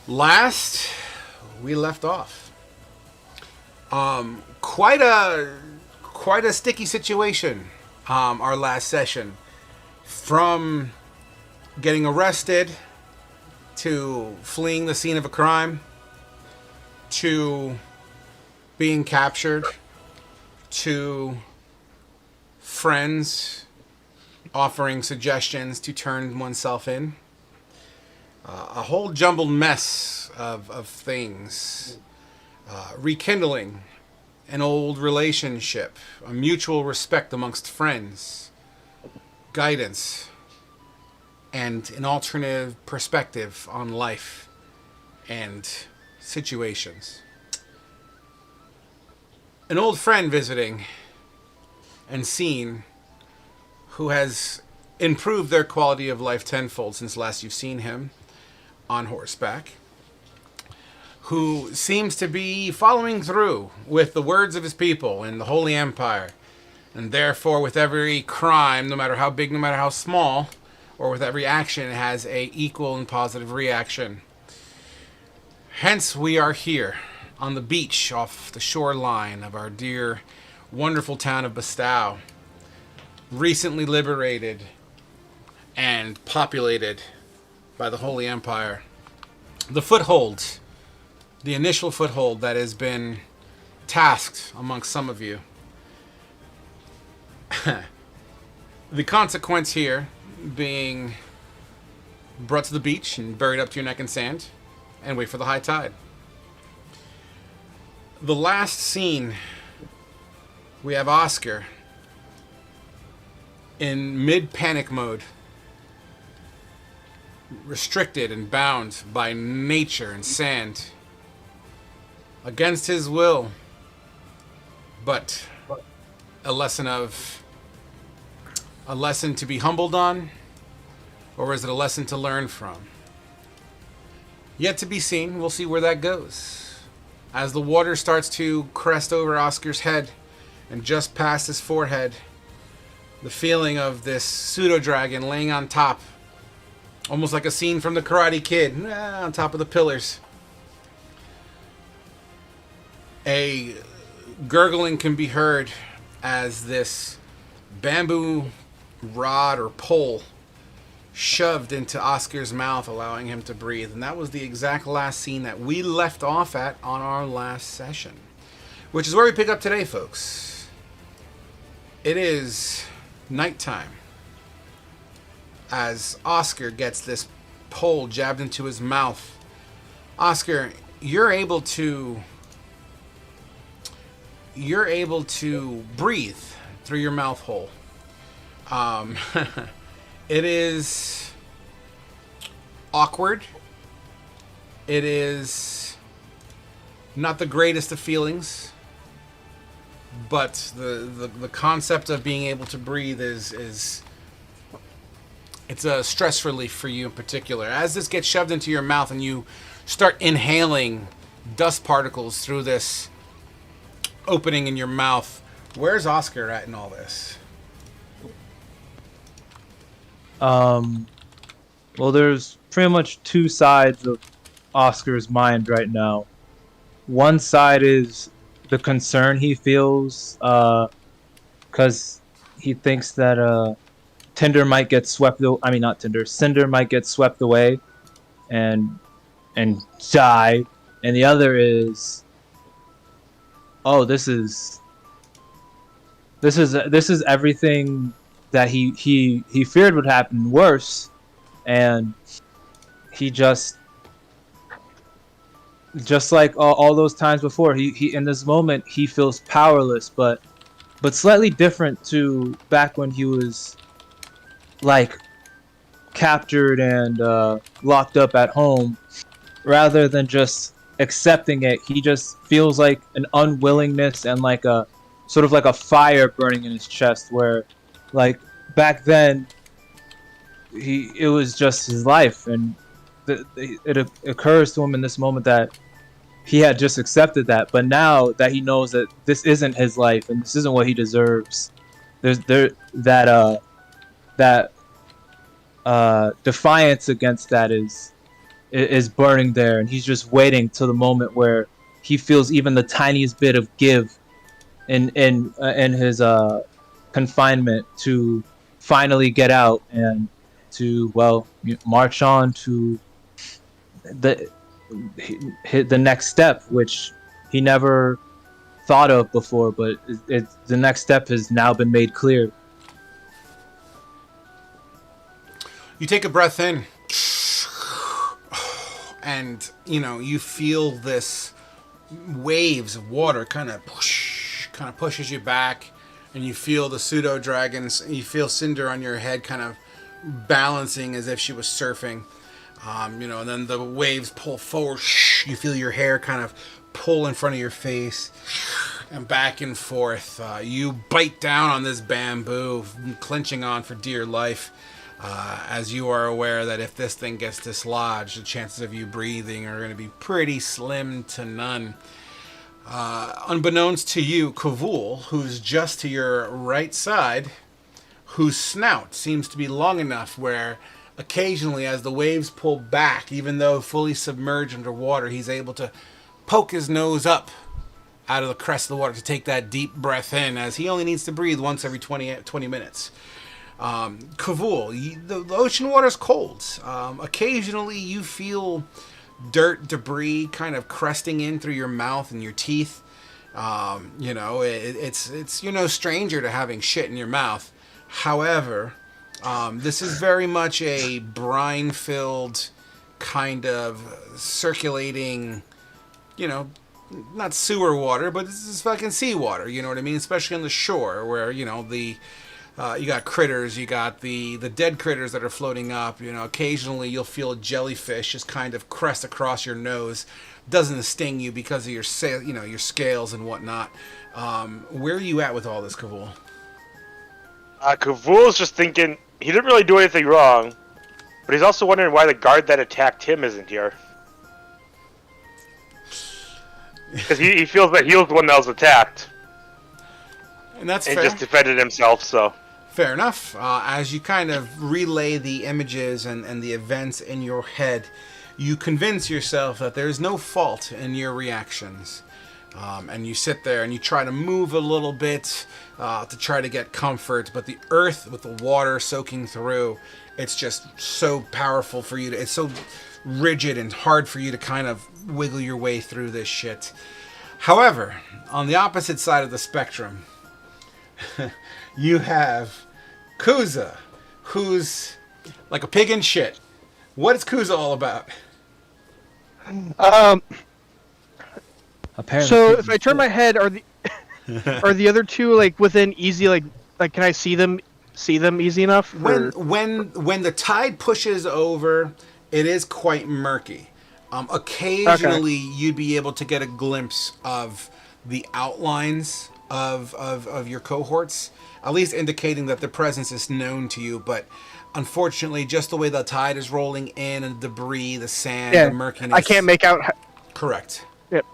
Last we left off, quite a sticky situation. Our last session, from getting arrested to fleeing the scene of a crime to being captured to friends offering suggestions to turn oneself in. A whole jumbled mess of things. Rekindling an old relationship, a mutual respect amongst friends, guidance, and an alternative perspective on life and situations. An old friend visiting and seen who has improved their quality of life tenfold since last you've seen him on horseback, who seems to be following through with the words of his people in the Holy Empire, and therefore with every crime, no matter how big, no matter how small, or with every action, it has a equal and positive reaction. Hence we are here on the beach off the shoreline of our dear, wonderful town of Bestow, recently liberated and populated by the Holy Empire. The foothold, the initial foothold that has been tasked amongst some of you. The consequence here being brought to the beach and buried up to your neck in sand and wait for the high tide. The last scene, we have Oscar in mid-panic mode, restricted and bound by nature and sand, against his will, but a lesson to be humbled on, or is it a lesson to learn from? Yet to be seen. We'll see where that goes. As the water starts to crest over Oscar's head and just past his forehead, the feeling of this pseudo-dragon laying on top, almost like a scene from The Karate Kid, on top of the pillars. A gurgling can be heard as this bamboo rod or pole shoved into Oscar's mouth, allowing him to breathe. And that was the exact last scene that we left off at on our last session, which is where we pick up today, folks. It is nighttime as Oscar gets this pole jabbed into his mouth. Oscar, you're able to breathe through your mouth hole. It is awkward. It is not the greatest of feelings, but the concept of being able to breathe is it's a stress relief for you in particular. As this gets shoved into your mouth and you start inhaling dust particles through this opening in your mouth, where's Oscar at in all this? Well, there's pretty much two sides of Oscar's mind right now. One side is the concern he feels, because he thinks that Cinder might get swept away and die. And the other is, oh, this is everything that he feared would happen worse, and he just like all those times before, he in this moment he feels powerless, but slightly different to back when he was like captured and locked up at home. Rather than just accepting it, he just feels like an unwillingness and like a sort of like a fire burning in his chest, where like back then it was just his life, and it occurs to him in this moment that he had just accepted that, but now that he knows that this isn't his life and this isn't what he deserves, that defiance against that is is burning there, and he's just waiting till the moment where he feels even the tiniest bit of give in his confinement to finally get out and to march on to the the next step, which he never thought of before, but the next step has now been made clear. You take a breath in, and you feel this waves of water kind of pushes you back, and you feel the pseudo dragons. You feel Cinder on your head, kind of balancing as if she was surfing. And then the waves pull forward. You feel your hair kind of pull in front of your face, and back and forth. You bite down on this bamboo, clenching on for dear life. As you are aware that if this thing gets dislodged, the chances of you breathing are going to be pretty slim to none. Unbeknownst to you, Kavul, who's just to your right side, whose snout seems to be long enough where occasionally as the waves pull back, even though fully submerged underwater, he's able to poke his nose up out of the crest of the water to take that deep breath in, as he only needs to breathe once every 20 minutes. Kavul, the ocean water's cold. Occasionally you feel dirt, debris kind of cresting in through your mouth and your teeth. It's you're no stranger to having shit in your mouth. However, this is very much a brine-filled kind of circulating, not sewer water, but this is fucking seawater, you know what I mean? Especially on the shore where, you got critters, you got the dead critters that are floating up. Occasionally you'll feel a jellyfish just kind of crest across your nose. Doesn't sting you because of your scales and whatnot. Where are you at with all this, Kavul? Kavul's just thinking he didn't really do anything wrong, but he's also wondering why the guard that attacked him isn't here. Because he feels that he was the one that was attacked. And that's fair. He just defended himself, so... Fair enough. As you kind of relay the images and the events in your head, you convince yourself that there's no fault in your reactions. And you sit there and you try to move a little bit to try to get comfort, but the earth with the water soaking through, it's just so powerful for you to... It's so rigid and hard for you to kind of wiggle your way through this shit. However, on the opposite side of the spectrum... you have Kuza, who's like a pig in shit. What is Kuza all about? Apparently, so if I turn my head, are the other two like within easy like can I see them easy enough? When the tide pushes over, it is quite murky. Occasionally, you'd be able to get a glimpse of the outlines of your cohorts, at least indicating that their presence is known to you, but unfortunately, just the way the tide is rolling in and the debris, the sand, the murkiness... I can't make out... Correct. Yep.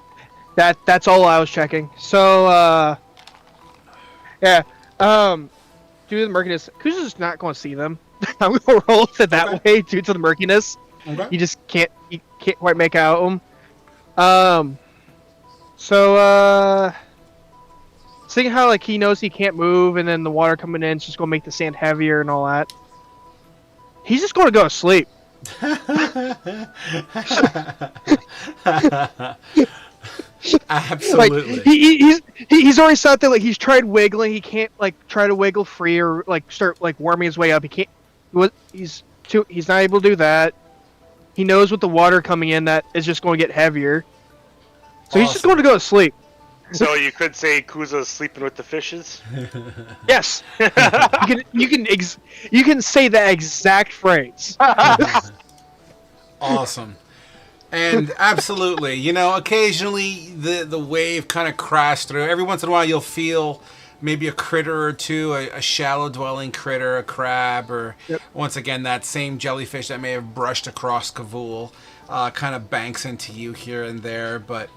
That's all I was checking. So, do the murkiness. Kuza's not going to see them. I'm going to roll it that way due to the murkiness. Okay. You just can't quite make out them. Seeing how like he knows he can't move, and then the water coming in is just gonna make the sand heavier and all that. He's just gonna go to sleep. Absolutely. Like, he's already sat there. Like he's tried wiggling. He can't like try to wiggle free or like start like worming his way up. He can't. He's not able to do that. He knows with the water coming in that is just going to get heavier. So he's just going to go to sleep. So you could say Kuza's sleeping with the fishes? Yes. you can say that exact phrase. Awesome. And absolutely, occasionally the wave kind of crashed through. Every once in a while you'll feel maybe a critter or two, a shallow dwelling critter, a crab, or once again that same jellyfish that may have brushed across Kavul kind of banks into you here and there, but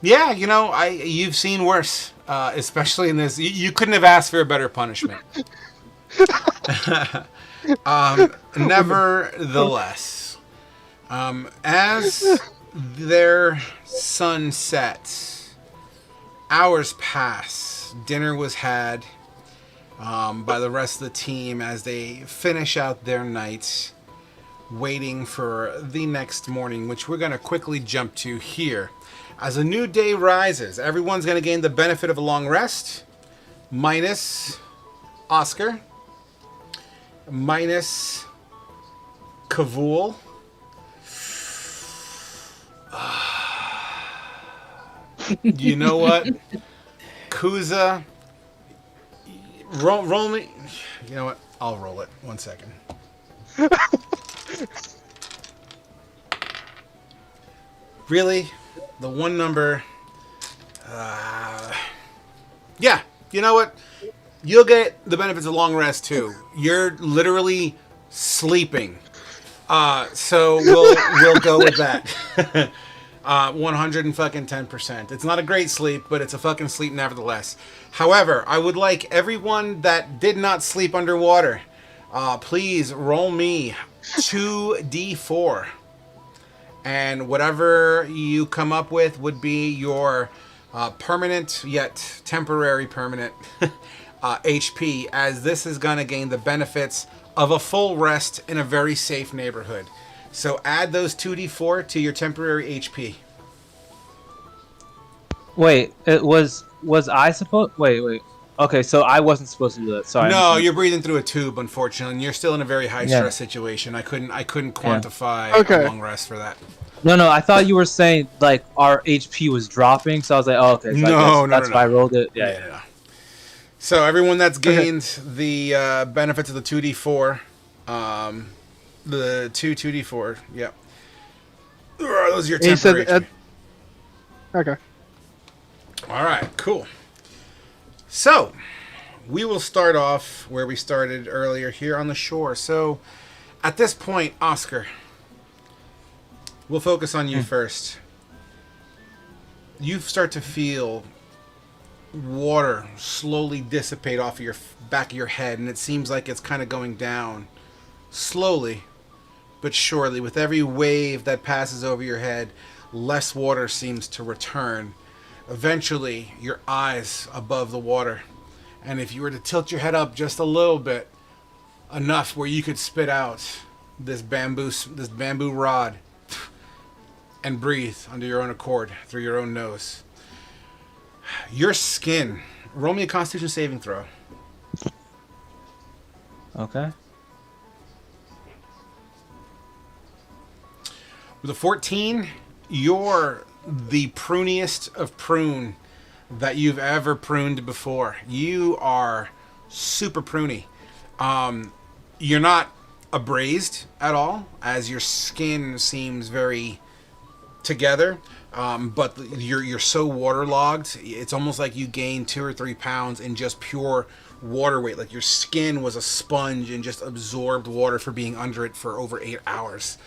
yeah, you've seen worse, especially in this. You couldn't have asked for a better punishment. Nevertheless, As their sun sets, hours pass. Dinner was had by the rest of the team as they finish out their night, waiting for the next morning, which we're going to quickly jump to here. As a new day rises, everyone's going to gain the benefit of a long rest, minus Oscar, minus Kavul. You know what? Kuza, roll me. You know what? I'll roll it. 1 second. Really? The one number? Yeah. You know what? You'll get the benefits of long rest too. You're literally sleeping. So we'll go with that. 110%. It's not a great sleep, but it's a fucking sleep nevertheless. However, I would like everyone that did not sleep underwater, please roll me 2d4. And whatever you come up with would be your permanent, yet temporary permanent HP, as this is going to gain the benefits of a full rest in a very safe neighborhood. So add those 2d4 to your temporary HP. Wait, it was I supposed? Wait. Okay, so I wasn't supposed to do that. Sorry. No, you're breathing through a tube, unfortunately, and you're still in a very high stress situation. I couldn't quantify a long rest for that. No, I thought you were saying like our HP was dropping, so I was like, oh, okay. So that's why I rolled it. Yeah. So everyone that's gained the benefits of the 2d4, the 2d4, yep. Those are your temporary HP. Okay. All right, cool. So, we will start off where we started earlier here on the shore. So, at this point, Oscar, we'll focus on you first. You start to feel water slowly dissipate off of your back of your head, and it seems like it's kind of going down slowly but surely. With every wave that passes over your head, less water seems to return. Eventually, your eyes above the water, and if you were to tilt your head up just a little bit, enough where you could spit out this bamboo rod and breathe under your own accord through your own nose. Your skin. Roll me a Constitution saving throw. Okay. With a 14, you're the pruniest of prune that you've ever pruned before. You are super pruny. You're not abrased at all, as your skin seems very together, but you're so waterlogged. It's almost like you gained 2 or 3 pounds in just pure water weight. Like your skin was a sponge and just absorbed water for being under it for over 8 hours.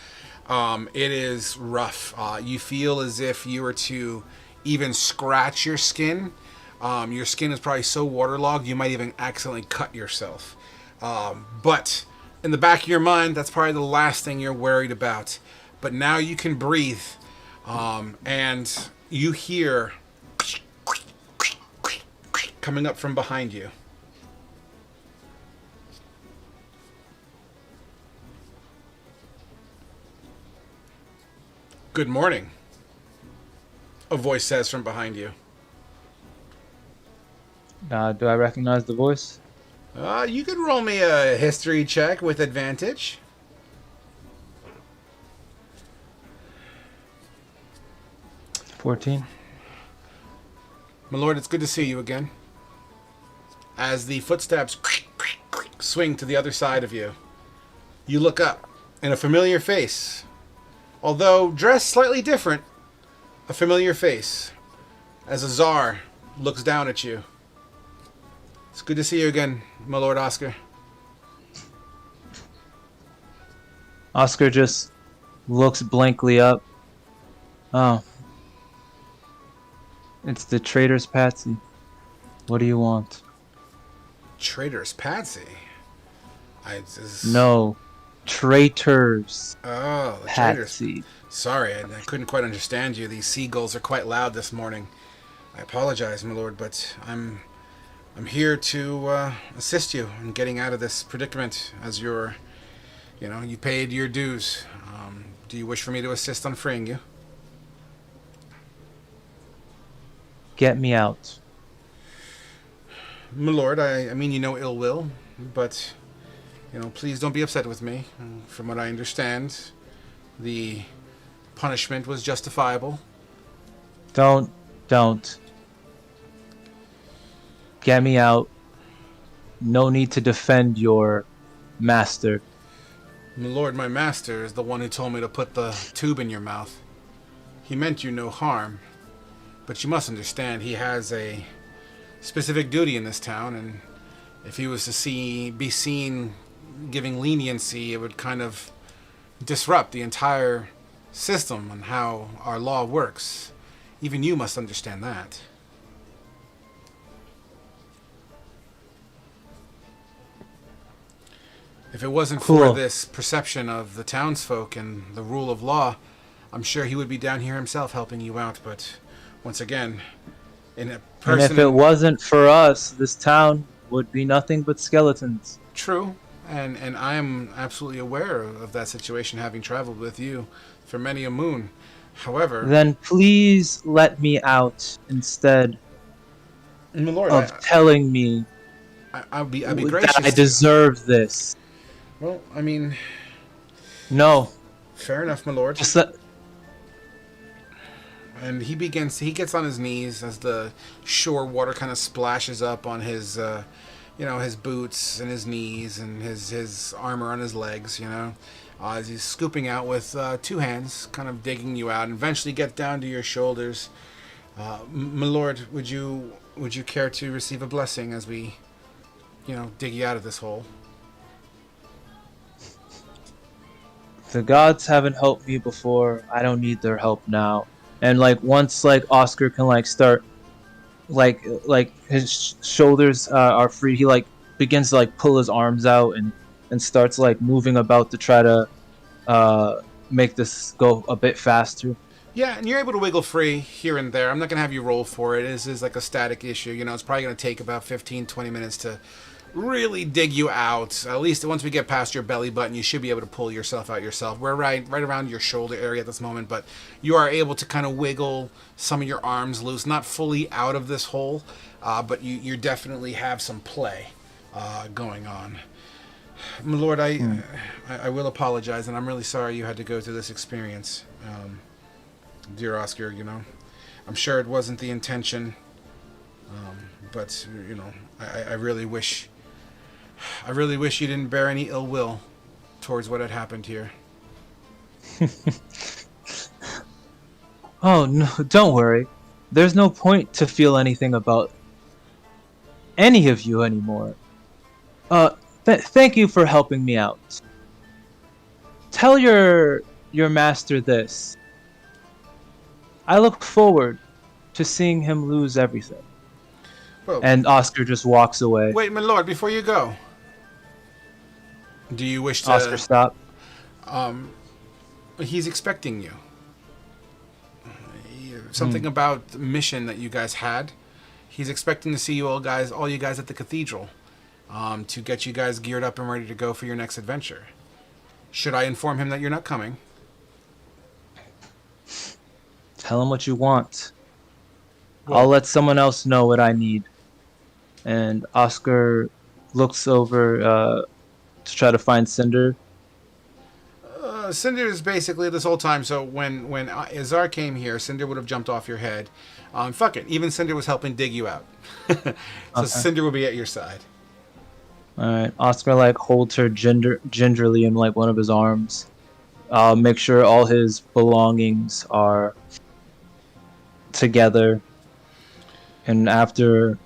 It is rough. You feel as if you were to even scratch your skin is probably so waterlogged you might even accidentally cut yourself. But in the back of your mind, that's probably the last thing you're worried about. But now you can breathe, and you hear coming up from behind you. Good morning, a voice says from behind you. Do I recognize the voice? You could roll me a history check with advantage. 14. My lord, it's good to see you again. As the footsteps swing to the other side of you, you look up, and a familiar face, although dressed slightly different, a familiar face, as Azar looks down at you. It's good to see you again, my lord Oscar. Oscar just looks blankly up. Oh. It's the traitor's Patsy. What do you want? Traitor's Patsy? No. Traitors, Oh, the traitors. Patsy. Sorry, I couldn't quite understand you. These seagulls are quite loud this morning. I apologize, my lord, but I'm here to assist you in getting out of this predicament. As you paid your dues. Do you wish for me to assist on freeing you? Get me out. My lord, I mean you no ill will, but please don't be upset with me. From what I understand, the punishment was justifiable. Don't. Get me out. No need to defend your master. My lord, my master is the one who told me to put the tube in your mouth. He meant you no harm, but you must understand he has a specific duty in this town, and if he was to be seen giving leniency, it would kind of disrupt the entire system and how our law works. Even you must understand that. If it wasn't for this perception of the townsfolk and the rule of law, I'm sure he would be down here himself helping you out. But once again, and if it wasn't for us, this town would be nothing but skeletons. True, and I am absolutely aware of that situation, having traveled with you for many a moon. However, then please let me out instead my lord, of telling me I'd be gracious that I deserve this. Well, I mean, no. Fair enough, my lord. Just let... And he gets on his knees as the shore water kind of splashes up on his, his boots and his knees and his armor on his legs, as he's scooping out with two hands, kind of digging you out, and eventually get down to your shoulders. My lord, would you care to receive a blessing as we, dig you out of this hole? The gods haven't helped me before. I don't need their help now. And once Oscar can start his shoulders are free, he begins to pull his arms out and starts moving about to try to make this go a bit faster. Yeah, and you're able to wiggle free here and there. I'm not going to have you roll for it. This is a static issue. It's probably going to take about 15-20 minutes to really dig you out. At least once we get past your belly button, you should be able to pull yourself out yourself. We're right around your shoulder area at this moment, but you are able to kind of wiggle some of your arms loose. Not fully out of this hole, but you definitely have some play going on. My lord, I will apologize, and I'm really sorry you had to go through this experience. Dear Oscar, I'm sure it wasn't the intention, but I really wish you didn't bear any ill will towards what had happened here. Oh no, don't worry. There's no point to feel anything about any of you anymore. Thank you for helping me out. Tell your master this. I look forward to seeing him lose everything. Well, and Oscar just walks away. Wait, my lord, before you go, do you wish to... Oscar, stop. He's expecting you. Something about the mission that you guys had. He's expecting to see you all you guys at the cathedral, to get you guys geared up and ready to go for your next adventure. Should I inform him that you're not coming? Tell him what you want. Well, I'll let someone else know what I need. And Oscar looks over to try to find Cinder. Cinder is basically this whole time. So when Izar came here, Cinder would have jumped off your head. Fuck it. Even Cinder was helping dig you out. So okay. Cinder will be at your side. Alright. Oscar holds her gingerly in one of his arms. Make sure all his belongings are together. And after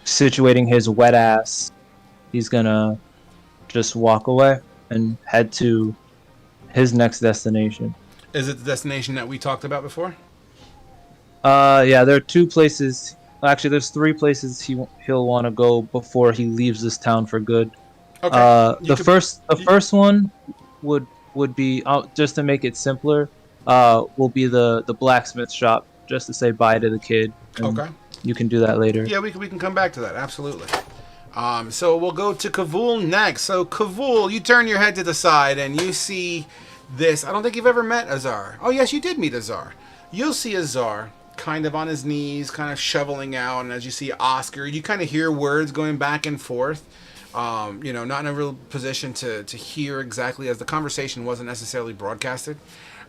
situating his wet ass, he's gonna just walk away and head to his next destination. Is it the destination that we talked about before? Yeah, there are two places. Actually, there's three places he'll want to go before he leaves this town for good. Okay. The first one would be just to make it simpler. Will be the blacksmith shop, just to say bye to the kid, and Okay. you can do that later. Yeah, we can come back to that. Absolutely. So we'll go to Kavul next. So Kavul, you turn your head to the side and you see this. I don't think you've ever met Azar. Oh yes, you did meet Azar. You'll see Azar kind of on his knees, kind of shoveling out, and as you see Oscar, you kind of hear words going back and forth. Not in a real position to hear exactly, as the conversation wasn't necessarily broadcasted.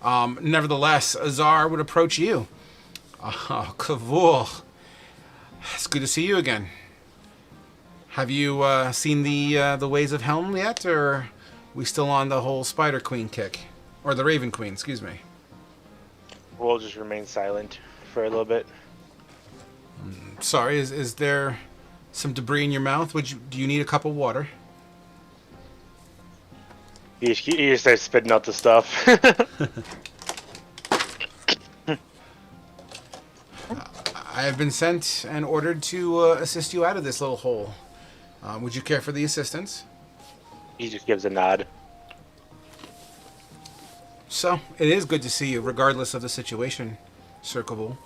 Nevertheless, Azar would approach you. Oh, Kavul. It's good to see you again. Have you seen the ways of Helm yet, or are we still on the whole Spider Queen kick? Or the Raven Queen, excuse me. We'll just remain silent for a little bit. Sorry, is there some debris in your mouth? Do you need a cup of water? He just starts spitting out the stuff. I have been sent and ordered to assist you out of this little hole. Would you care for the assistance? He just gives a nod. So, it is good to see you, regardless of the situation, Sir Kavul.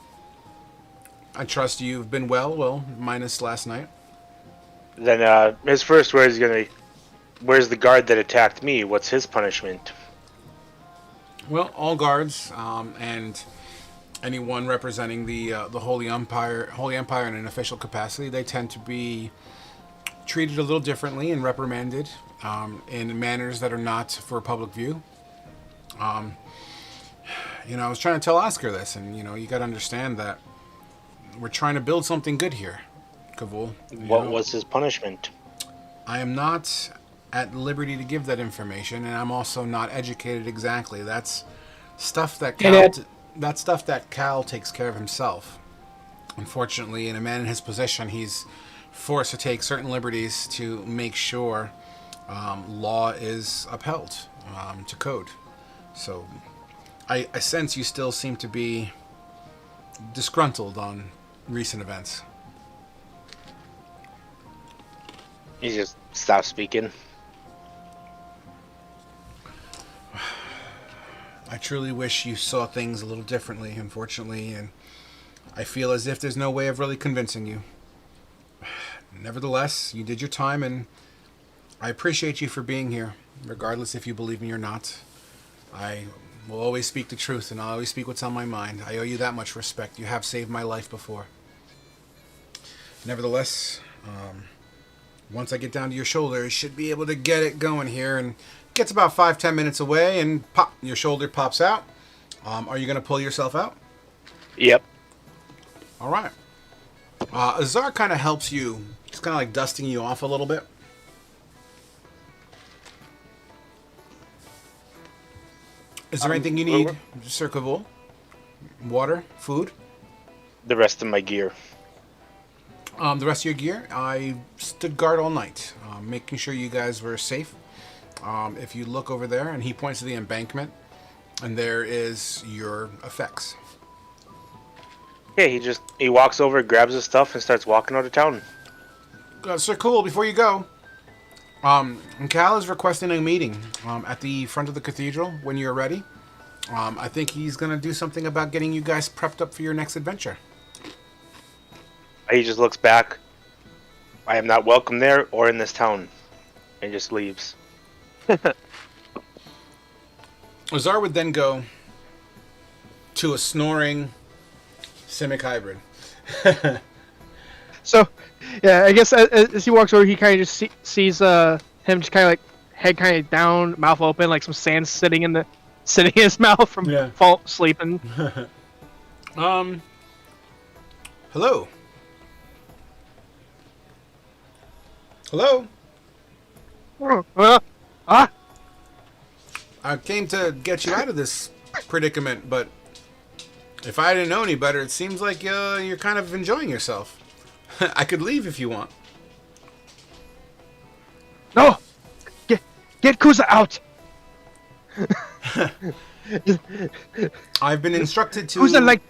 I trust you've been well, minus last night. Then his first word is gonna be, "Where's the guard that attacked me? What's his punishment?" Well, all guards and anyone representing the Holy Empire in an official capacity, they tend to be treated a little differently and reprimanded in manners that are not for public view. I was trying to tell Oscar this, and you got to understand that we're trying to build something good here, Kavul. What was his punishment? I am not at liberty to give that information, and I'm also not educated exactly. That's stuff that Cal takes care of himself. Unfortunately, in a man in his position, he's forced to take certain liberties to make sure law is upheld to code. So I sense you still seem to be disgruntled on recent events. He just stopped speaking. I truly wish you saw things a little differently, unfortunately, and I feel as if there's no way of really convincing you. Nevertheless, you did your time, and I appreciate you for being here, regardless if you believe me or not. I will always speak the truth, and I'll always speak what's on my mind. I owe you that much respect. You have saved my life before. Nevertheless, once I get down to your shoulder, I should be able to get it going here, and gets about 5-10 minutes away, and pop, your shoulder pops out. Are you going to pull yourself out? Yep. All right. Azar kind of helps you. He's kind of like dusting you off a little bit. Is there anything you need, Sir Kavul? Water? Food? The rest of my gear. The rest of your gear? I stood guard all night, making sure you guys were safe. If you look over there, and he points to the embankment, and there is your effects. Okay, he walks over, grabs his stuff, and starts walking out of town. Sir Cool, before you go, Cal is requesting a meeting at the front of the cathedral when you're ready. I think he's going to do something about getting you guys prepped up for your next adventure. He just looks back. I am not welcome there or in this town. And just leaves. Azar would then go to a snoring Simic hybrid. So, yeah, I guess as he walks over, he kind of just sees him just kind of like head kind of down, mouth open, like some sand sitting in his mouth from sleeping. Hello. Hello. I came to get you out of this predicament, but if I didn't know any better, it seems like you're kind of enjoying yourself. I could leave if you want. No! Get Kuza out! I've been instructed to... Kuza, like...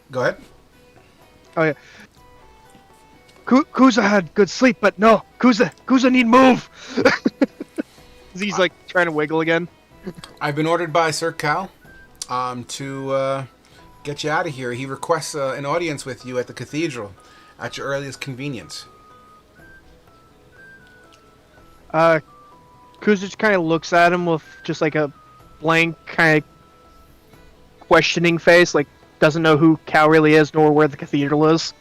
Go ahead. Oh, yeah. Kuza had good sleep, but no, Kuza need move. He's like trying to wiggle again. I've been ordered by Sir Cal to get you out of here. He requests an audience with you at the cathedral at your earliest convenience. Kuza just kind of looks at him with just like a blank kind of questioning face, like doesn't know who Cal really is nor where the cathedral is.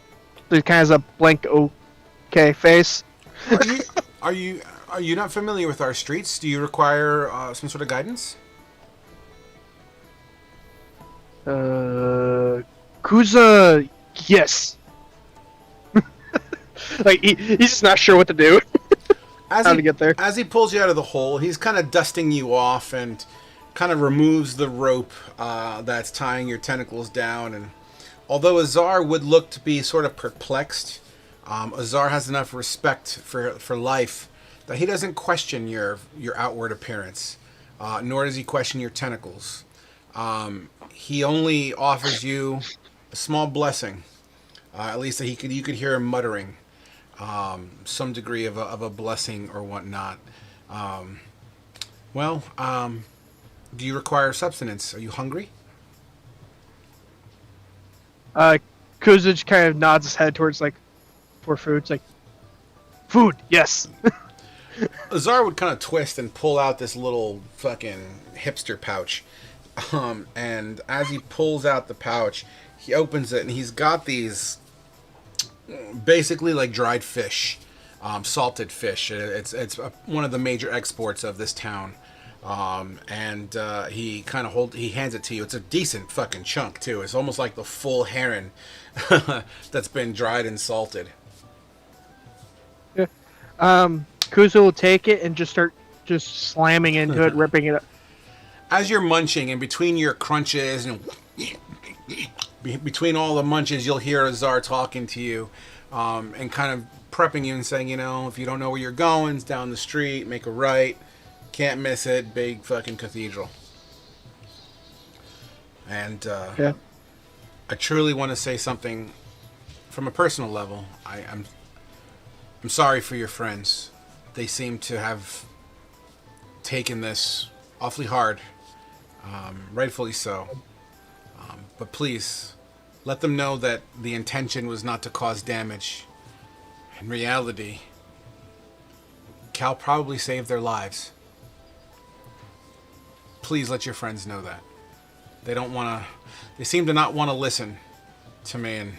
So he kind of has a blank okay face. Are you not familiar with our streets? Do you require some sort of guidance? Kuza, yes. Like he's just not sure what to do. How to get there. As he pulls you out of the hole, he's kind of dusting you off and kind of removes the rope that's tying your tentacles down. And although Azar would look to be sort of perplexed, Azar has enough respect for life that he doesn't question your outward appearance, nor does he question your tentacles. He only offers you a small blessing, at least that you could hear him muttering. Some degree of a blessing or whatnot. Do you require substance? Are you hungry? Kuza kind of nods his head towards like for food. It's like food, yes. Azar would kind of twist and pull out this little fucking hipster pouch. And as he pulls out the pouch, he opens it and he's got these basically like dried fish, salted fish. It's one of the major exports of this town. He hands it to you. It's a decent fucking chunk too. It's almost like the full heron that's been dried and salted. Yeah. Kuza will take it and just start slamming into it, ripping it up. As you're munching, and between your crunches and between all the munches, you'll hear Azar talking to you, and kind of prepping you and saying, if you don't know where you're going, it's down the street, make a right, can't miss it, big fucking cathedral. And yeah. I truly want to say something from a personal level. I'm sorry for your friends. They seem to have taken this awfully hard, rightfully so. But please, let them know that the intention was not to cause damage. In reality, Cal probably saved their lives. Please let your friends know that. They seem to not want to listen to me, and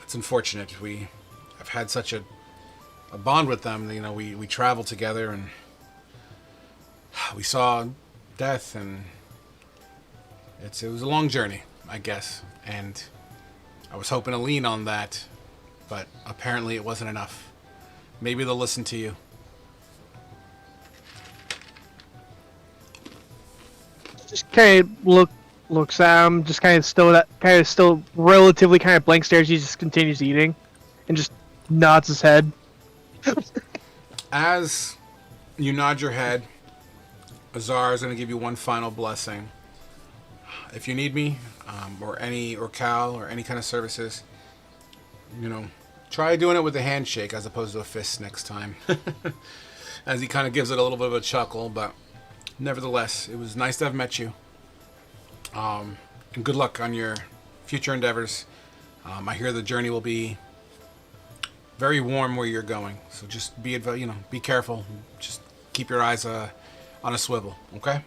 it's unfortunate. I've had such a bond with them. We traveled together and we saw death, and it was a long journey, I guess. And I was hoping to lean on that, but apparently it wasn't enough. Maybe they'll listen to you. Just kind of looks at him, just kind of still relatively kind of blank stares. He just continues eating, and just nods his head. As you nod your head, Azar is going to give you one final blessing. If you need me, or Cal, or any kind of services, try doing it with a handshake as opposed to a fist next time. As he kind of gives it a little bit of a chuckle, but nevertheless, it was nice to have met you. And good luck on your future endeavors. I hear the journey will be very warm where you're going, so just be careful. Just keep your eyes on a swivel, okay?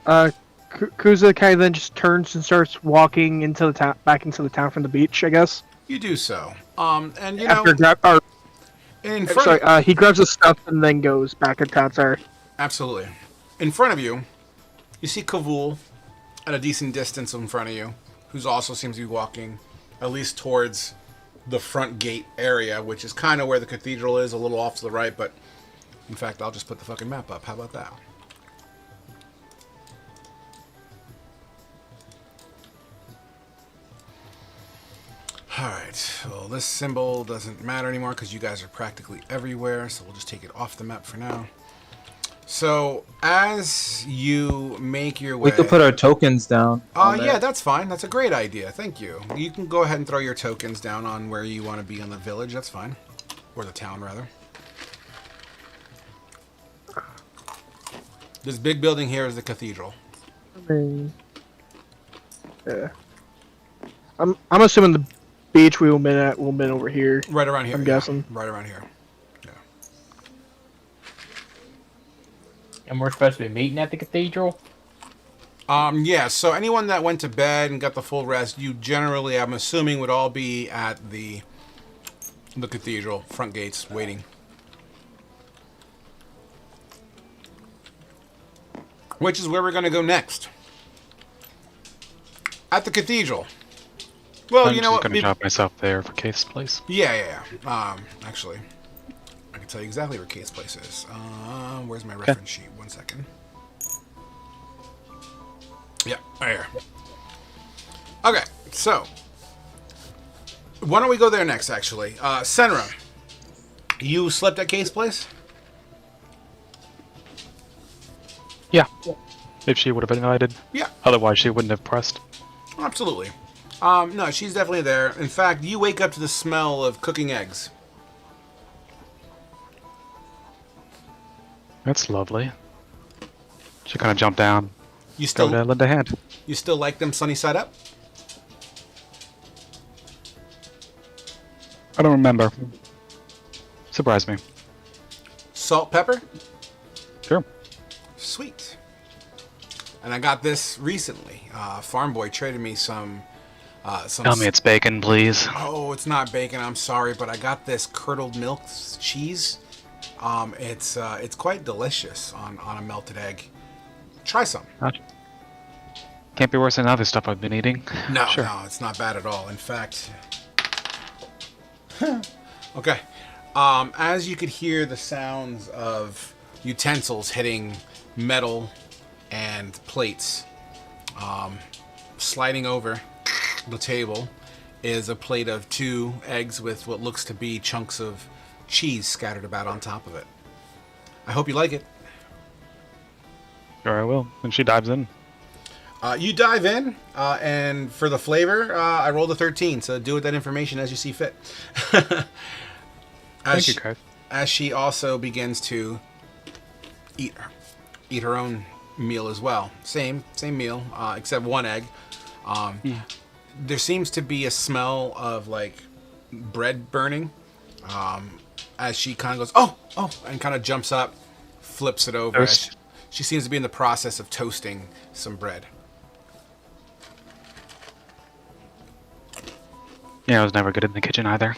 Kuza kind of then just turns and starts walking into the town, back into the town from the beach, I guess. You do so. And he grabs his stuff and then goes back in town. Sorry. Absolutely. In front of you, you see Kavul at a decent distance in front of you, who's also seems to be walking at least towards the front gate area, which is kind of where the cathedral is, a little off to the right, but in fact, I'll just put the fucking map up. How about that? Alright, well, this symbol doesn't matter anymore because you guys are practically everywhere, so we'll just take it off the map for now. So as you make your way, We could put our tokens down. on yeah, there. that's fine. That's a great idea. Thank you. You can go ahead and throw your tokens down on where you want to be on the village. That's fine, or the town rather. This big building here is the cathedral. I mean, yeah. I'm assuming the beach we will been at will been over here. Right around here. I'm yeah. guessing. Right around here. Yeah. And we're supposed to be meeting at the cathedral? Yeah, so anyone that went to bed and got the full rest, you generally, I'm assuming, would all be at the cathedral, front gates, waiting. Which is where we're going to go next. At the cathedral. Well, I'm you know just what? gonna drop myself there for Case Place. Yeah. Actually, I can tell you exactly where Kate's place is. Where's my reference sheet? 1 second. Yeah, right here. Okay, so why don't we go there next? Actually, Senra, you slept at Kate's place. Yeah. If she would have been invited. Yeah, Otherwise, she wouldn't have pressed. absolutely. No, she's definitely there. In fact, you wake up to the smell of cooking eggs. That's lovely. She kind of jumped down. You Go still, to lend a hand. you still like them sunny side up? I don't remember. Surprise me. Salt, pepper. Sure. Sweet. And I got this recently. Farm Boy traded me some. Tell me it's bacon, please. Oh, it's not bacon. I'm sorry, but I got this curdled milk cheese. It's quite delicious on a melted egg. Try some. Can't be worse than other stuff I've been eating. No, Sure. no, it's not bad at all. In fact, okay. As you could hear the sounds of utensils hitting metal and plates, sliding over the table is a plate of 2 eggs with what looks to be chunks of cheese scattered about on top of it. I hope you like it. Sure I will. And she dives in. You dive in, and for the flavor, I rolled a 13, so do with that information as you see fit. Thank you, guys. As she also begins to eat her own meal as well. Same meal, except 1 egg. There seems to be a smell of like bread burning. As she kind of goes, oh, and kind of jumps up, flips it over. Toast. She seems to be in the process of toasting some bread. Yeah, I was never good in the kitchen either.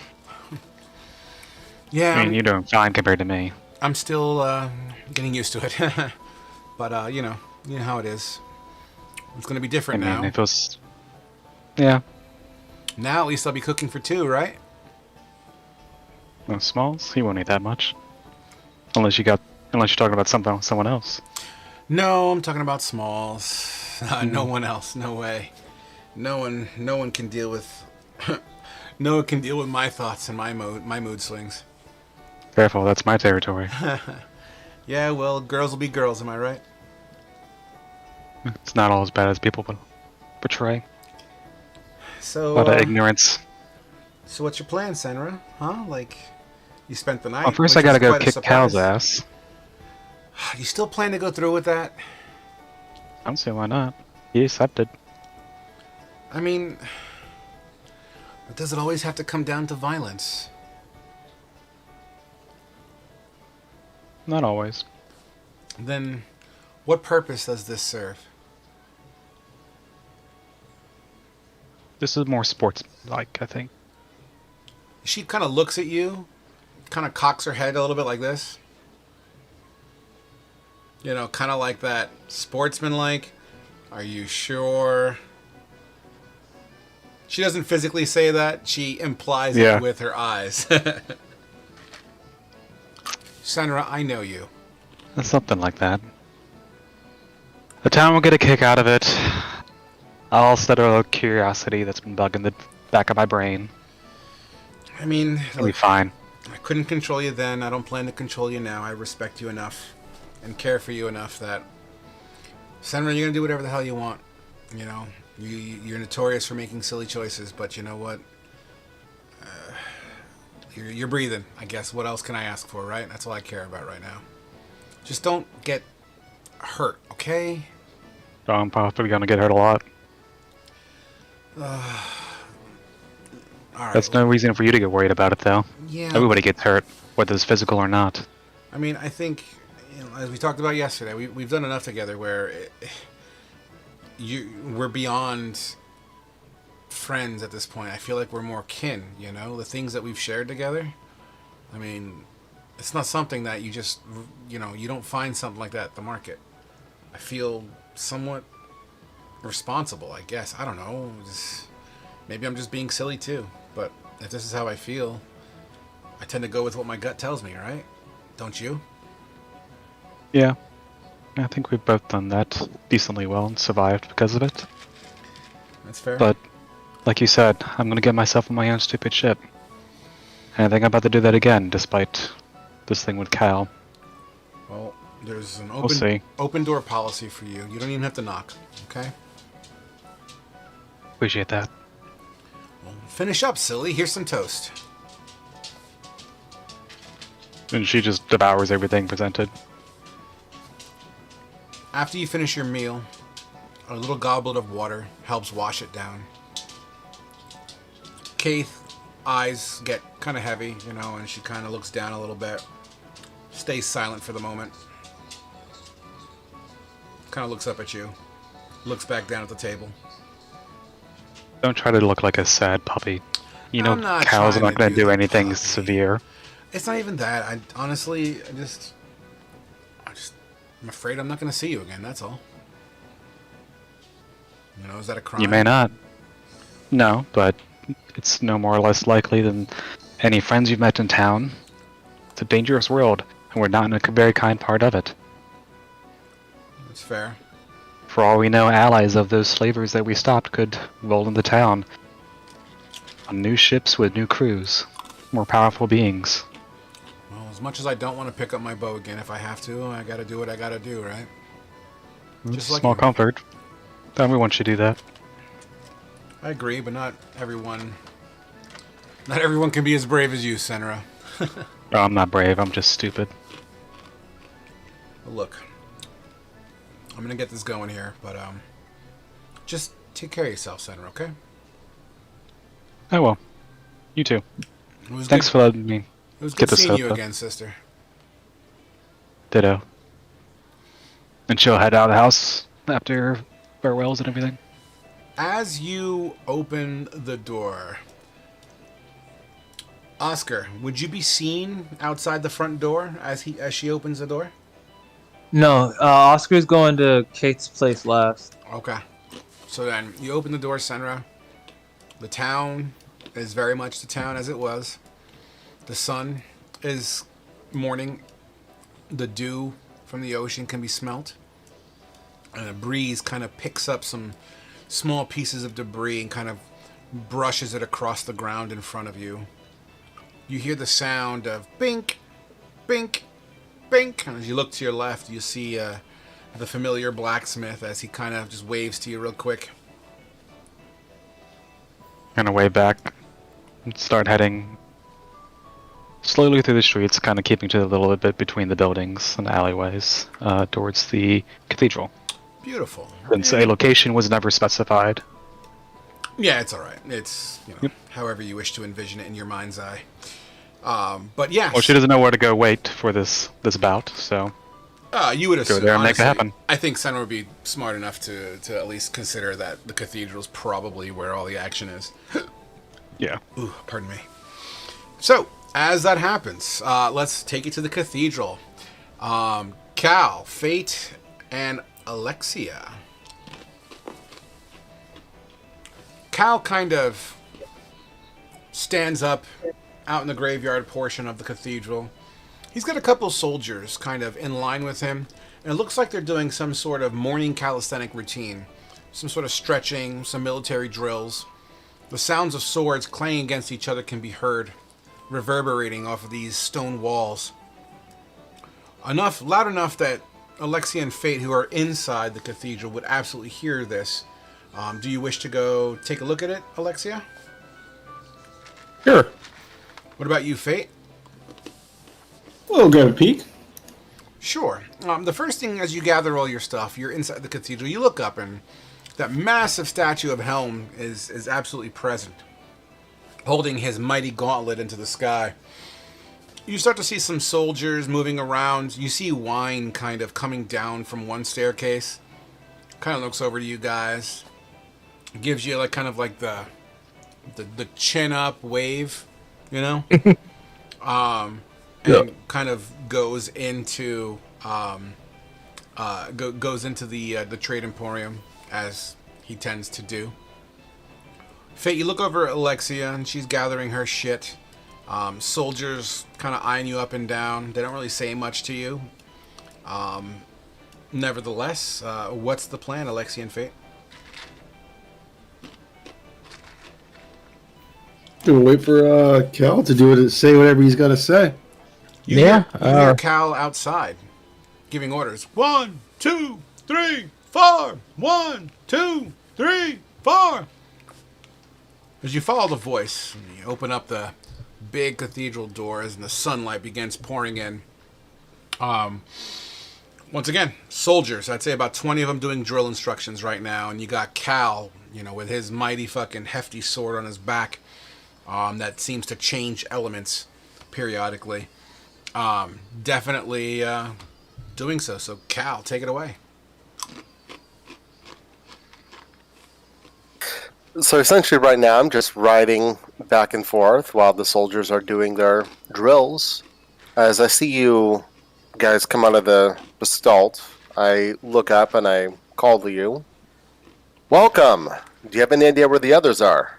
Yeah, I mean, you're doing fine compared to me. I'm still getting used to it. But, you know how it is. It's going to be I different mean, now. it feels... Yeah. Now, at least I'll be cooking for 2, right? No smalls? He won't eat that much. Unless you're talking about someone else. No, I'm talking about smalls. No one else. No way. No one can deal with... no one can deal with my thoughts and my mood swings. Careful, that's my territory. Yeah, well, girls will be girls, am I right? It's not all as bad as people portray. So, A lot of ignorance. So what's your plan, Senra? Huh? Like, you spent the night? Well, first which I gotta was go quite a kick Cal's surprise. ass. You still plan to go through with that? I don't see why not. He accepted. I mean, does it always have to come down to violence? Not always. Then, what purpose does this serve? This is more sports-like, I think. She kind of looks at you, kind of cocks her head a little bit like this. You know, kind of like that sportsman-like. Are you sure? She doesn't physically say that. She implies Yeah. it with her eyes. Senra, I know you. Something like that. The town will get a kick out of it. I'll settle a curiosity that's been bugging the back of my brain. I mean, It'll be fine. I couldn't control you then. I don't plan to control you now. I respect you enough. and care for you enough that, Senra, you're gonna do whatever the hell you want. You know, you're notorious for making silly choices, but you know what? You're breathing, I guess. What else can I ask for, right? That's all I care about right now. Just don't get hurt, okay? So I'm probably gonna get hurt a lot. All right. That's no reason for you to get worried about it, though. Yeah. Everybody gets hurt, whether it's physical or not. I mean, I think, as we talked about yesterday, we've done enough together where we're beyond friends at this point. I feel like we're more kin, you know? The things that we've shared together. I mean, it's not something that you just, you don't find something like that at the market. I feel somewhat responsible, I guess. I don't know. Maybe I'm just being silly too. But if this is how I feel, I tend to go with what my gut tells me, right? Don't you? Yeah. I think we've both done that decently well and survived because of it. That's fair. But, like you said, I'm gonna get myself on my own stupid shit. And I think I'm about to do that again, despite this thing with Cal. Well, there's an We'll see. open door policy for you. You don't even have to knock, okay? Appreciate that. Well, finish up, silly. Here's some toast. And she just devours everything presented. After you finish your meal, a little goblet of water helps wash it down. Kaith, eyes get kind of heavy, and she kind of looks down a little bit. Stays silent for the moment. Kind of looks up at you. Looks back down at the table. Don't try to look like a sad puppy. You know, I'm not cows are trying not to going to do do the anything puppy. severe. It's not even that. I'm afraid I'm not going to see you again, that's all. Is that a crime? You may not. No, but it's no more or less likely than any friends you've met in town. It's a dangerous world, and we're not in a very kind part of it. That's fair. For all we know, allies of those slavers that we stopped could roll into town on new ships with new crews, more powerful beings. Well, as much as I don't want to pick up my bow again, if I have to, I gotta do what I gotta do, right? Just like Small you. comfort. Everyone should do that. I agree, but not everyone can be as brave as you, Senra. Oh, I'm not brave, I'm just stupid. Well, look, I'm gonna get this going here, but just take care of yourself, Senra, okay? Oh well. You too. It was Thanks good, for letting me It was get good this seeing you up. again, sister. Ditto. And she'll head out of the house after farewells and everything. As you open the door, Oscar, would you be seen outside the front door as she opens the door? No, Oscar's going to Kate's place last. Okay. So then you open the door, Senra. The town is very much the town as it was. The sun is morning. The dew from the ocean can be smelt. And a breeze kind of picks up some small pieces of debris and kind of brushes it across the ground in front of you. You hear the sound of bink, bink, bink. And as you look to your left, you see the familiar blacksmith as he kind of just waves to you real quick. Kind of wave back and start heading slowly through the streets, kind of keeping to a little bit between the buildings and alleyways towards the cathedral. Beautiful. Since a location was never specified. Yeah, it's all right. It's Yep. however you wish to envision it in your mind's eye. But yes, Well, she doesn't know where to go wait for this bout, so you would assume. there and make it honestly, happen. I think Senna would be smart enough to at least consider that the cathedral's probably where all the action is. yeah. Ooh, pardon me. So, as that happens, let's take you to the cathedral. Cal, Fate, and Alexia. Cal kind of stands up out in the graveyard portion of the cathedral. He's got a couple soldiers kind of in line with him, and it looks like they're doing some sort of morning calisthenic routine. Some sort of stretching, some military drills. The sounds of swords clanging against each other can be heard, reverberating off of these stone walls. Loud enough that Alexia and Fate, who are inside the cathedral, would absolutely hear this. Do you wish to go take a look at it, Alexia? Sure. What about you, Fate? We'll get a peek. Sure. The first thing, as you gather all your stuff, you're inside the cathedral. You look up, and that massive statue of Helm is absolutely present, holding his mighty gauntlet into the sky. You start to see some soldiers moving around. You see wine kind of coming down from one staircase. Kind of looks over to you guys. Gives you like kind of like the chin up wave, you know? And kind of goes into goes into the trade emporium, as he tends to do. Fate, you look over at Alexia, and she's gathering her shit. Soldiers kind of eyeing you up and down. They don't really say much to you. Nevertheless, what's the plan, Alexia and Fate? Gonna wait for Cal to do it. Say whatever he's got to say. You hear Cal outside giving orders. 1, 2, 3, 4. 1, 2, 3, 4. As you follow the voice, you open up the big cathedral doors, and the sunlight begins pouring in. Once again, soldiers. I'd say about 20 of them doing drill instructions right now, and you got Cal, with his mighty fucking hefty sword on his back, that seems to change elements periodically. Definitely doing so. So, Cal, take it away. So essentially right now I'm just riding back and forth while the soldiers are doing their drills. As I see you guys come out of the stalt, I look up and I call to you. Welcome! Do you have any idea where the others are?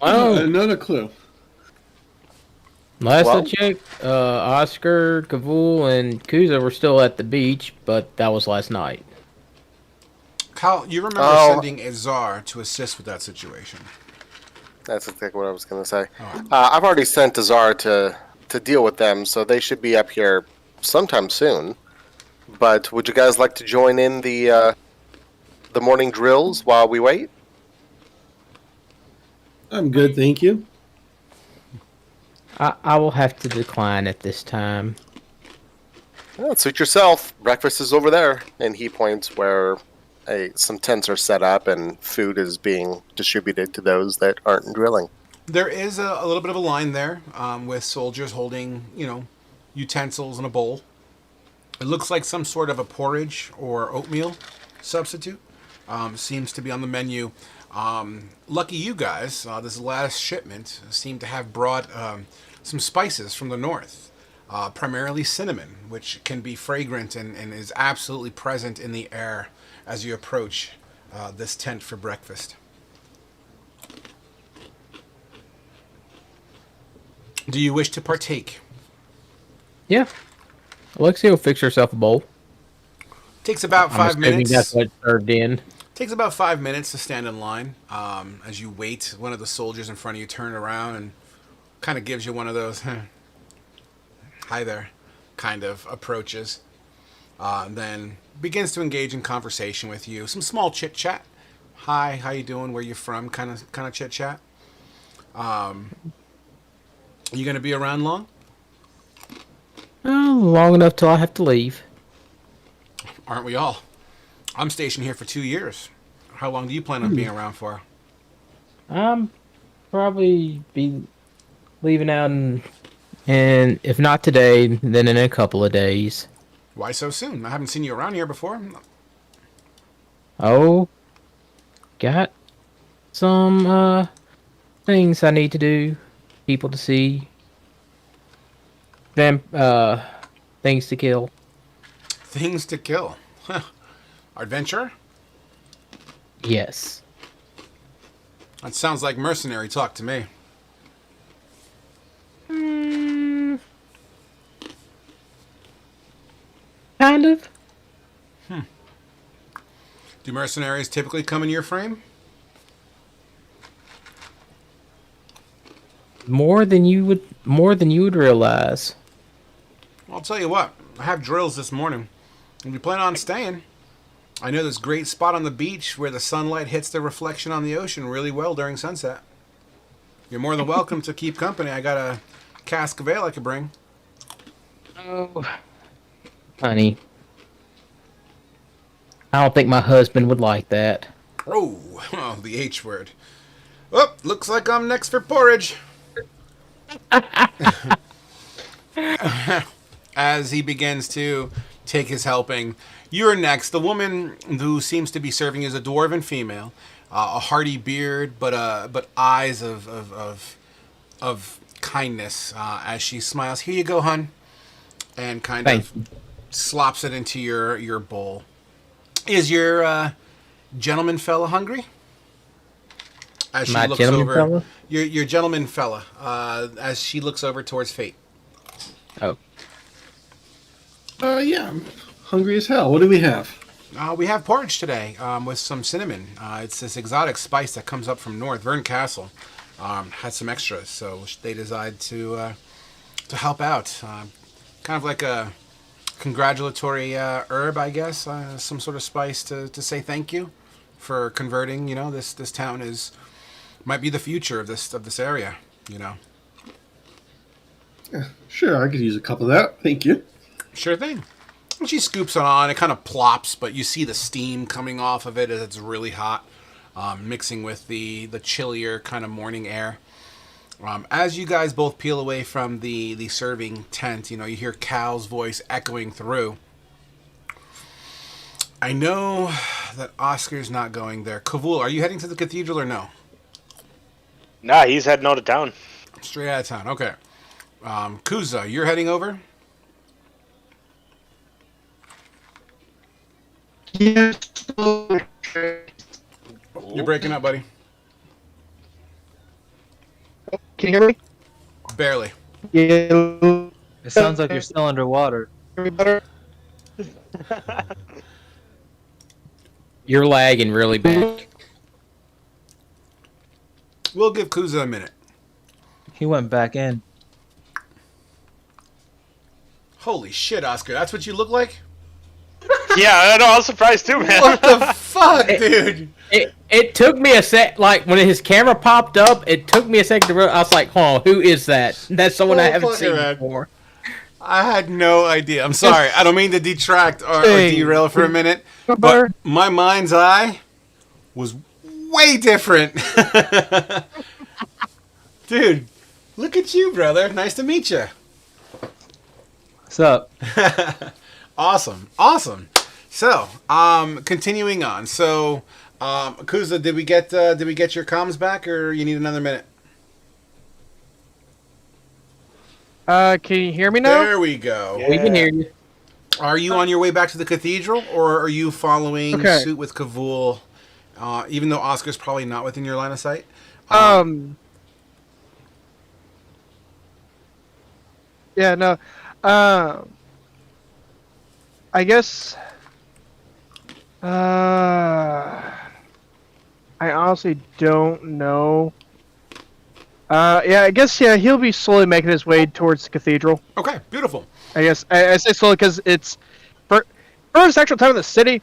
Not a clue. Last I checked, Oscar, Kavul, and Kuza were still at the beach, but that was last night. Cal, you remember sending Azar to assist with that situation. That's exactly what I was going to say. I've already sent Azar to deal with them, so they should be up here sometime soon. But would you guys like to join in the morning drills while we wait? I'm good, thank you. I will have to decline at this time. Well, suit yourself. Breakfast is over there. And he points where some tents are set up and food is being distributed to those that aren't drilling. There is a little bit of a line there with soldiers holding, utensils and a bowl. It looks like some sort of a porridge or oatmeal substitute. Seems to be on the menu. Lucky you guys, this last shipment seemed to have brought some spices from the north. Primarily cinnamon, which can be fragrant and is absolutely present in the air as you approach this tent for breakfast. Do you wish to partake? Yeah. Alexia will fix herself a bowl. Takes about I'm 5 assuming minutes. that's what served in. Takes about 5 minutes to stand in line. As you wait, one of the soldiers in front of you turn around and kind of gives you one of those, hi there, kind of approaches. Then begins to engage in conversation with you. Some small chit chat. Hi, how you doing? Where you from? Kind of chit chat. You gonna be around long? Long enough till I have to leave. Aren't we all? I'm stationed here for 2 years. How long do you plan on being around for? Probably be leaving out and if not today, then in a couple of days. Why so soon? I haven't seen you around here before. Oh, got some things I need to do, people to see, things to kill. Things to kill. Adventure? Yes. That sounds like mercenary talk to me. Kind of. Do mercenaries typically come in your frame? More than you would realize. I'll tell you what. I have drills this morning. If you plan on staying, I know this great spot on the beach where the sunlight hits the reflection on the ocean really well during sunset. You're more than welcome to keep company. I got a cask of ale I could bring. Oh, honey. I don't think my husband would like that. Oh, the H word. Oh, looks like I'm next for porridge. As he begins to take his helping, you're next. The woman who seems to be serving is a dwarven female, a hearty beard, but eyes of kindness. As she smiles, "Here you go, hun," and kind Thank of slops it into your bowl. Is your gentleman fella hungry? As she My looks gentleman over, fella? your gentleman fella, as she looks over towards Fate. Oh, Yeah, I'm hungry as hell. What do we have? We have porridge today with some cinnamon. It's this exotic spice that comes up from north. Vern Castle had some extras, so they decided to help out. Kind of like a congratulatory herb, I guess. Some sort of spice to say thank you for converting. You know, this town might be the future of this area. You know. Yeah, sure, I could use a cup of that. Thank you. Sure thing. And she scoops it on. It kind of plops, but you see the steam coming off of it as it's really hot, mixing with the chillier kind of morning air. As you guys both peel away from the serving tent, you know, you hear Cal's voice echoing through. I know that Oscar's not going there. Kavul, are you heading to the cathedral or no? Nah, he's heading out of town. Straight out of town. Okay. Kuza, you're heading over? Yes. You're breaking up, buddy. Can you hear me? Barely. Yeah. It sounds like you're still underwater. Hear me better? you're lagging really bad. We'll give Kuza a minute. He went back in. Holy shit, Oscar. That's what you look like? Yeah, I know. I was surprised too, man. What the fuck, dude? It took me a sec, like when his camera popped up, it took me a second to realize. I was like, hold on, who is that? That's someone I haven't seen before. I had no idea. I'm sorry. I don't mean to detract or derail for a minute, but my mind's eye was way different. Dude, look at you, brother. Nice to meet you. What's up? Awesome. So, continuing on. So, Kuza, did we get your comms back, or you need another minute? Can you hear me now? There we go. Yeah. We can hear you. Are you on your way back to the cathedral, or are you following Okay. suit with Kavul, even though Oscar's probably not within your line of sight? Yeah, no. I guess. I honestly don't know. Yeah, I guess, yeah, he'll be slowly making his way towards the cathedral. Okay, beautiful. I guess. I say slowly because it's. For his actual time in the city,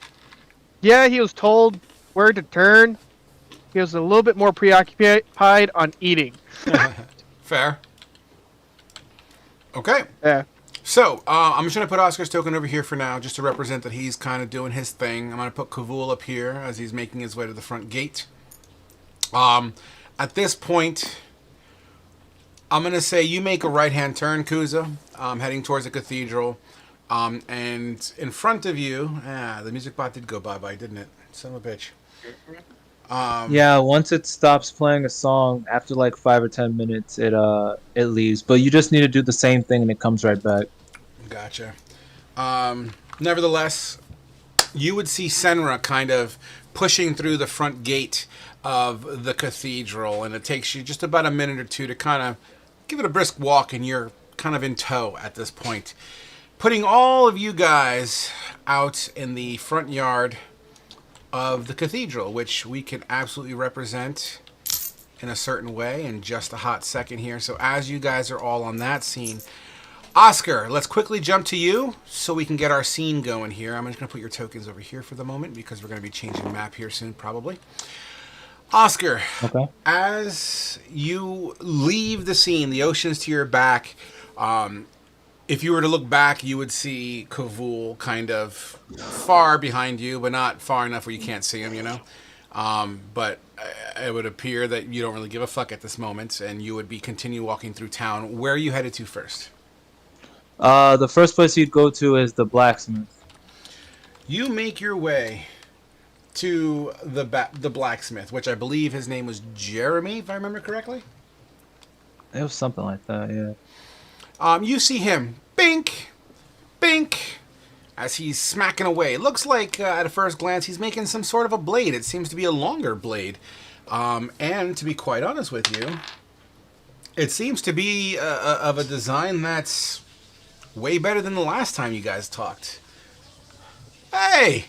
yeah, he was told where to turn. He was a little bit more preoccupied on eating. Fair. Okay. Yeah. So, I'm just going to put Oscar's token over here for now, just to represent that he's kind of doing his thing. I'm going to put Kavul up here as he's making his way to the front gate. At this point, I'm going to say you make a right-hand turn, Kuza, heading towards the cathedral. And in front of you, the music bot did go bye-bye, didn't it? Son of a bitch. Yeah, once it stops playing a song after like 5 or 10 minutes, it leaves. But you just need to do the same thing and it comes right back. Gotcha. Nevertheless, you would see Senra kind of pushing through the front gate of the cathedral, and it takes you just about a minute or two to kind of give it a brisk walk, and you're kind of in tow at this point. Putting all of you guys out in the front yard of the cathedral, which we can absolutely represent in a certain way in just a hot second here. So as you guys are all on that scene, Oscar, let's quickly jump to you so we can get our scene going here. I'm just going to put your tokens over here for the moment because we're going to be changing map here soon, probably. Oscar, Okay. as you leave the scene, the ocean's to your back. If you were to look back, you would see Kavul kind of far behind you, but not far enough where you can't see him, you know? But it would appear that you don't really give a fuck at this moment, and you would be continue walking through town. Where are you headed to first? The first place you'd go to is the blacksmith. You make your way to the blacksmith, which I believe his name was Jeremy, if I remember correctly. It was something like that, yeah. You see him, bink, bink, as he's smacking away. It looks like, at a first glance, he's making some sort of a blade. It seems to be a longer blade. And to be quite honest with you, it seems to be of a design that's way better than the last time you guys talked. Hey!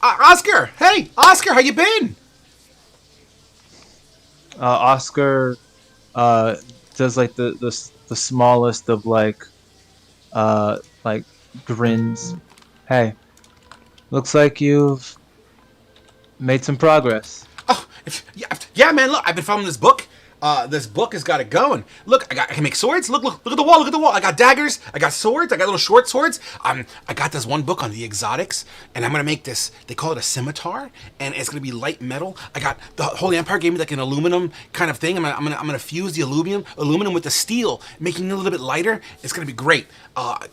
Oscar! Hey! Oscar, how you been? Oscar does like the smallest of like grins. Hey, looks like you've made some progress. Oh, yeah, man. Look, I've been following this book. This book has got it going. Look, I can make swords. Look at the wall. Look at the wall. I got daggers. I got swords. I got little short swords. I got this one book on the exotics, and I'm gonna make this. They call it a scimitar, and it's gonna be light metal. I got the Holy Empire gave me like an aluminum kind of thing. I'm gonna fuse the aluminum with the steel, making it a little bit lighter. It's gonna be great.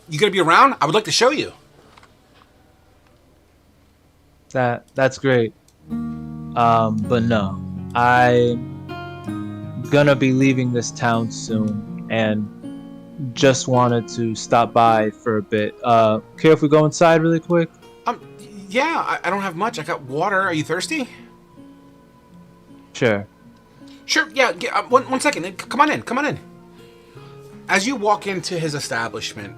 You gonna be around? I would like to show you. That's great. But no, I'm gonna be leaving this town soon, and just wanted to stop by for a bit. Care if we go inside really quick? Yeah, I don't have much. I got water. Are you thirsty? Sure. Sure. Yeah. One second. Come on in. As you walk into his establishment,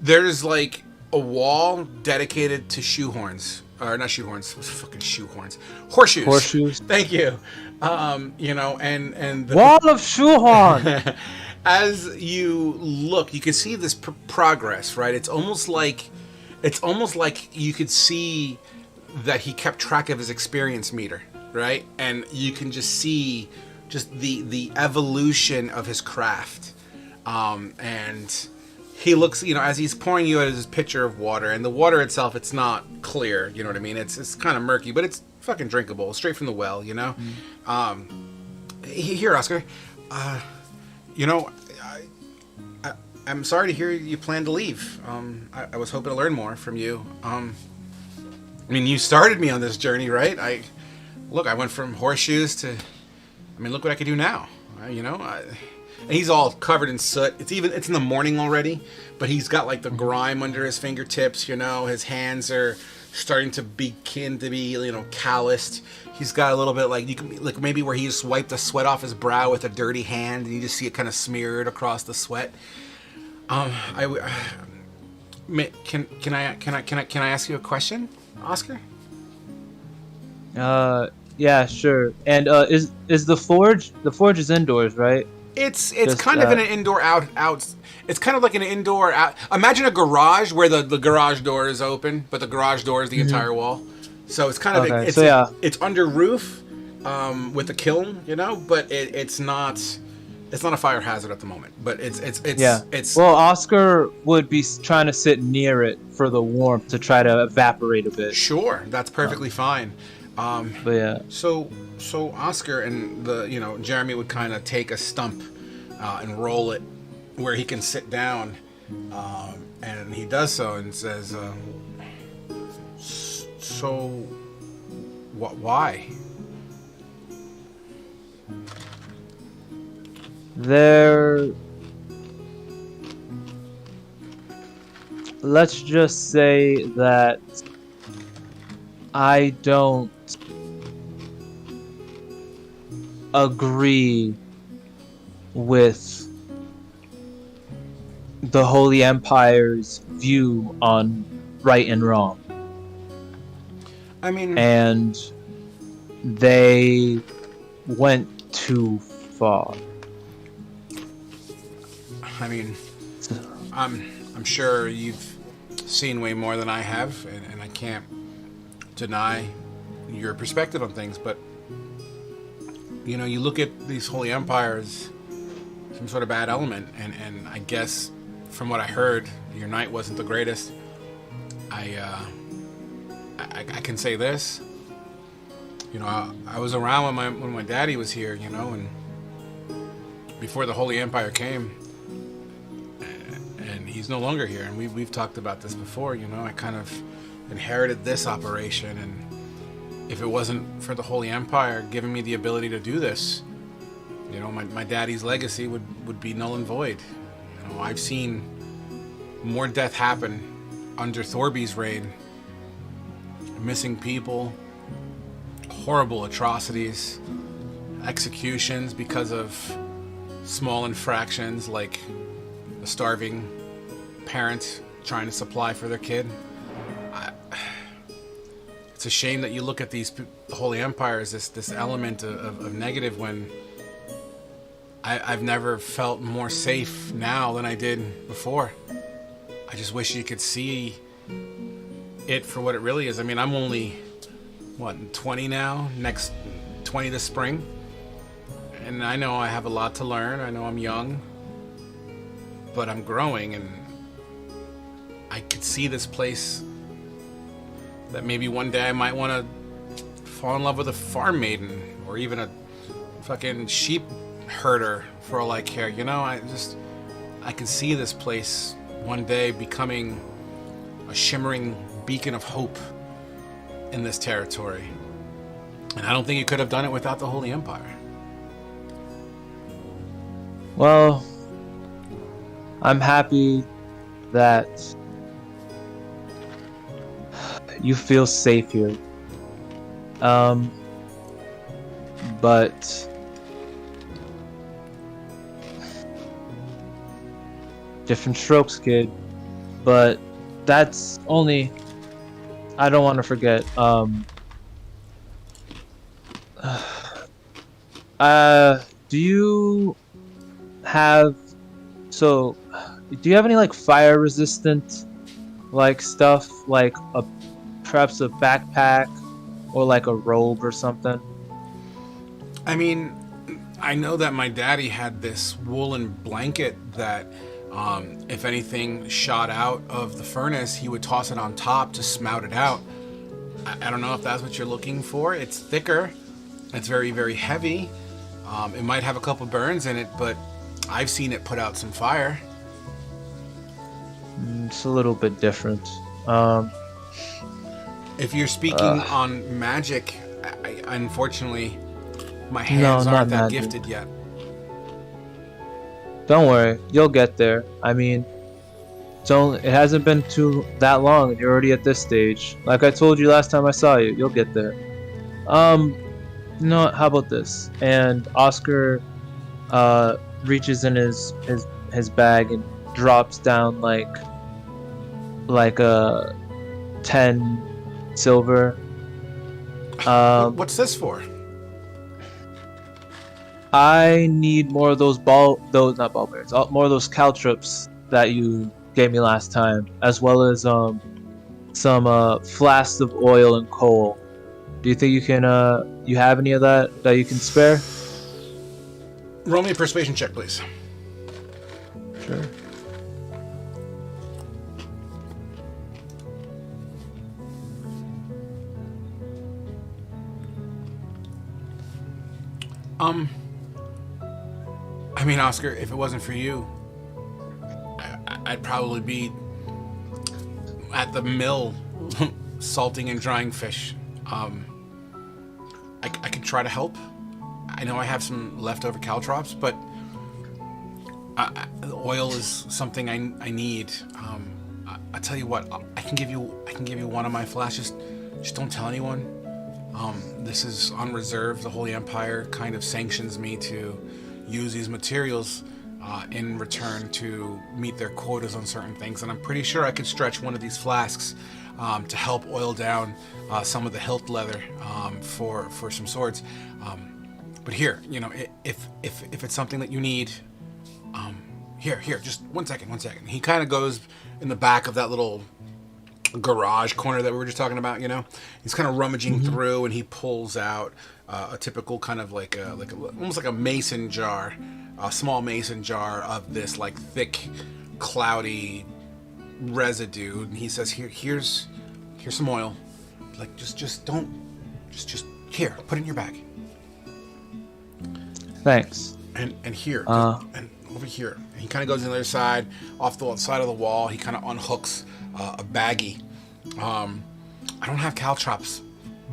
there's like a wall dedicated to shoehorns. Or not shoehorns, fucking shoehorns. Horseshoes. Horseshoes. Thank you. You know, and the Wall of shoehorn. as you look, you can see this progress, right? It's almost like you could see that he kept track of his experience meter, right? And you can just see just the evolution of his craft. And he looks, you know, as he's pouring you out his pitcher of water, and the water itself, it's not clear, you know what I mean? It's kind of murky, but it's fucking drinkable, straight from the well, you know? Here, Oscar, you know, I'm sorry to hear you plan to leave. I was hoping to learn more from you. I mean, you started me on this journey, right? I went from horseshoes to, I mean, look what I could do now, you know? And he's all covered in soot. It's in the morning already, but he's got like the grime under his fingertips, you know. His hands are starting to begin to be, you know, calloused. He's got a little bit like, you can like maybe where he just wiped the sweat off his brow with a dirty hand, and you just see it kind of smeared across the sweat. Can I ask you a question, Oscar? Yeah, sure. And is the forge is indoors, right? It's kind of in an indoor out. It's kind of like an indoor out. Imagine a garage where the garage door is open, but the garage door is the entire wall. So it's kind of okay. It's under roof, with a kiln, you know, but it's not a fire hazard at the moment. But it's well, Oscar would be trying to sit near it for the warmth to try to evaporate a bit. Sure, that's perfectly fine. But yeah. So Oscar and Jeremy would kind of take a stump and roll it where he can sit down, and he does so and says, "So, why?" Let's just say that I don't agree with the Holy Empire's view on right and wrong. I mean, and they went too far. I mean, I'm sure you've seen way more than I have, and I can't deny your perspective on things, but you know, you look at these holy empires, some sort of bad element, and I guess from what I heard, your night wasn't the greatest. I can say this, you know, I was around when my daddy was here, you know, and before the Holy Empire came, and he's no longer here, and we've talked about this before, you know, I kind of inherited this operation, and if it wasn't for the Holy Empire giving me the ability to do this, you know, my daddy's legacy would be null and void. You know, I've seen more death happen under Thorby's reign, missing people, horrible atrocities, executions because of small infractions like a starving parent trying to supply for their kid. It's a shame that you look at the Holy Empire as this element of negative when I've never felt more safe now than I did before. I just wish you could see it for what it really is. I mean, I'm only, 20 now? Next 20 this spring. And I know I have a lot to learn. I know I'm young. But I'm growing, and I could see this place that maybe one day I might want to fall in love with a farm maiden or even a fucking sheep herder for all I care. You know, I can see this place one day becoming a shimmering beacon of hope in this territory. And I don't think you could have done it without the Holy Empire. Well, I'm happy that you feel safe here. But different strokes, kid. But that's only, I don't want to forget. Do you have, so do you have any like fire resistant like stuff, like perhaps a backpack or like a robe or something? I mean, I know that my daddy had this woolen blanket that if anything shot out of the furnace, he would toss it on top to smout it out. I don't know if that's what you're looking for. It's thicker. It's very, very heavy. It might have a couple burns in it, but I've seen it put out some fire. It's a little bit different. If you're speaking on magic, I unfortunately, my hands aren't that gifted yet. Don't worry, you'll get there. I mean, it hasn't been that long, and you're already at this stage. Like I told you last time I saw you, you'll get there. You know what, how about this? And Oscar reaches in his bag and drops down like a 10 silver. What's this for? I need more of those more of those caltrops that you gave me last time, as well as some flasks of oil and coal. Do you think you have any of that you can spare? Roll me a persuasion check, please. Sure. I mean, Oscar, if it wasn't for you, I'd probably be at the mill salting and drying fish. I could try to help. I know I have some leftover caltrops, but the oil is something I need. I tell you what, I can give you one of my flashes. Just don't tell anyone. This is on reserve. The Holy Empire kind of sanctions me to use these materials in return to meet their quotas on certain things, and I'm pretty sure I could stretch one of these flasks to help oil down some of the hilt leather for some swords. But here, you know, if it's something that you need, Here, just 1 second. He kind of goes in the back of that little garage corner that we were just talking about, you know. He's kind of rummaging through, and he pulls out a typical kind of like almost like a mason jar, a small mason jar of this like thick, cloudy residue. And he says, here's some oil. Like just here, put it in your bag. Thanks. And here, and over here. And he kind of goes on the other side, off the side of the wall. He kind of unhooks a baggie. I don't have caltrops,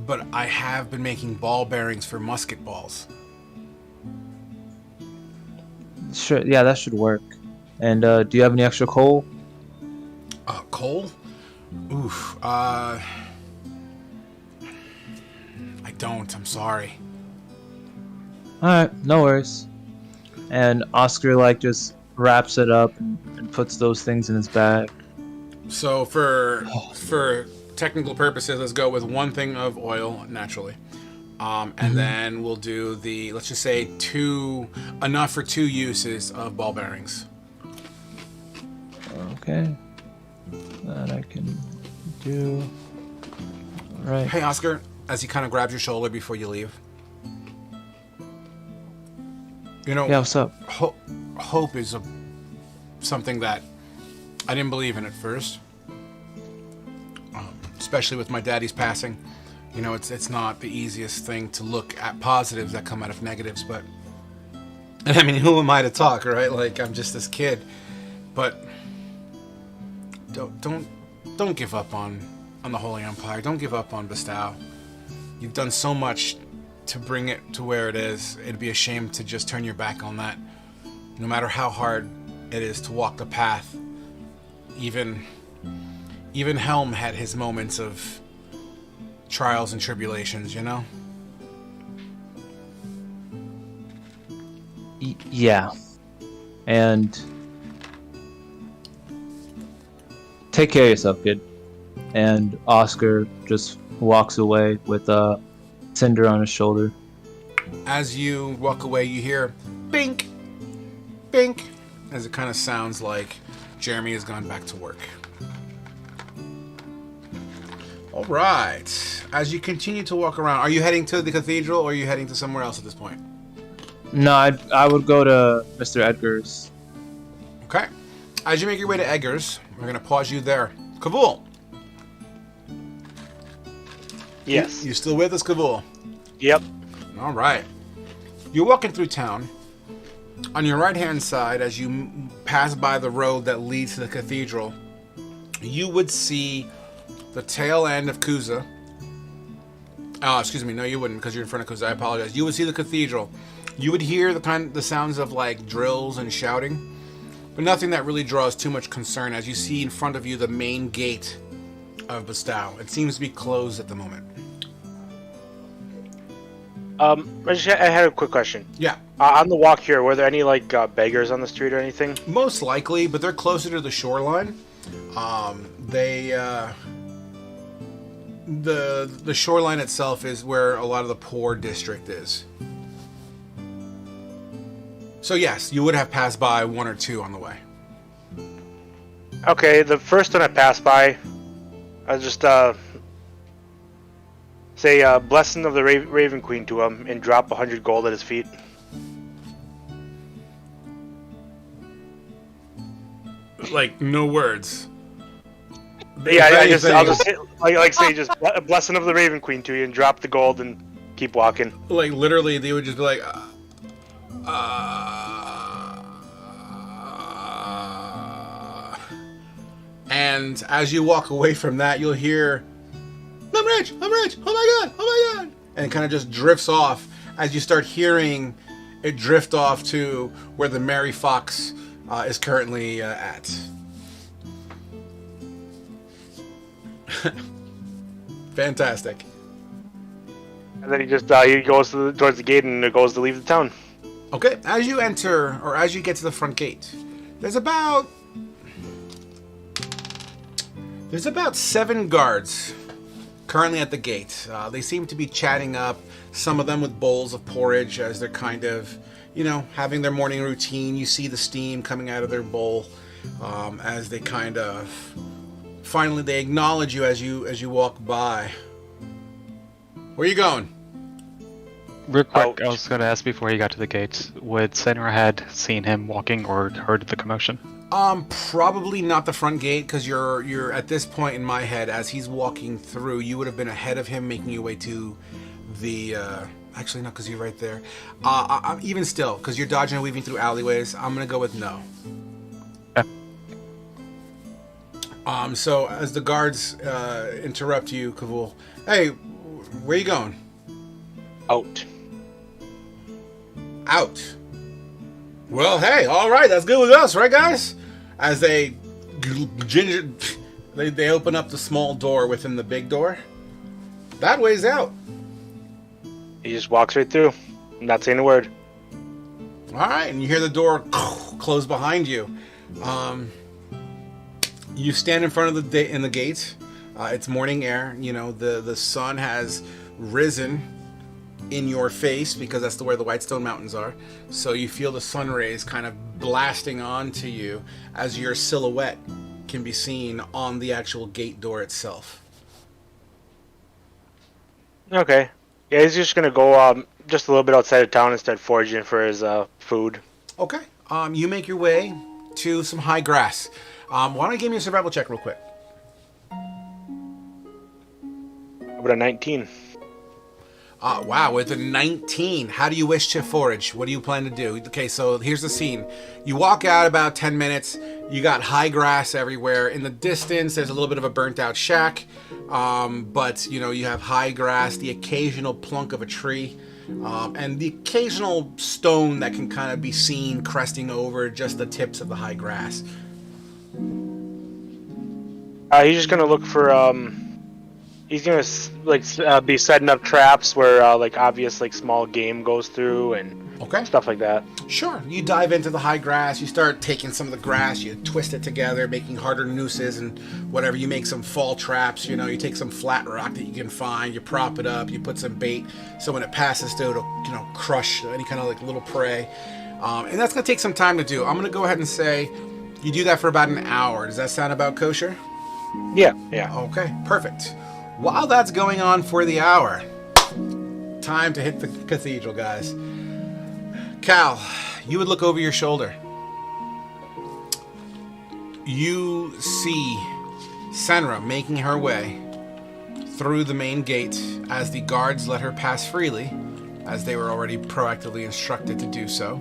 but I have been making ball bearings for musket balls. Sure. Yeah, that should work. And do you have any extra coal? Coal? Oof. I don't. I'm sorry. All right, no worries. And Oscar like just wraps it up and puts those things in his bag. So for technical purposes, let's go with 1 thing of oil naturally, and then we'll do let's just say enough for 2 uses of ball bearings. Okay, that I can do. All right. Hey Oscar, as he kind of grabs your shoulder before you leave, you know, Yeah, what's up? hope is something that I didn't believe in at first, especially with my daddy's passing. You know, it's not the easiest thing to look at positives that come out of negatives, but, and I mean, who am I to talk, right? Like, I'm just this kid, but don't give up on the Holy Empire. Don't give up on Bestow. You've done so much to bring it to where it is. It'd be a shame to just turn your back on that, no matter how hard it is to walk the path. Even Helm had his moments of trials and tribulations, you know? Yeah. And take care of yourself, kid. And Oscar just walks away with Cinder on his shoulder. As you walk away, you hear bink, bink, as it kind of sounds like Jeremy has gone back to work. All right. As you continue to walk around, are you heading to the cathedral or are you heading to somewhere else at this point? No, I would go to Mr. Edgar's. Okay. As you make your way to Eggers, we're going to pause you there. Kavul. Yes. You still with us, Kavul? Yep. All right. You're walking through town. On your right-hand side, as you pass by the road that leads to the cathedral, you would see the tail end of Kuza. Oh, excuse me. No, you wouldn't, because you're in front of Kuza. I apologize. You would see the cathedral. You would hear the sounds of like drills and shouting, but nothing that really draws too much concern. As you see in front of you the main gate of Bestow, it seems to be closed at the moment. I had a quick question. Yeah. On the walk here, were there any like beggars on the street or anything? Most likely, but they're closer to the shoreline. The shoreline itself is where a lot of the poor district is. So yes, you would have passed by 1 or 2 on the way. Okay, the first one I passed by, I just say blessing of the Raven Queen to him and drop 100 gold at his feet. Like no words. Yeah, I'll just say just a blessing of the Raven Queen to you and drop the gold and keep walking. Like literally, they would just be like, and as you walk away from that, you'll hear, I'm rich, oh my god, and it kind of just drifts off as you start hearing it drift off to where the Merry Fox is currently at. Fantastic. And then he just he goes towards the gate and goes to leave the town. Okay, as you enter, or as you get to the front gate, there's about 7 guards currently at the gate. They seem to be chatting up, some of them with bowls of porridge as they're kind of having their morning routine. You see the steam coming out of their bowl as they kind of finally they acknowledge you as you walk by. Where are you going? Real quick, Ouch. I was going to ask before he got to the gates, would Senra had seen him walking or heard the commotion? Probably not the front gate, because you're at this point in my head, as he's walking through, you would have been ahead of him, making your way to the. Actually, no, because you're right there. Even still, because you're dodging and weaving through alleyways, I'm gonna go with no. Okay. So as the guards interrupt you, Kavul, hey, where you going? Out. Out. Well, hey, all right, that's good with us, right, guys? As they they open up the small door within the big door. That way's out. He just walks right through. I'm not saying a word. All right, and you hear the door close behind you. You stand in front of the gate. It's morning air. The sun has risen in your face because that's where the Whitestone Mountains are. So you feel the sun rays kind of blasting onto you as your silhouette can be seen on the actual gate door itself. Okay. Yeah, he's just gonna go just a little bit outside of town and start foraging for his food. Okay. You make your way to some high grass. Why don't you give me a survival check real quick? About a 19. Wow, with a 19, how do you wish to forage? What do you plan to do? Okay, so here's the scene. You walk out about 10 minutes. You got high grass everywhere. In the distance, there's a little bit of a burnt out shack. But, you have high grass, the occasional plunk of a tree, and the occasional stone that can kind of be seen cresting over just the tips of the high grass. He's just gonna look for he's gonna be setting up traps where obvious small game goes through and Okay. stuff like that. Sure. You dive into the high grass. You start taking some of the grass. You twist it together, making harder nooses and whatever. You make some fall traps. You take some flat rock that you can find. You prop it up. You put some bait. So when it passes through, it'll crush any kind of little prey. And that's going to take some time to do. I'm going to go ahead and say you do that for about an hour. Does that sound about kosher? Yeah. Okay, perfect. While that's going on for the hour, time to hit the cathedral, guys. Cal, you would look over your shoulder. You see Senra making her way through the main gate as the guards let her pass freely, as they were already proactively instructed to do so.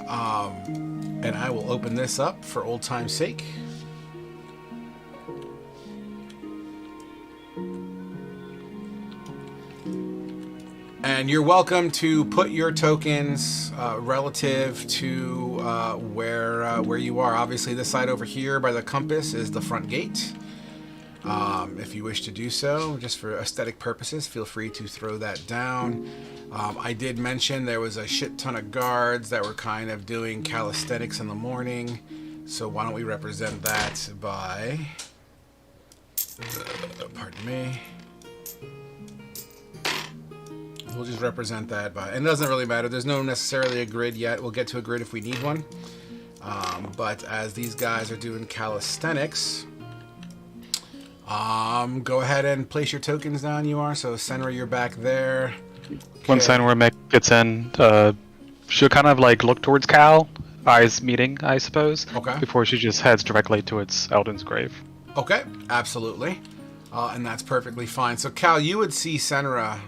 And I will open this up for old time's sake. And you're welcome to put your tokens relative to where you are. Obviously, this side over here by the compass is the front gate. If you wish to do so, just for aesthetic purposes, feel free to throw that down. I did mention there was a shit ton of guards that were kind of doing calisthenics in the morning. So why don't we represent that by... pardon me. We'll just represent that by... And it doesn't really matter. There's no necessarily a grid yet. We'll get to a grid if we need one. But as these guys are doing calisthenics... go ahead and place your tokens down, you are. So Senra, you're back there. When Senra gets in, she'll kind of look towards Cal, eyes meeting, I suppose. Okay. Before she just heads directly to its Elden's grave. Okay, absolutely. And that's perfectly fine. So Cal, you would see Senra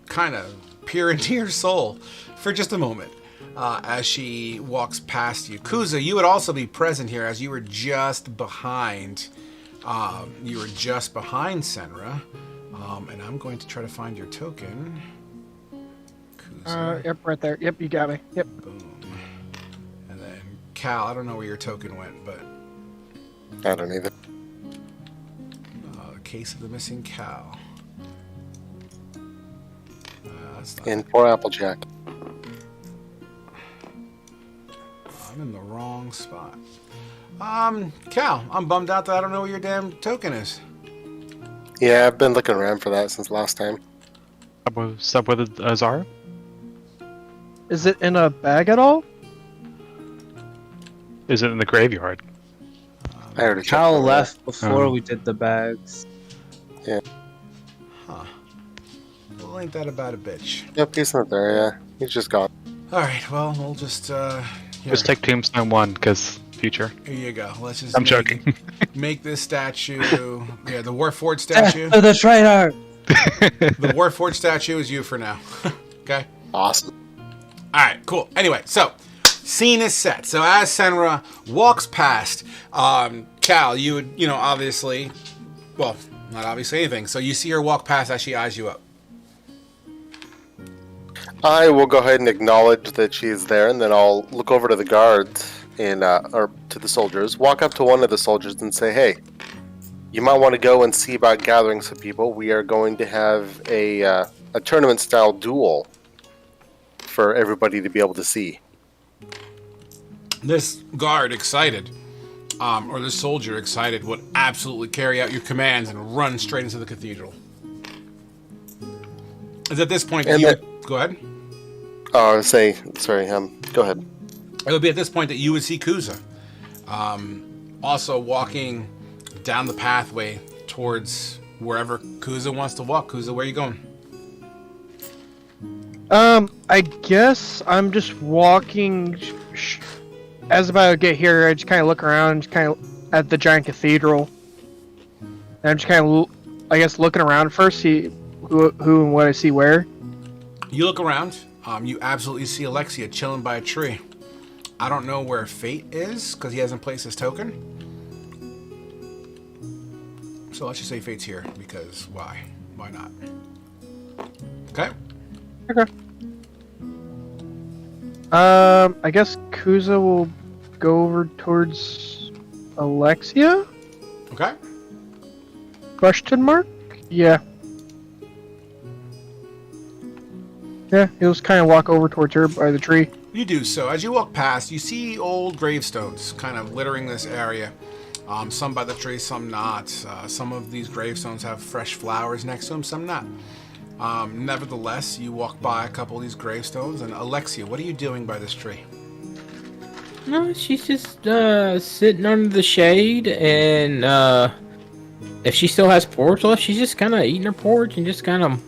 kind of peer into your soul for just a moment as she walks past you. Kuza, you would also be present here as you were just behind. You were just behind Senra. And I'm going to try to find your token. Kuza. Yep, right there. Yep, you got me. Yep. Boom. And then Cal, I don't know where your token went, but... I don't either. Case of the missing Cal. That's not... In poor Applejack. I'm in the wrong spot. Cal, I'm bummed out that I don't know where your damn token is. Yeah, I've been looking around for that since last time. Up with Zara? Is it in a bag at all? Is it in the graveyard? I already checked. Cal over left before Oh. we did the bags. Huh. Well, ain't that about a bitch? there. Yep, he's not there. Yeah, he's just gone. All right. Well, we'll just here. Just take Tombstone 1, because future. Here you go. Let's just. I'm make, joking. Make this statue. Yeah, the Warforged statue. The traitor. The Warforged statue is you for now. Okay. Awesome. All right, cool. Anyway, so scene is set. So as Senra walks past, Cal, you would, obviously, well, not obviously anything. So you see her walk past as she eyes you up. I will go ahead and acknowledge that she is there, and then I'll look over to the guards or to the soldiers. Walk up to one of the soldiers and say, "Hey, you might want to go and see about gathering some people. We are going to have a tournament-style duel for everybody to be able to see." This guard, excited, or this soldier, excited, would absolutely carry out your commands and run straight into the cathedral. It's at this point that And you... then- Go ahead. Oh, I was saying, sorry, go ahead. It would be at this point that you would see Kuza, also walking down the pathway towards wherever Kuza wants to walk. Kuza, where are you going? I guess I'm just walking. As about to get here, I just kind of look around, just kind of at the giant cathedral. And I'm just kind of, I guess, looking around first, see who and what I see where. You look around. You absolutely see Alexia chilling by a tree. I don't know where Fate is because he hasn't placed his token. So let's just say Fate's here because why? Why not? Okay. Okay. I guess Kuza will go over towards Alexia? Okay. Question mark? Yeah. Yeah, he'll just kind of walk over towards her by the tree. You do so. As you walk past, you see old gravestones kind of littering this area. Some by the tree, some not. Some of these gravestones have fresh flowers next to them, some not. Nevertheless, you walk by a couple of these gravestones, and Alexia, what are you doing by this tree? No, she's just sitting under the shade, and if she still has porridge left, she's just kind of eating her porridge and just kind of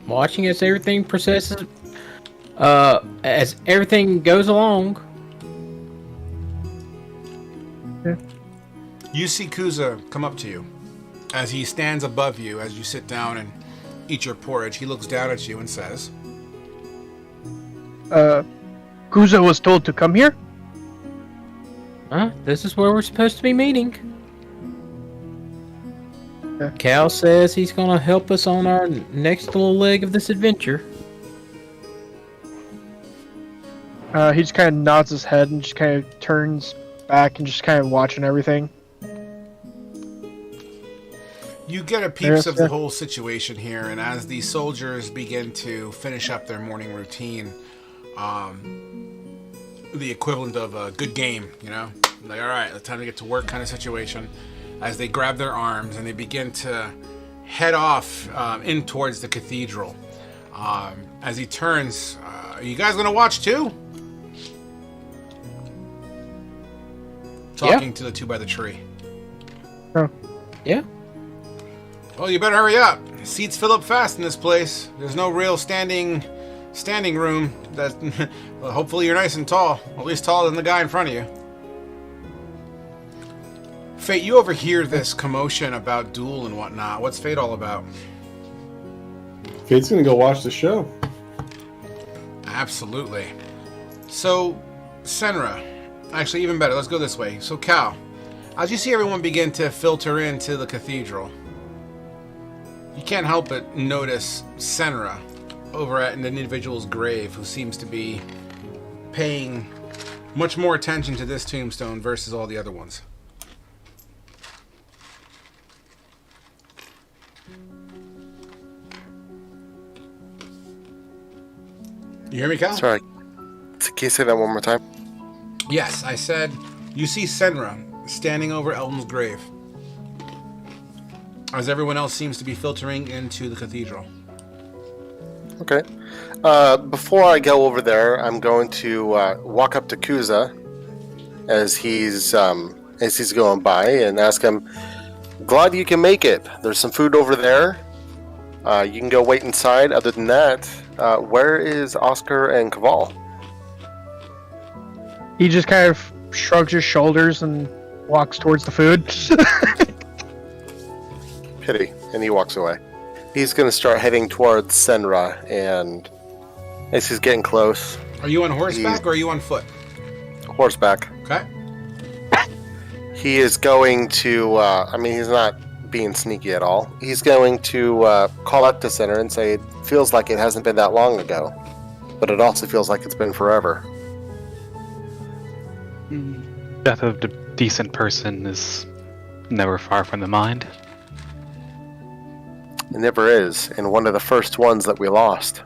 watching as everything processes, as everything goes along. Yeah. You see Kuza come up to you. As he stands above you, as you sit down and eat your porridge, he looks down at you and says, Kuza was told to come here? This is where we're supposed to be meeting. Yeah. Cal says he's gonna help us on our next little leg of this adventure. He just kind of nods his head and just kind of turns back and just kind of watching everything. You get a peeps of the whole situation here, and as the soldiers begin to finish up their morning routine, the equivalent of a good game, like, all right, it's time to get to work kind of situation, as they grab their arms and they begin to head off in towards the cathedral. As he turns, are you guys going to watch too? Talking to the two by the tree. Oh. Yeah. Well, you better hurry up. Seats fill up fast in this place. There's no real standing room. That well, hopefully you're nice and tall, at least taller than the guy in front of you. Fate, you overhear this commotion about duel and whatnot. What's Fate all about? Fate's gonna go watch the show. Absolutely. So, Senra, actually even better, let's go this way. So, Cal, as you see everyone begin to filter into the cathedral, you can't help but notice Senra over at an individual's grave who seems to be paying much more attention to this tombstone versus all the other ones. You hear me, Cal? Sorry. Can you say that one more time? Yes, I said you see Senra standing over Elton's grave, as everyone else seems to be filtering into the cathedral. Okay. Before I go over there, I'm going to walk up to Kuza as he's going by and ask him, "Glad you can make it. There's some food over there. You can go wait inside. Other than that, where is Oscar and Caval?" He just kind of shrugs his shoulders and walks towards the food. Pity, and he walks away. He's going to start heading towards Senra, and as he's getting close, Are you on horseback or are you on foot? horseback. Okay. He is going to, he's not being sneaky at all. He's going to call up to Center and say, "It feels like it hasn't been that long ago, but it also feels like it's been forever." Death of a decent person is never far from the mind. It never is, and one of the first ones that we lost.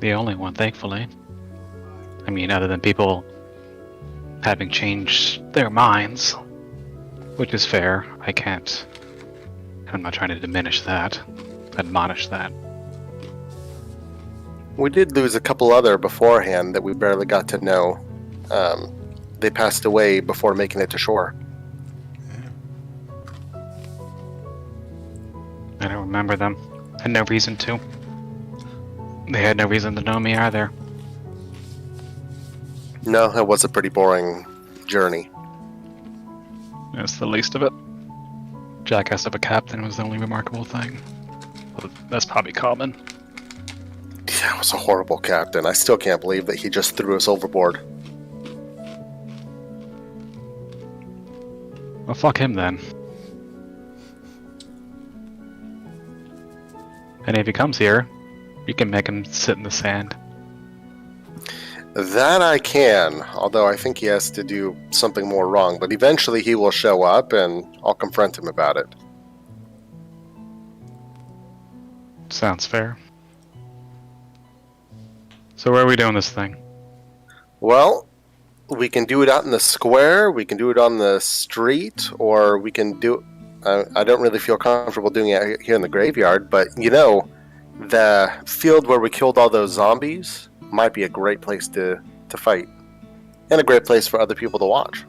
The only one, thankfully. I mean, other than people having changed their minds, which is fair. I'm not trying to diminish that, admonish that. We did lose a couple other beforehand that we barely got to know. They passed away before making it to shore. I don't remember them. Had no reason to. They had no reason to know me either. No, it was a pretty boring journey. That's the least of it. Jackass of a captain was the only remarkable thing. Well, that's probably common. Yeah, it was a horrible captain. I still can't believe that he just threw us overboard. Well, fuck him then. And if he comes here, you can make him sit in the sand. That I can, although I think he has to do something more wrong. But eventually he will show up, and I'll confront him about it. Sounds fair. So where are we doing this thing? Well, we can do it out in the square, we can do it on the street, or we can do... I don't really feel comfortable doing it here in the graveyard, but, the field where we killed all those zombies might be a great place to fight. And a great place for other people to watch.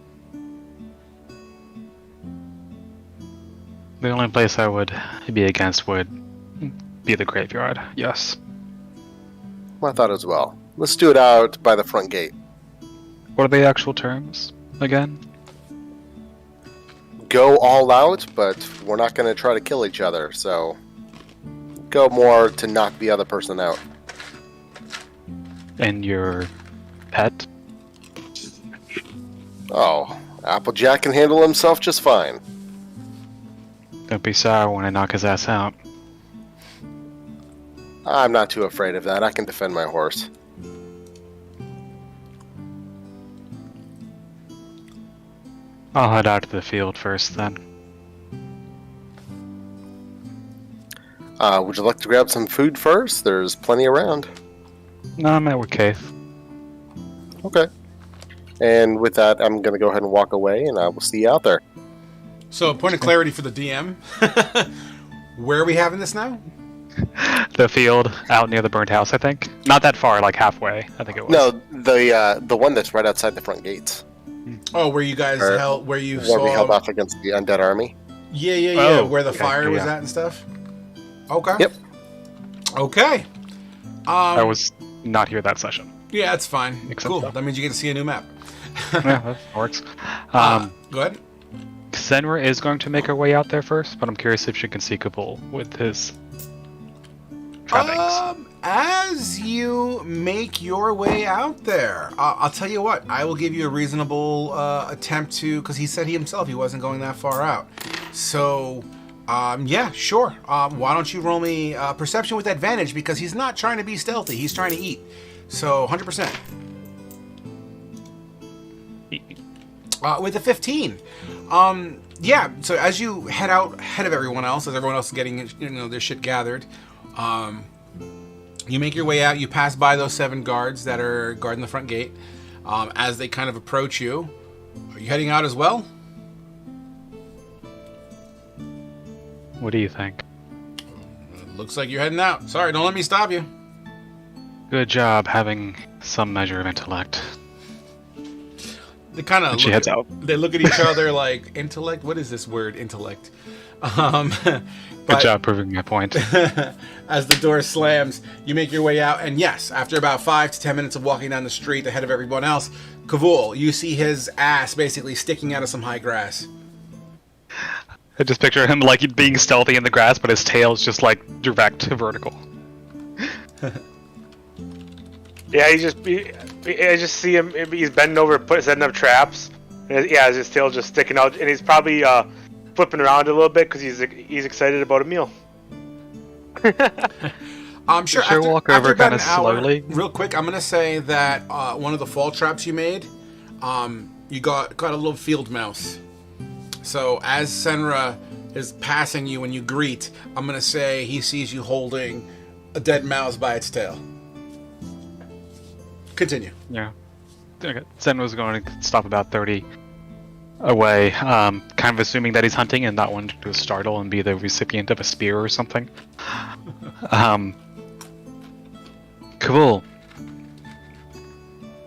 The only place I would be against would be the graveyard, yes. I thought as well. Let's do it out by the front gate. What are the actual terms, again? Go all out, but we're not going to try to kill each other, so... Go more to knock the other person out. And your pet? Oh, Applejack can handle himself just fine. Don't be sour when I knock his ass out. I'm not too afraid of that. I can defend my horse. I'll head out to the field first, then. Would you like to grab some food first? There's plenty around. No, I'm at with Keith. Okay. And with that, I'm going to go ahead and walk away, and I will see you out there. So, point of clarity for the DM. Where are we having this now? The field out near the burnt house, I think. Not that far, like halfway, I think it was. No, the one that's right outside the front gates. Oh, where you guys held, where you saw... Where we held off against the undead army. Yeah. Oh, where the okay, fire was yeah. at and stuff? Okay. Yep. Okay. I was not here that session. Yeah, that's fine. Except Cool. so. That means you get to see a new map. Yeah, that works. Go ahead. Senra is going to make her way out there first, but I'm curious if she can see Kabul with his trappings. As you make your way out there, I'll tell you what, I will give you a reasonable attempt to, because he said himself he wasn't going that far out. So, yeah, sure. Why don't you roll me perception with advantage, because he's not trying to be stealthy, he's trying to eat. So, 100%. With a 15. Yeah, so as you head out ahead of everyone else, as everyone else is getting their shit gathered, you make your way out, you pass by those 7 guards that are guarding the front gate. As they kind of approach you, are you heading out as well? What do you think? Looks like you're heading out. Sorry, don't let me stop you. Good job having some measure of intellect. They kind of She heads out. They look at each other like, intellect? What is this word, intellect? Good job proving my point. As the door slams, you make your way out, and yes, after about 5 to 10 minutes of walking down the street ahead of everyone else, Kavul, you see his ass basically sticking out of some high grass. I just picture him like being stealthy in the grass, but his tail's just like direct vertical. Yeah, I just see him. He's bending over, setting up traps. And his tail's just sticking out, and he's probably flipping around a little bit because he's excited about a meal. I'm sure. Sure, walk over kind of slowly. Real quick, I'm gonna say that one of the fall traps you made, you got a little field mouse. So as Senra is passing you and you greet, I'm gonna say he sees you holding a dead mouse by its tail. Continue. Yeah. Okay. Zen was going to stop about 30 away, kind of assuming that he's hunting and not wanting to startle and be the recipient of a spear or something. Cool.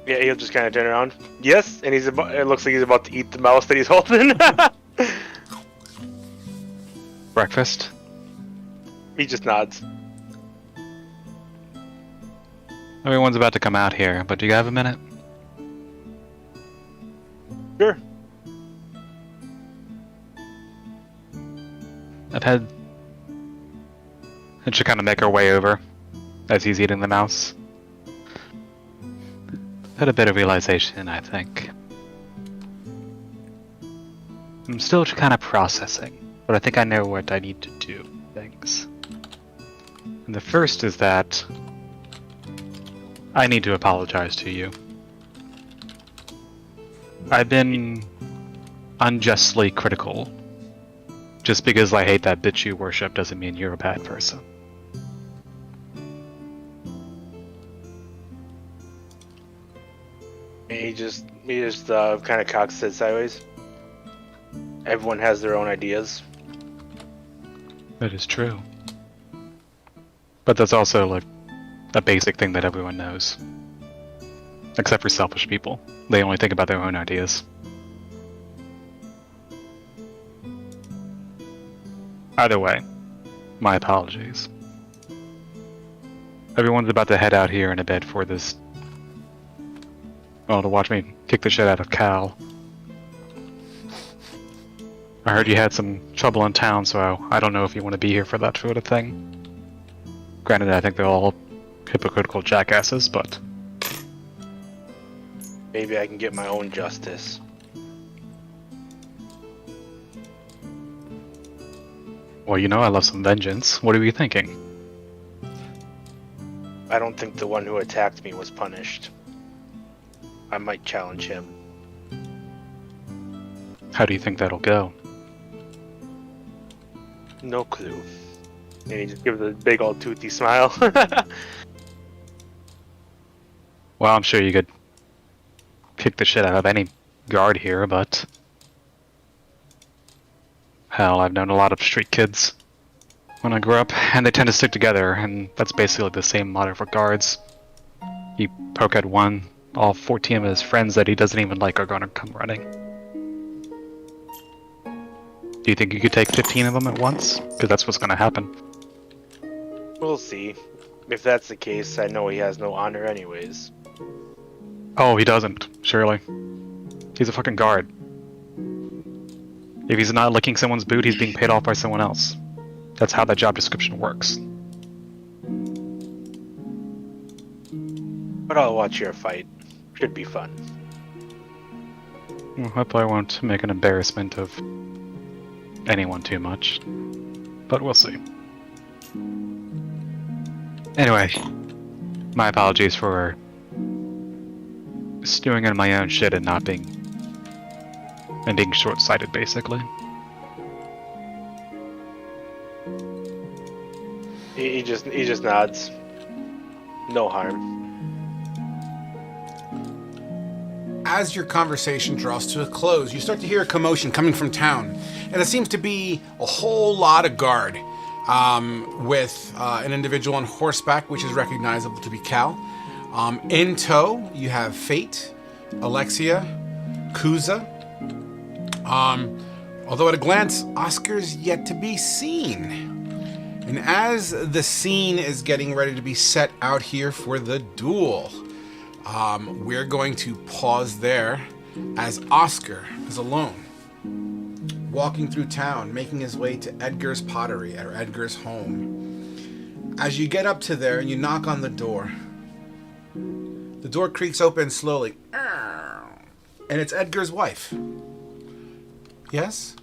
Yeah, he'll just kind of turn around. Yes, and it looks like he's about to eat the mouse that he's holding. Breakfast? He just nods. Everyone's about to come out here, but do you have a minute? Sure. And she'll kind of make her way over as he's eating the mouse. Had a bit of realization, I think. I'm still kind of processing, but I think I know what I need to do. Things. And the first is that I need to apologize to you. I've been unjustly critical. Just because I hate that bitch you worship doesn't mean you're a bad person. He just kind of cocks his head sideways. Everyone has their own ideas. That is true. But that's also like a basic thing that everyone knows. Except for selfish people. They only think about their own ideas. Either way, my apologies. Everyone's about to head out here in a bit for this... Well, to watch me kick the shit out of Cal. I heard you had some trouble in town, so I don't know if you want to be here for that sort of thing. Granted, I think they're all hypocritical jackasses, but... Maybe I can get my own justice. Well, you know I love some vengeance. What are you thinking? I don't think the one who attacked me was punished. I might challenge him. How do you think that'll go? No clue. And he just gives a big old toothy smile. Well, I'm sure you could kick the shit out of any guard here, but... Hell, I've known a lot of street kids when I grew up, and they tend to stick together, and that's basically the same motto for guards. You poke at one, all 14 of his friends that he doesn't even like are gonna come running. Do you think you could take 15 of them at once? Because that's what's gonna happen. We'll see. If that's the case, I know he has no honor anyways. Oh, he doesn't, surely. He's a fucking guard. If he's not licking someone's boot, he's being paid off by someone else. That's how that job description works. But I'll watch your fight. Should be fun. Well, hopefully I won't make an embarrassment of anyone too much. But we'll see. Anyway, my apologies for stewing in my own shit and not being... and being short-sighted, basically. He just nods. No harm. As your conversation draws to a close, you start to hear a commotion coming from town, and it seems to be a whole lot of guard. with an individual on horseback, which is recognizable to be Cal. In tow, you have Fate, Alexia, Kuza. Although at a glance, Oscar's yet to be seen. And as the scene is getting ready to be set out here for the duel, we're going to pause there as Oscar is alone, walking through town, making his way to Edgar's pottery, or Edgar's home. As you get up to there and you knock on the door creaks open slowly, and it's Edgar's wife. Yes?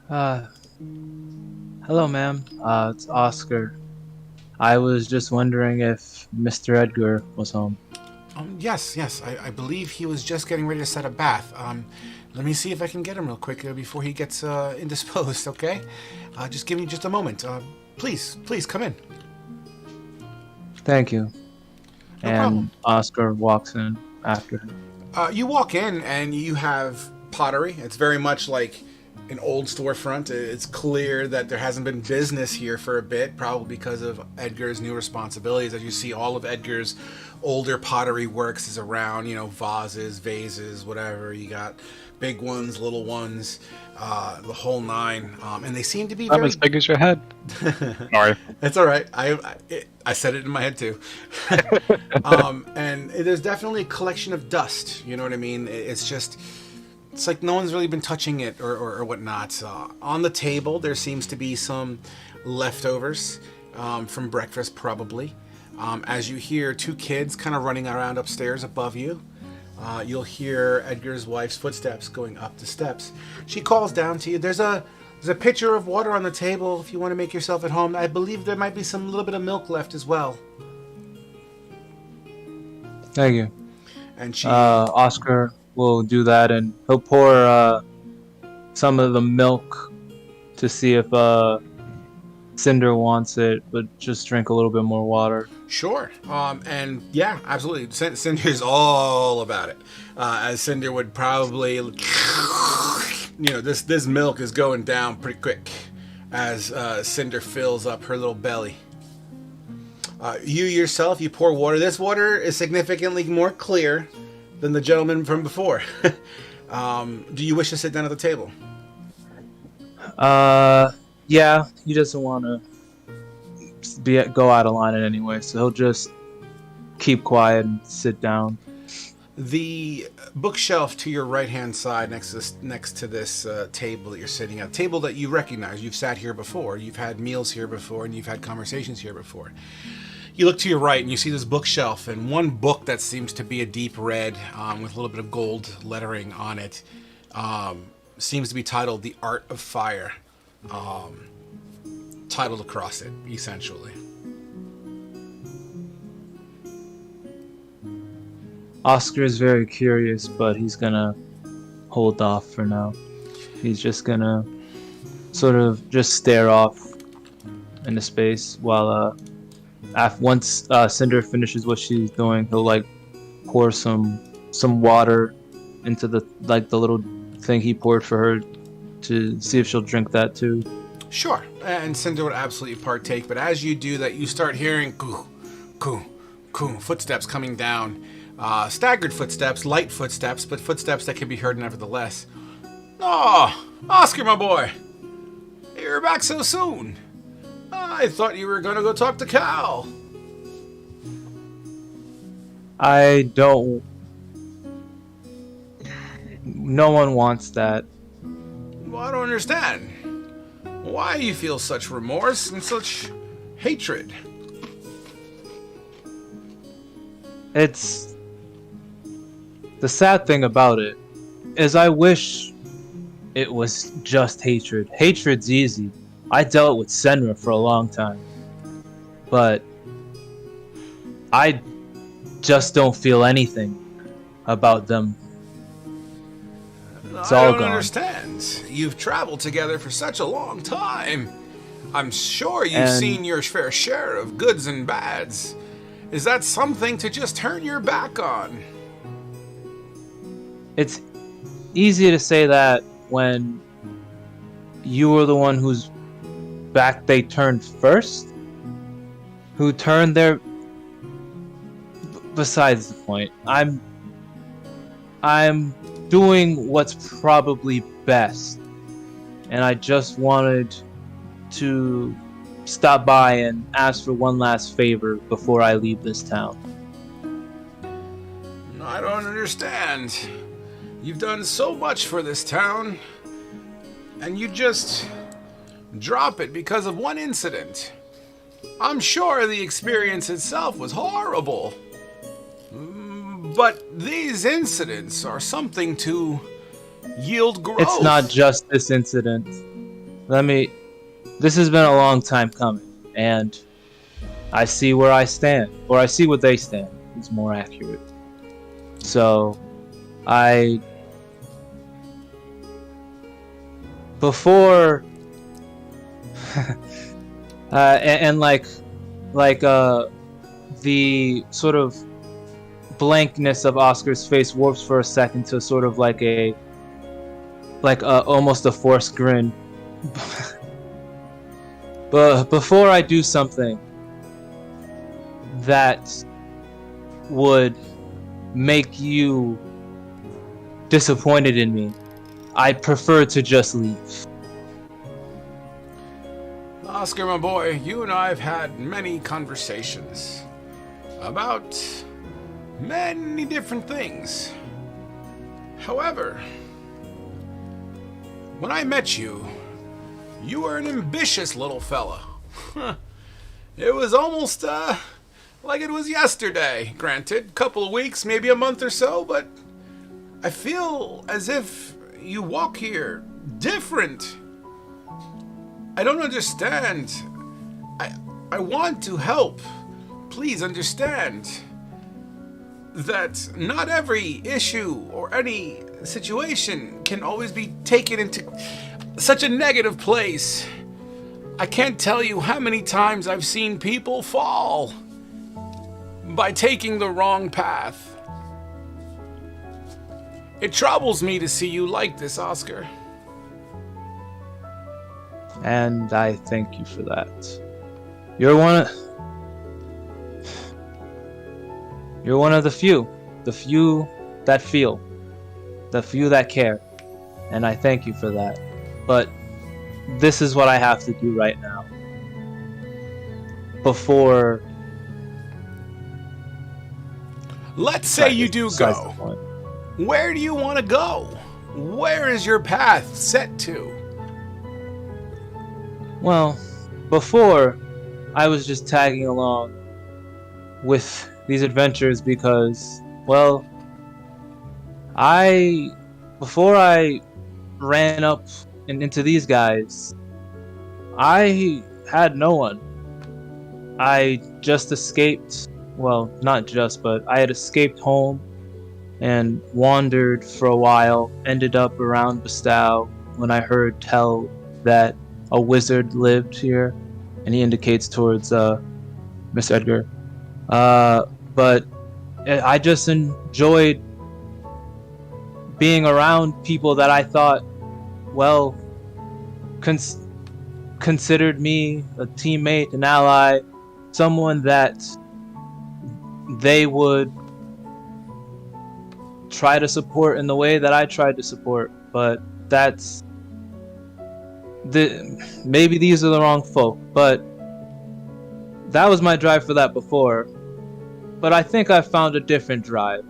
Hello, ma'am. It's Oscar. I was just wondering if Mr. Edgar was home. Yes. I believe he was just getting ready to set a bath. Let me see if I can get him real quick before he gets indisposed, okay? Just give me just a moment. Please, come in. Thank you. No and problem. Oscar walks in after him. You walk in and you have pottery. It's very much like an old storefront. It's clear that there hasn't been business here for a bit, probably because of Edgar's new responsibilities. As you see, all of Edgar's older pottery works is around, vases, whatever. You got big ones, little ones, the whole nine. And they seem to be I'm as big as your head. Sorry. That's all right. I said it in my head too. And there's definitely a collection of dust. You know what I mean? It's like no one's really been touching it or whatnot. On the table, there seems to be some leftovers from breakfast, probably. As you hear two kids kind of running around upstairs above you, you'll hear Edgar's wife's footsteps going up the steps. She calls down to you. There's a pitcher of water on the table if you want to make yourself at home. I believe there might be some little bit of milk left as well. Thank you. And she... Oscar will do that, and he'll pour some of the milk to see if Cinder wants it, but just drink a little bit more water. Sure. And yeah, absolutely. Cinder's all about it. As Cinder would probably, this milk is going down pretty quick as Cinder fills up her little belly. You yourself, you pour water. This water is significantly more clear than the gentleman from before. Do you wish to sit down at the table? Yeah, he doesn't want to go out of line in any way, so he'll just keep quiet and sit down. The bookshelf to your right-hand side next to this table that you're sitting at, a table that you recognize. You've sat here before, you've had meals here before, and you've had conversations here before. You look to your right and you see this bookshelf, and one book that seems to be a deep red with a little bit of gold lettering on it seems to be titled The Art of Fire. Titled across it, essentially. Oscar is very curious, but he's gonna hold off for now. He's just gonna sort of just stare off into space while once Cinder finishes what she's doing, he'll pour some water into the little thing he poured for her to see if she'll drink that too. Sure, and Cinder would absolutely partake, but as you do that, you start hearing footsteps coming down. Staggered footsteps, light footsteps, but footsteps that can be heard nevertheless. Oh, Oscar, my boy! You're back so soon. I thought you were going to go talk to Cal. I don't... No one wants that. Well, I don't understand. Why you feel such remorse and such hatred? It's... The sad thing about it is I wish it was just hatred. Hatred's easy. I dealt with Senra for a long time. But I just don't feel anything about them. It's all gone. I don't understand. You've traveled together for such a long time. I'm sure you've seen your fair share of goods and bads. Is that something to just turn your back on? It's easy to say that when you were the one who's back they turned first? Who turned their... Besides the point, I'm doing what's probably best, and I just wanted to stop by and ask for one last favor before I leave this town. I don't understand. You've done so much for this town, and you just drop it because of one incident. I'm sure the experience itself was horrible, but these incidents are something to yield growth. It's not just this incident. This has been a long time coming, and I see where I stand, or I see what they stand. It's more accurate. So, before, and the sort of blankness of Oscar's face warps for a second to sort of like almost a forced grin. But before I do something that would make you disappointed in me, I'd prefer to just leave. Oscar, my boy, you and I have had many conversations about many different things. However, when I met you, you were an ambitious little fella. It was almost like it was yesterday. Granted, couple of weeks, maybe a month or so, but I feel as if you walk here different. I don't understand. I want to help. Please understand that not every issue or any situation can always be taken into such a negative place. I can't tell you how many times I've seen people fall by taking the wrong path. It troubles me to see you like this, Oscar. And I thank you for that. You're one of the few that feel, the few that care, and I thank you for that. But this is what I have to do right now. Before... Let's say you do go. Where do you want to go? Where is your path set to? Well, before, I was just tagging along with these adventures because, well, before I ran up and into these guys, I had no one. I just escaped, well, not just, but I had escaped home and wandered for a while, ended up around Bestow when I heard tell that a wizard lived here, and he indicates towards Miss Edgar. But I just enjoyed being around people that I thought, well, considered me a teammate, an ally, someone that they would try to support in the way that I tried to support. But maybe these are the wrong folk, but that was my drive for that before. But I think I found a different drive.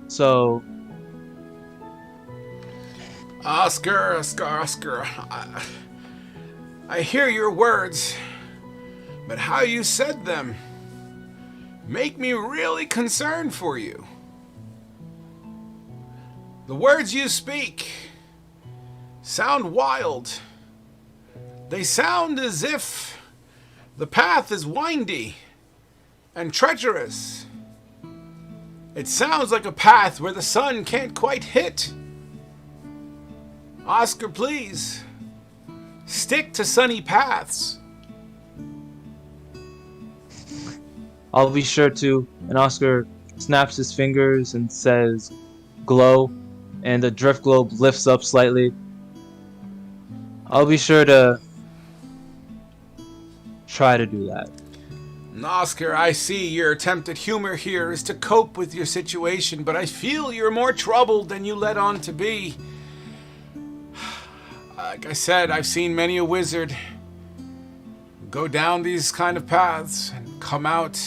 So, Oscar, I hear your words, but how you said them make me really concerned for you. The words you speak sound wild. They sound as if the path is windy and treacherous. It sounds like a path where the sun can't quite hit. Oscar, please, stick to sunny paths. I'll be sure to. And Oscar snaps his fingers and says, glow, and the drift globe lifts up slightly. I'll be sure to try to do that. Oscar, I see your attempt at humor here is to cope with your situation, but I feel you're more troubled than you let on to be. Like I said, I've seen many a wizard go down these kind of paths and come out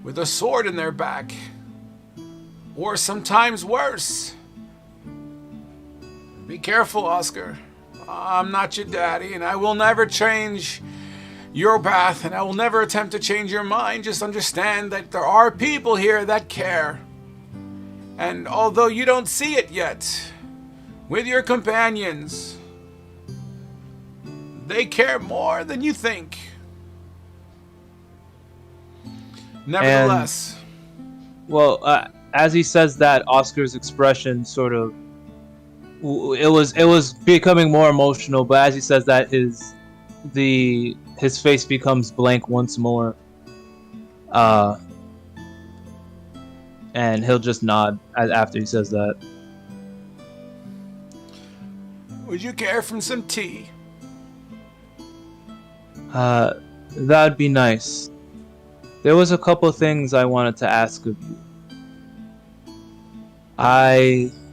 with a sword in their back. Or sometimes worse. Be careful, Oscar. I'm not your daddy, and I will never change your path, and I will never attempt to change your mind. Just understand that there are people here that care. And although you don't see it yet, with your companions, they care more than you think. Nevertheless. As he says that, Oscar's expression sort of, it was becoming more emotional, but as he says that, his face becomes blank once more. And he'll just nod after he says that. Would you care for some tea? That'd be nice. There was a couple things I wanted to ask of you.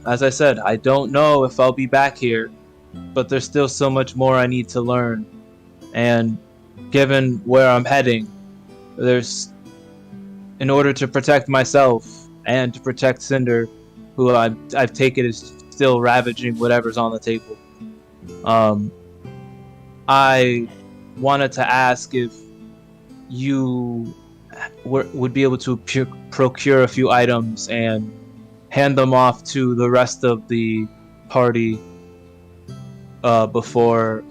As I said, I don't know if I'll be back here, but there's still so much more I need to learn. And given where I'm heading, in order to protect myself and to protect Cinder, who I've taken is still ravaging whatever's on the table. I wanted to ask if you would be able to procure a few items and hand them off to the rest of the party before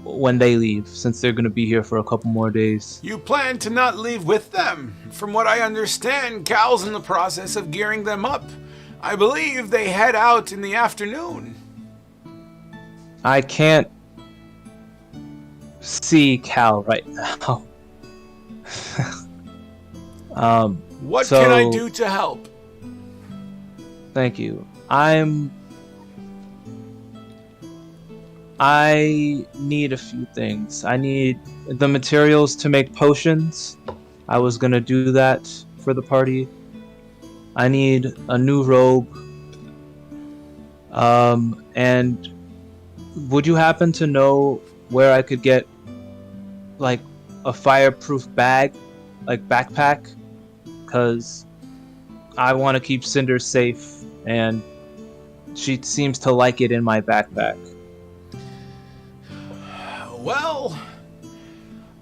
when they leave, since they're going to be here for a couple more days. You plan to not leave with them? From what I understand, Cal's in the process of gearing them up. I believe they head out in the afternoon. I can't see Cal right now. What can I do to help? Thank you. I need a few things. I need the materials to make potions. I was gonna do that for the party. I need a new robe. And would you happen to know where I could get like a fireproof bag, like backpack? Because I want to keep Cinder safe, and she seems to like it in my backpack. Well,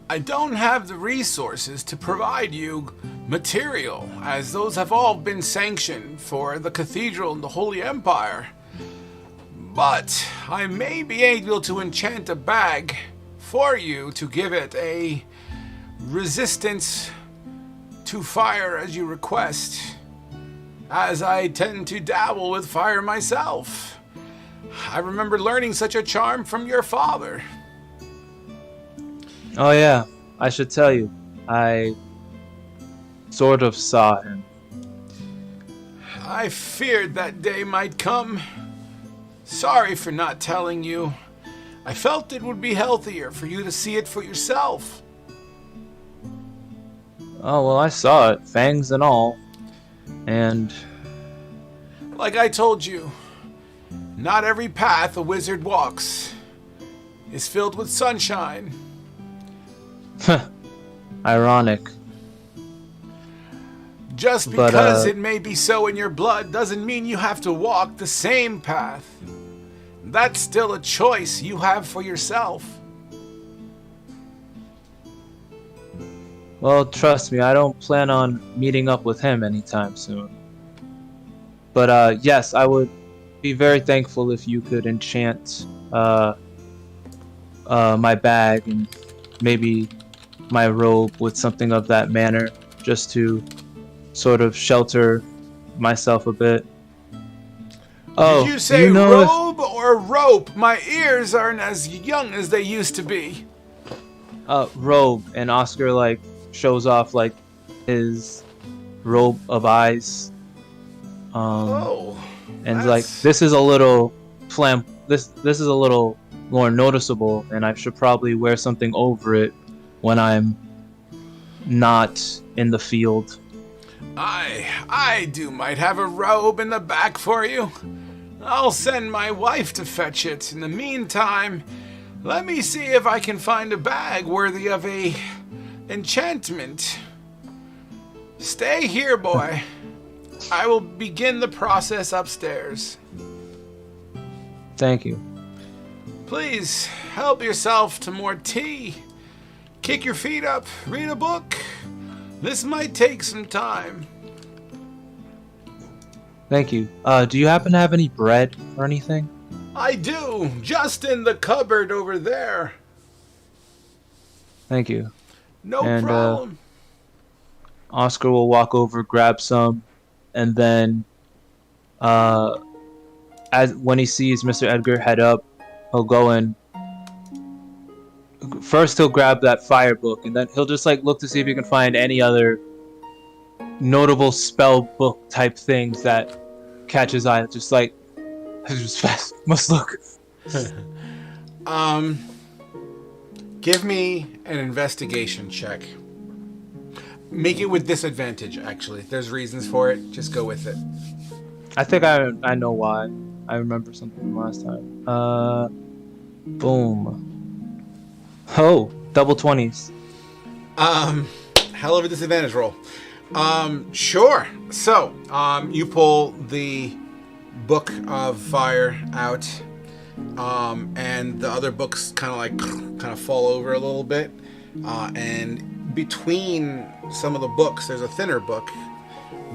I don't have the resources to provide you material, as those have all been sanctioned for the Cathedral and the Holy Empire. But I may be able to enchant a bag for you to give it a resistance to fire as you request, as I tend to dabble with fire myself. I remember learning such a charm from your father. Oh yeah, I should tell you, I sort of saw him. I feared that day might come. Sorry for not telling you. I felt it would be healthier for you to see it for yourself. Oh well, I saw it, fangs and all. And like I told you, not every path a wizard walks is filled with sunshine. Ironic. Just because it may be so in your blood doesn't mean you have to walk the same path. That's still a choice you have for yourself. Well, trust me, I don't plan on meeting up with him anytime soon. But yes, I would be very thankful if you could enchant my bag and maybe my robe with something of that manner, just to sort of shelter myself a bit. Did you say robe or rope? My ears aren't as young as they used to be. Robe, and Oscar like shows off like his robe of eyes. And like this is a little this is a little more noticeable, and I should probably wear something over it when I'm not in the field. I might have a robe in the back for you. I'll send my wife to fetch it. In the meantime, let me see if I can find a bag worthy of a enchantment. Stay here, boy. I will begin the process upstairs. Thank you. Please help yourself to more tea. Kick your feet up, read a book. This might take some time. Thank you. Do you happen to have any bread or anything? I do, just in the cupboard over there. Thank you. No And, problem. Oscar will walk over, grab some, and then when he sees Mr. Edgar head up, he'll go and first he'll grab that fire book, and then he'll just like look to see if he can find any other notable spell book type things that catch his eye. Just like just fast must look. Give me an investigation check. Make it with disadvantage, actually. There's reasons for it. Just go with it. I think I know why. I remember something from last time. Boom. Oh, double 20s. Hell of a disadvantage roll. Sure. So, you pull the Book of Fire out, and the other books kind of fall over a little bit, and between some of the books, there's a thinner book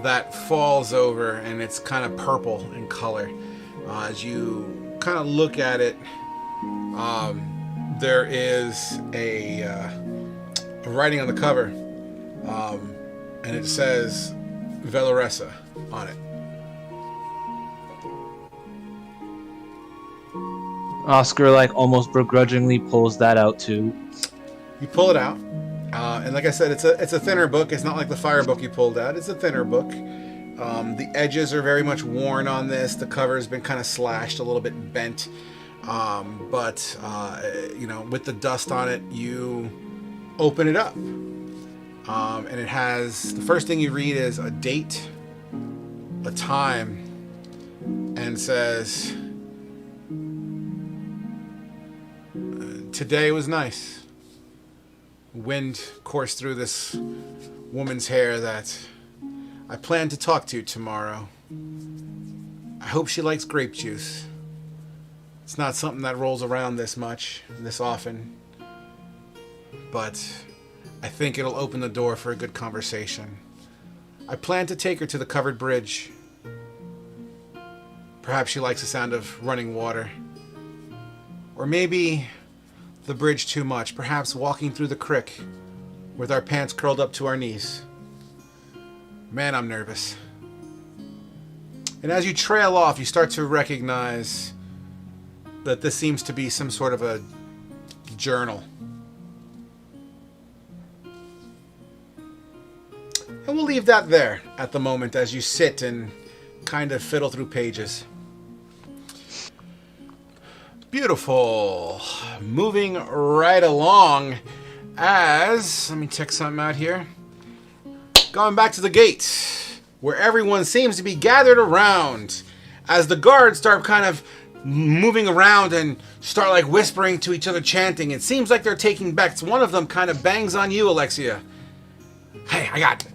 that falls over, and it's kind of purple in color. As you kind of look at it, there is a writing on the cover, and it says Veloressa on it. Oscar like almost begrudgingly pulls that out too. You pull it out, and like I said, it's a thinner book. It's not like the fire book you pulled out. It's a thinner book. The edges are very much worn on this. The cover has been kind of slashed, a little bit bent. But with the dust on it, you open it up. And it has, the first thing you read is a date, a time, and says, today was nice. Wind coursed through this woman's hair that I plan to talk to tomorrow. I hope she likes grape juice. It's not something that rolls around this much, this often. But I think it'll open the door for a good conversation. I plan to take her to the covered bridge. Perhaps she likes the sound of running water. Or maybe the bridge too much. Perhaps walking through the creek with our pants curled up to our knees. Man, I'm nervous. And as you trail off, you start to recognize that this seems to be some sort of a journal. And we'll leave that there at the moment as you sit and kind of fiddle through pages. Beautiful. Moving right along as... Let me check something out here. Going back to the gate, where everyone seems to be gathered around as the guards start kind of moving around and start like whispering to each other, chanting. It seems like they're taking bets. One of them kind of bangs on you, Alexia. Hey, I got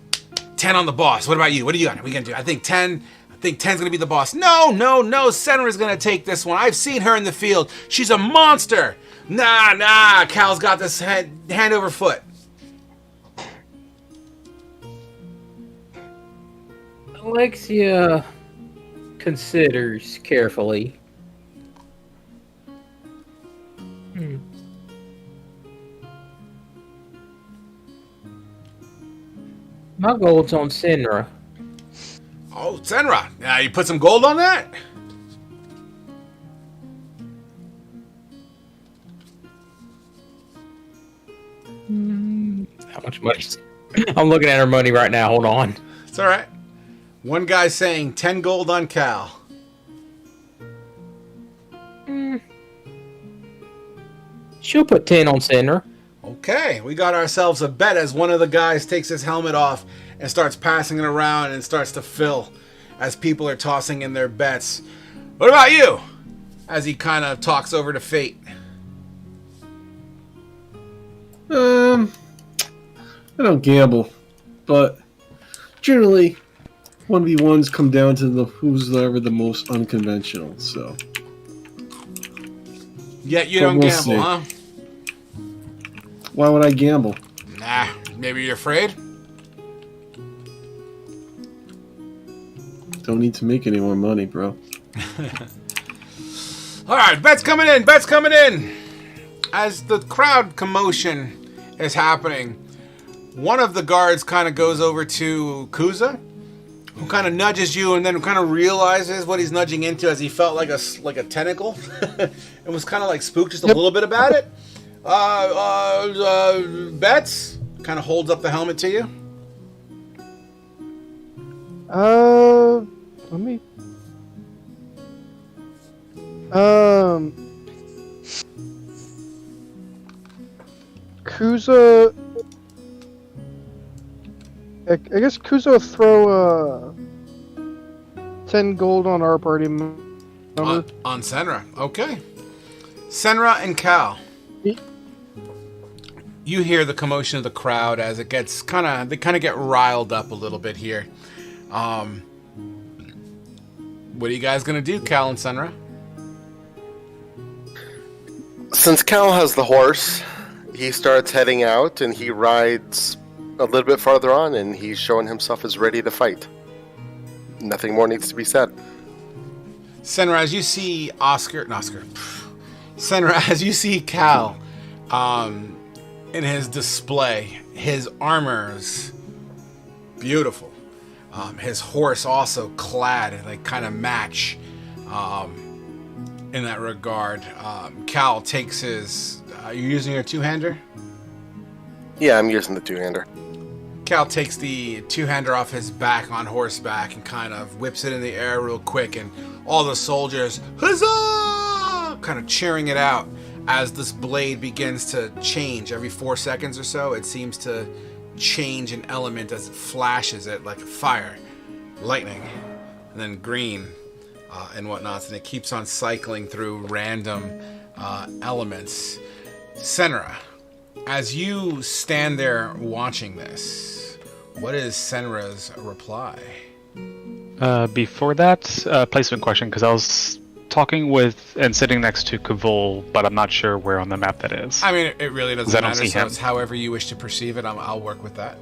10 on the boss. What about you? What are you got? What are we gonna do? I think 10's gonna be the boss. No, Senra's gonna take this one. I've seen her in the field. She's a monster. Nah, Cal's got this hand over foot. Alexia considers carefully. My gold's on Senra. Oh, Senra. You put some gold on that? How much money? I'm looking at her money right now. Hold on. It's all right. One guy's saying 10 gold on Cal. She'll put 10 on Senra. Okay, we got ourselves a bet as one of the guys takes his helmet off and starts passing it around and starts to fill as people are tossing in their bets. What about you? As he kind of talks over to Fate. I don't gamble, but generally 1v1s come down to the who's ever the most unconventional. So Yet you But don't we'll gamble, see. huh? why would I gamble? Nah, maybe you're afraid? Don't need to make any more money, bro. Alright, bets coming in, bets coming in! As the crowd commotion is happening, one of the guards kind of goes over to Kuza, who kind of nudges you and then kind of realizes what he's nudging into as he felt like a tentacle and was kind of like spooked just a little bit about it. Bets? Kind of holds up the helmet to you. Let me. Kuza. I guess Kuza will throw 10 gold on our party member. On Senra. Okay. Senra and Cal. You hear the commotion of the crowd as it gets they kind of get riled up a little bit here. What are you guys gonna do, Cal and Senra? Since Cal has the horse, he starts heading out and he rides a little bit farther on and he's showing himself as ready to fight. Nothing more needs to be said. Senra, as you see Senra, as you see Cal, in his display, his armor's beautiful. His horse also clad, like kind of match in that regard. Cal takes his. You're using your two-hander? Yeah, I'm using the two-hander. Cal takes the two-hander off his back on horseback and kind of whips it in the air real quick, and all the soldiers, huzzah! Kind of cheering it out as this blade begins to change every 4 seconds or so. It seems to change an element as it flashes it like fire, lightning, and then green and whatnot, and it keeps on cycling through random elements. Senra, as you stand there watching this, what is Senra's reply? Before that, placement question, because I was talking with and sitting next to Kavul, but I'm not sure where on the map that is. I mean, it really doesn't 'Cause I don't matter, see so him. it's however you wish to perceive it. I'll work with that.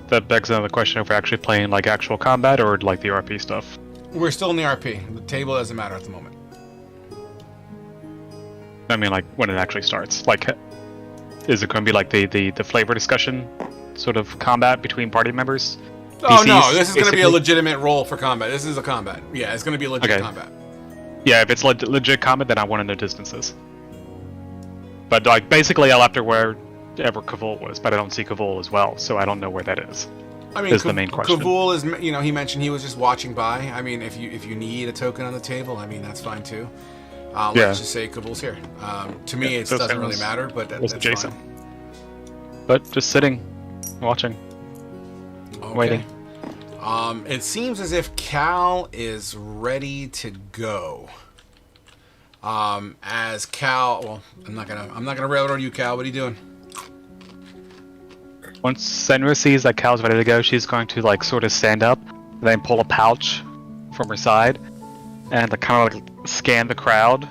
That begs another question: if we're actually playing like actual combat or like the RP stuff. We're still in the RP. The table doesn't matter at the moment. I mean, like when it actually starts. Like, is it going to be like the flavor discussion sort of combat between party members? Oh no, PCs, this is going to be a basically? legitimate role for combat. This is a combat. Yeah, it's going to be a legit Okay. combat. Yeah, if it's legit combat, then I want to know distances. But like basically, I'll have to wherever Kavul was, but I don't see Kavul as well, so I don't know where that is. I mean, Is the main question. Kavul is, he mentioned he was just watching by. I mean, if you need a token on the table, I mean, that's fine too. Yeah. Let's just say Kavul's here. To me, Yeah, it so doesn't same really as- matter, but was that's Jason. fine. But just sitting, watching, Okay. waiting. It seems as if Cal is ready to go. As Cal, well, I'm not gonna railroad you, Cal. What are you doing? Once Senra sees that Cal's ready to go, she's going to like sort of stand up, then pull a pouch from her side, and like, kind of like scan the crowd,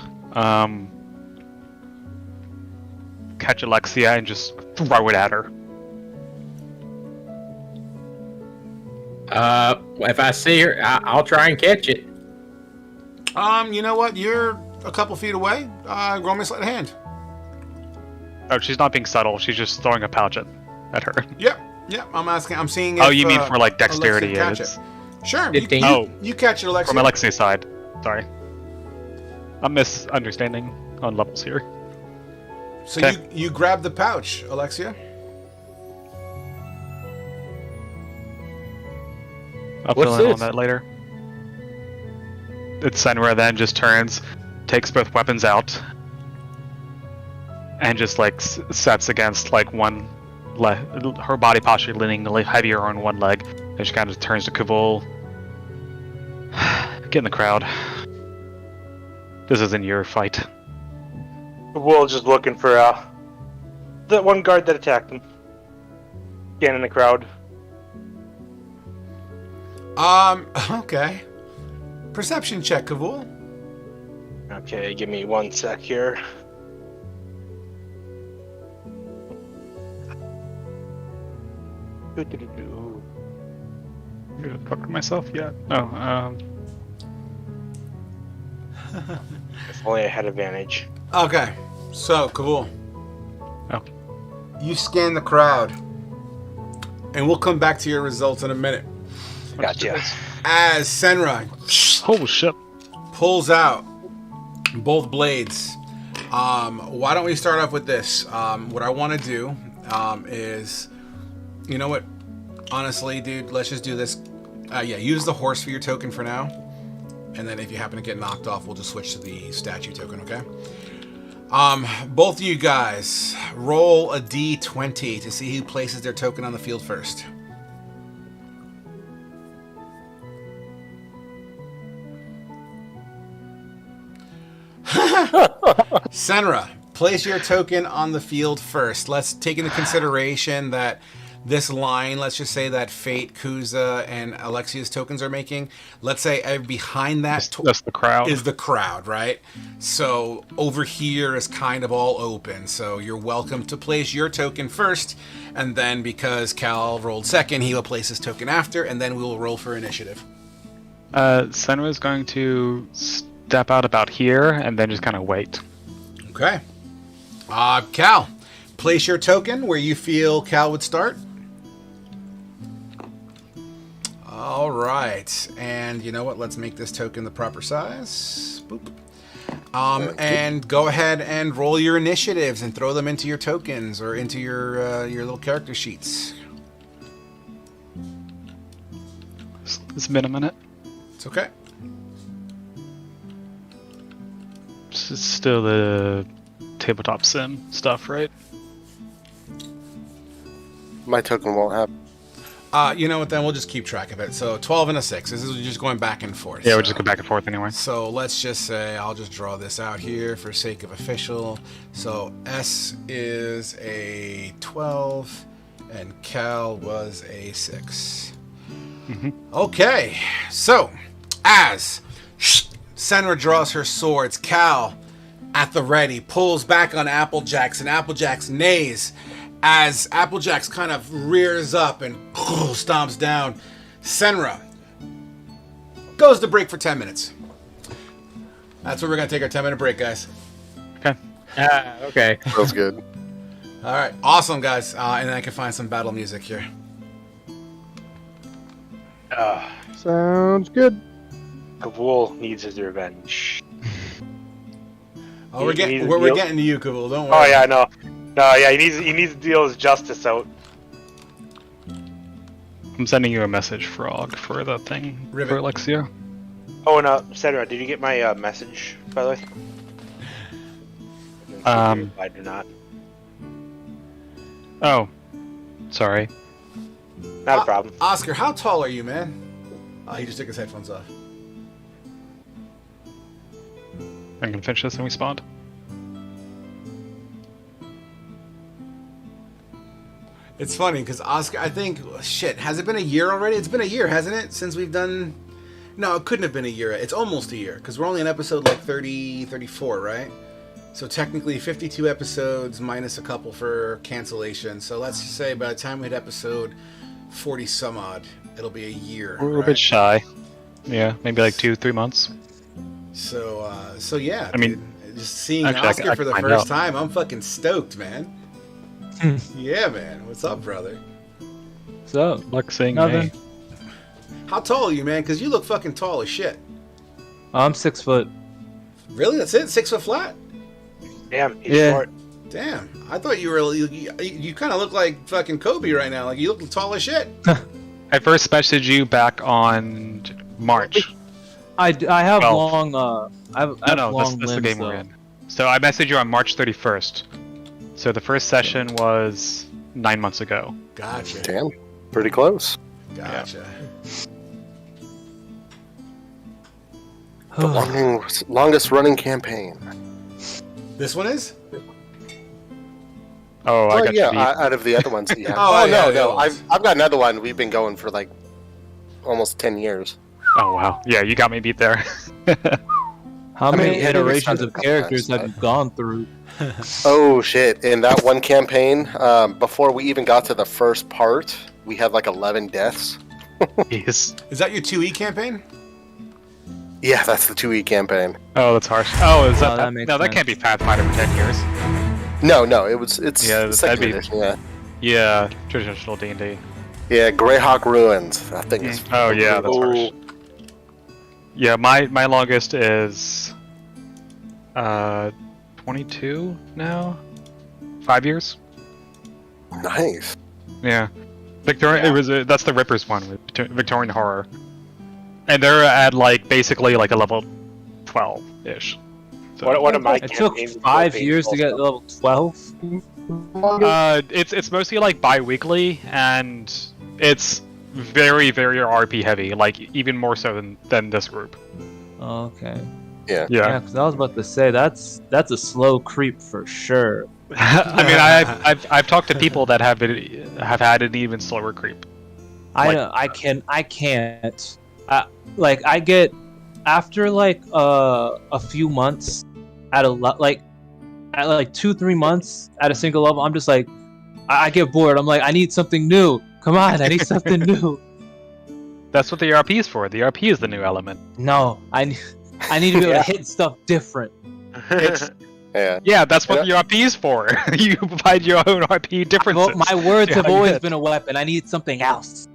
catch Alexia, and just throw it at her. If I see her, I'll try and catch it. You know what? You're a couple feet away. Roll me a sleight of hand. Oh, she's not being subtle. She's just throwing a pouch at her. Yep. I'm asking. I'm seeing. Oh, if, you mean for like Alexia dexterity? can catch It's it. Sure. 15. You catch it, Alexia. from Alexia's side. Sorry, I'm misunderstanding on levels here. So Okay. you grab the pouch, Alexia. I'll What's fill in on this? that later. It's Senra then just turns, takes both weapons out, and just like sets against like one her body posture leaning a little heavier on one leg, and she kind of turns to Kavul. Get in the crowd. This isn't your fight. We'll just looking for the one guard that attacked him. Scanning the crowd. Okay. Perception check, Kavul. Okay, give me 1 sec here. Did I fuck myself yet? Oh, If only I had advantage. Okay. So, Kavul. Oh. You scan the crowd. And we'll come back to your results in a minute. Gotcha. As Senra oh shit. pulls out both blades. Why don't we start off with this? What I want to do is, you know what? Honestly, dude, let's just do this. Use the horse for your token for now. And then if you happen to get knocked off, we'll just switch to the statue token, okay? Both of you guys, roll a d20 to see who places their token on the field first. Senra, place your token on the field first. Let's take into consideration that this line, let's just say that Fate, Kuza, and Alexia's tokens are making. Let's say behind that That's the crowd. is the crowd, right? So over here is kind of all open. So you're welcome to place your token first, and then because Cal rolled second, he will place his token after, and then we will roll for initiative. Senra is going to step out about here and then just kind of wait. Okay. Cal, place your token where you feel Cal would start. All right, and you know what? Let's make this token the proper size. Boop. And go ahead and roll your initiatives and throw them into your tokens or into your little character sheets. It's been a minute. It's okay. It's still the tabletop sim stuff, right? My token won't have. You know what? Then we'll just keep track of it. So 12 and a 6. This is just going back and forth. Yeah, so. we'll just go back and forth anyway. So let's just say, I'll just draw this out here for sake of official. So S is a 12, and Cal was a 6. Mm-hmm. Okay, so as Senra draws her swords, Cal, at the ready, pulls back on Applejacks, and Applejacks neighs. As Applejacks kind of rears up and stomps down, Senra goes to break for 10 minutes. That's where we're going to take our 10-minute break, guys. Okay. Okay. Feels good. All right. Awesome, guys. And then I can find some battle music here. Sounds good. Kavul needs his revenge. Oh, we're getting to you, Kavul. Don't worry. Oh yeah, no, yeah, he needs to deal his justice out. I'm sending you a message, Frog, for the thing Rivet. for Alexia. Oh, and Cedra, did you get my message, by the way? I do not. Oh, sorry. Not a problem. Oscar, how tall are you, man? Oh, he just took his headphones off. I'm gonna finish this and we spawned. It's funny because Oscar, I think, shit, has it been a year already? It's been a year, hasn't it? Since we've done. No, it couldn't have been a year. It's almost a year because we're only on episode like 30, 34, right? So technically 52 episodes minus a couple for cancellation. So let's just say by the time we hit episode 40 some odd, it'll be a year. We're a bit shy. Yeah, maybe like 2-3 months. So yeah, I mean, dude, just seeing actually, Oscar I for the can first find out. time, I'm fucking stoked, man. Yeah, man. What's up, brother? So, Luck saying nothing. hey. How tall are you, man? Because you look fucking tall as shit. I'm 6 foot. Really? That's it? 6 foot flat? Damn, he's Yeah. short. Damn. I thought you were. You kind of look like fucking Kobe right now. Like you look tall as shit. I first messaged you back on March. I have Well, long I have No, long that's the limbs, game we're though. in. So I messaged you on March 31st. So the first session was 9 months ago. Gotcha. Damn, pretty close. Gotcha. The longest running campaign. This one is? Oh, I got yeah, you beat. out of the other ones that you have. Oh, yeah, no, the no, other ones. I've got another one. We've been going for like almost 10 years. Oh wow, yeah, you got me beat there. How I mean, many it always iterations sounded of characters fast, have you gone through? Oh shit! In that one campaign, before we even got to the first part, we had like 11 deaths. Jeez. Is that your 2E campaign? Yeah, that's the 2E campaign. Oh, that's harsh. Oh, is Oh, that that makes no? That sense. can't be Pathfinder for 10 years. No, it's Yeah, second that'd be- edition. Yeah, Yeah, traditional D&D. yeah. Greyhawk Ruins. That thing is. Oh yeah, that's harsh. Oh, Yeah, my longest is 22 now. 5 years. nice. Yeah, Victorian. It was that's the Rippers one with Victorian horror, and they're at like basically like a level 12-ish. So, One of my It took campaigns 5 was years to get to level 12. it's mostly like bi-weekly, and it's very RP heavy, like even more so than this group. Okay. Yeah. Yeah, because I was about to say that's a slow creep for sure. I mean, I've talked to people that have had an even slower creep. I can't. Like I get after like a few months at a like 2-3 months at a single level. I'm just like I get bored. I'm like I need something new. Come on, I need something new. That's what the RP is for. The RP is the new element. No, I need to be able to hit stuff different. It's Yeah. yeah, that's what the RP is for. You provide your own RP differences. My words have Yeah, always yeah. been a weapon. I need something else.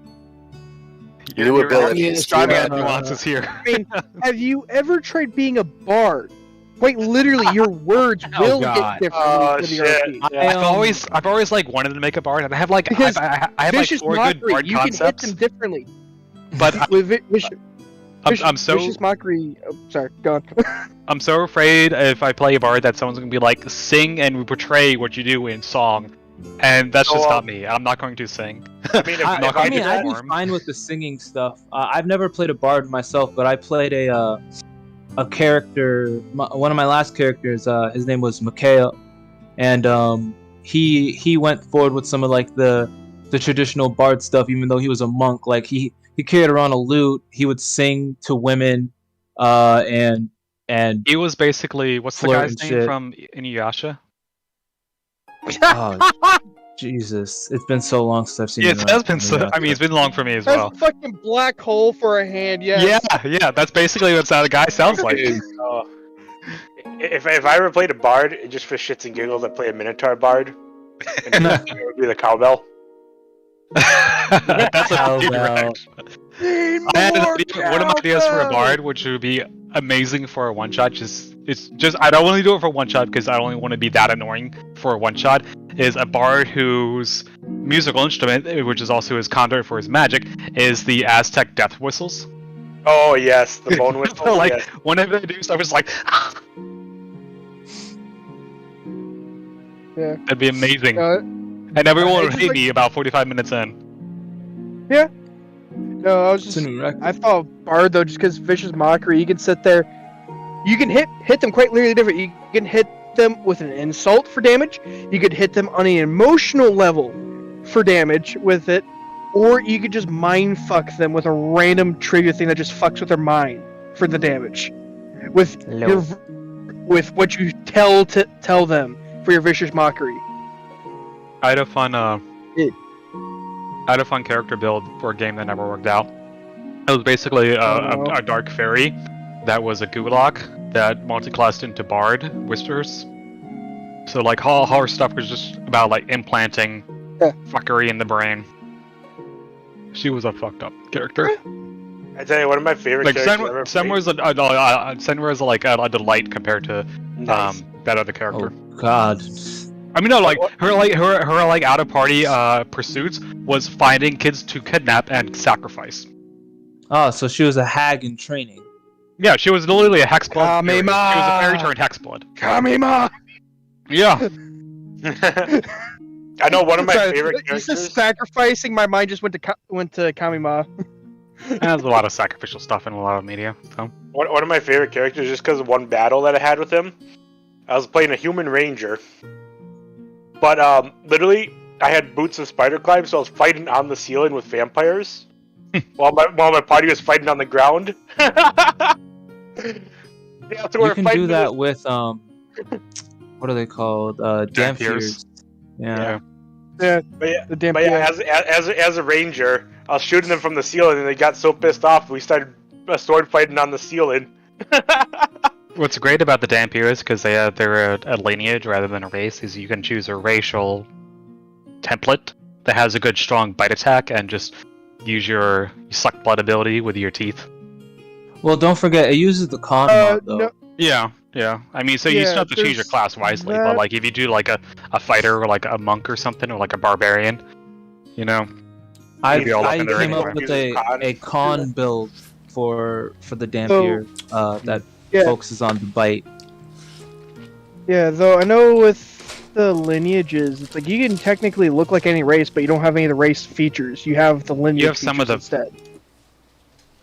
New abilities. Striving Yeah. at nuances here. I mean, have you ever tried being a bard? Quite literally, your words will God. get different Oh, with the shit. RP. I've always like wanted to make a bard, and I have like Because I have like Vicious 4 good Mockery, bard you can hit concepts, them differently. but I'm so Vicious Mockery. Oh, sorry, go on. I'm so afraid if I play a bard that someone's gonna be like, sing and portray what you do in song, and that's just not me. I'm not going to sing. I mean, if, I'm not if going I to did I'd that, be fine with the singing stuff. I've never played a bard myself, but I played a character. One of my last characters. His name was Mikhail, and he went forward with some of like the traditional bard stuff, even though he was a monk. Like he carried around a lute. He would sing to women, and He was basically what's the Flirt guy's and name shit. from Inuyasha? oh, Jesus, it's been so long since I've seen. It has been so. I mean, it's been long for me as well. That's a fucking black hole for a hand, yeah. Yeah. That's basically what the guy sounds like. if I ever played a bard, just for shits and giggles, I'd play a Minotaur bard. And it would be the cowbell. That's a Cowbell. direct. I had one of my ideas for a bard, which would be amazing for a one shot. It's just I don't only do it for one shot because I only want to be that annoying for a one shot. Is a bard whose musical instrument, which is also his conduit for his magic, is the Aztec death whistles. Oh yes, the bone whistle. So, like yes. whenever they do stuff, it's like Yeah. that'd be amazing, Uh, and everyone I would just hate like- me about 45 minutes in. No, I was It's just. a new record. I thought bard though, just because Vicious Mockery, you can sit there, you can hit them quite literally different. You can hit them with an insult for damage. You could hit them on an emotional level for damage with it, or you could just mind fuck them with a random trigger thing that just fucks with their mind for the damage. With with what you tell them for your Vicious Mockery. I had a fun It- I had a fun character build for a game that never worked out. It was basically a dark fairy that was a gulag that multiclassed into bard whispers. So like all her stuff was just about like implanting fuckery in the brain. She was a fucked up character. I tell you, one of my favorite Like characters ever Senwa was like a delight compared to Nice. that other character. Oh God. I mean, no, like her out of party pursuits was finding kids to kidnap and sacrifice. Oh, so she was a hag in training. Yeah, she was literally a hexblood. She was Kamima! a fairy turned hexblood. Kamima! Yeah, I know one of my Sorry, favorite Just characters. sacrificing, my mind just went to Kamima. There's a lot of sacrificial stuff in a lot of media. So One of my favorite characters, just because of one battle that I had with him. I was playing a human ranger, but literally I had boots of spider climb, so I was fighting on the ceiling with vampires, while my party was fighting on the ground. Yeah, so You we're can fighting do that this- with what are they called? Dampiers. Yeah. Yeah, But yeah, the damn. but yeah, as a ranger, I was shooting them from the ceiling, and they got so pissed off, we started sword fighting on the ceiling. what's great about the Dampiers, because they're a lineage rather than a race, is you can choose a racial template that has a good strong bite attack and just use your suck blood ability with your teeth. Well, don't forget it uses the con mod though. No, Yeah. I mean, so you still Yeah, have to choose your there's class wisely, that. but like if you do like a fighter or like a monk or something or like a barbarian, you know, I Maybe I'll look in there came anyway. up with Uses con. a con build for the Dampier that Yeah. focuses on the bite. yeah. Though I know with the lineages, it's like you can technically look like any race, but you don't have any of the race features. You have the lineage. You have some of features the- instead.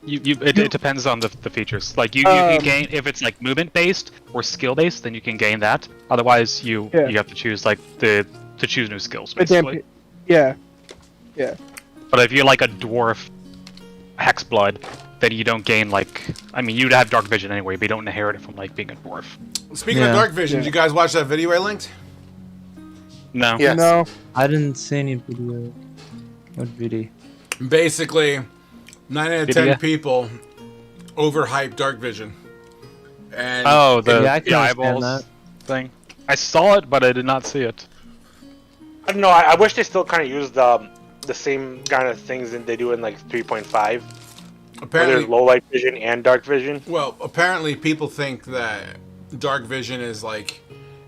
it depends on the features. Like you can gain if it's like movement based or skill based, then you can gain that. Otherwise, you have to choose like to choose new skills The damn. basically. Yeah. But if you're like a dwarf hex blood, then you don't gain like I mean you'd have dark vision anyway, but you don't inherit it from like being a dwarf. Speaking of Yeah. dark vision, Yeah. did you guys watch that video I linked? No. Yes. No. I didn't see any video. What video? Basically, 9 out of 10 Video? people overhype dark vision. And Oh, the, Yeah, I can the understand eyeballs that. thing. I saw it, but I did not see it. I don't know. I wish they still kind of used the same kind of things that they do in like 3.5, where apparently, there's low light vision and dark vision. well, apparently people think that dark vision is like,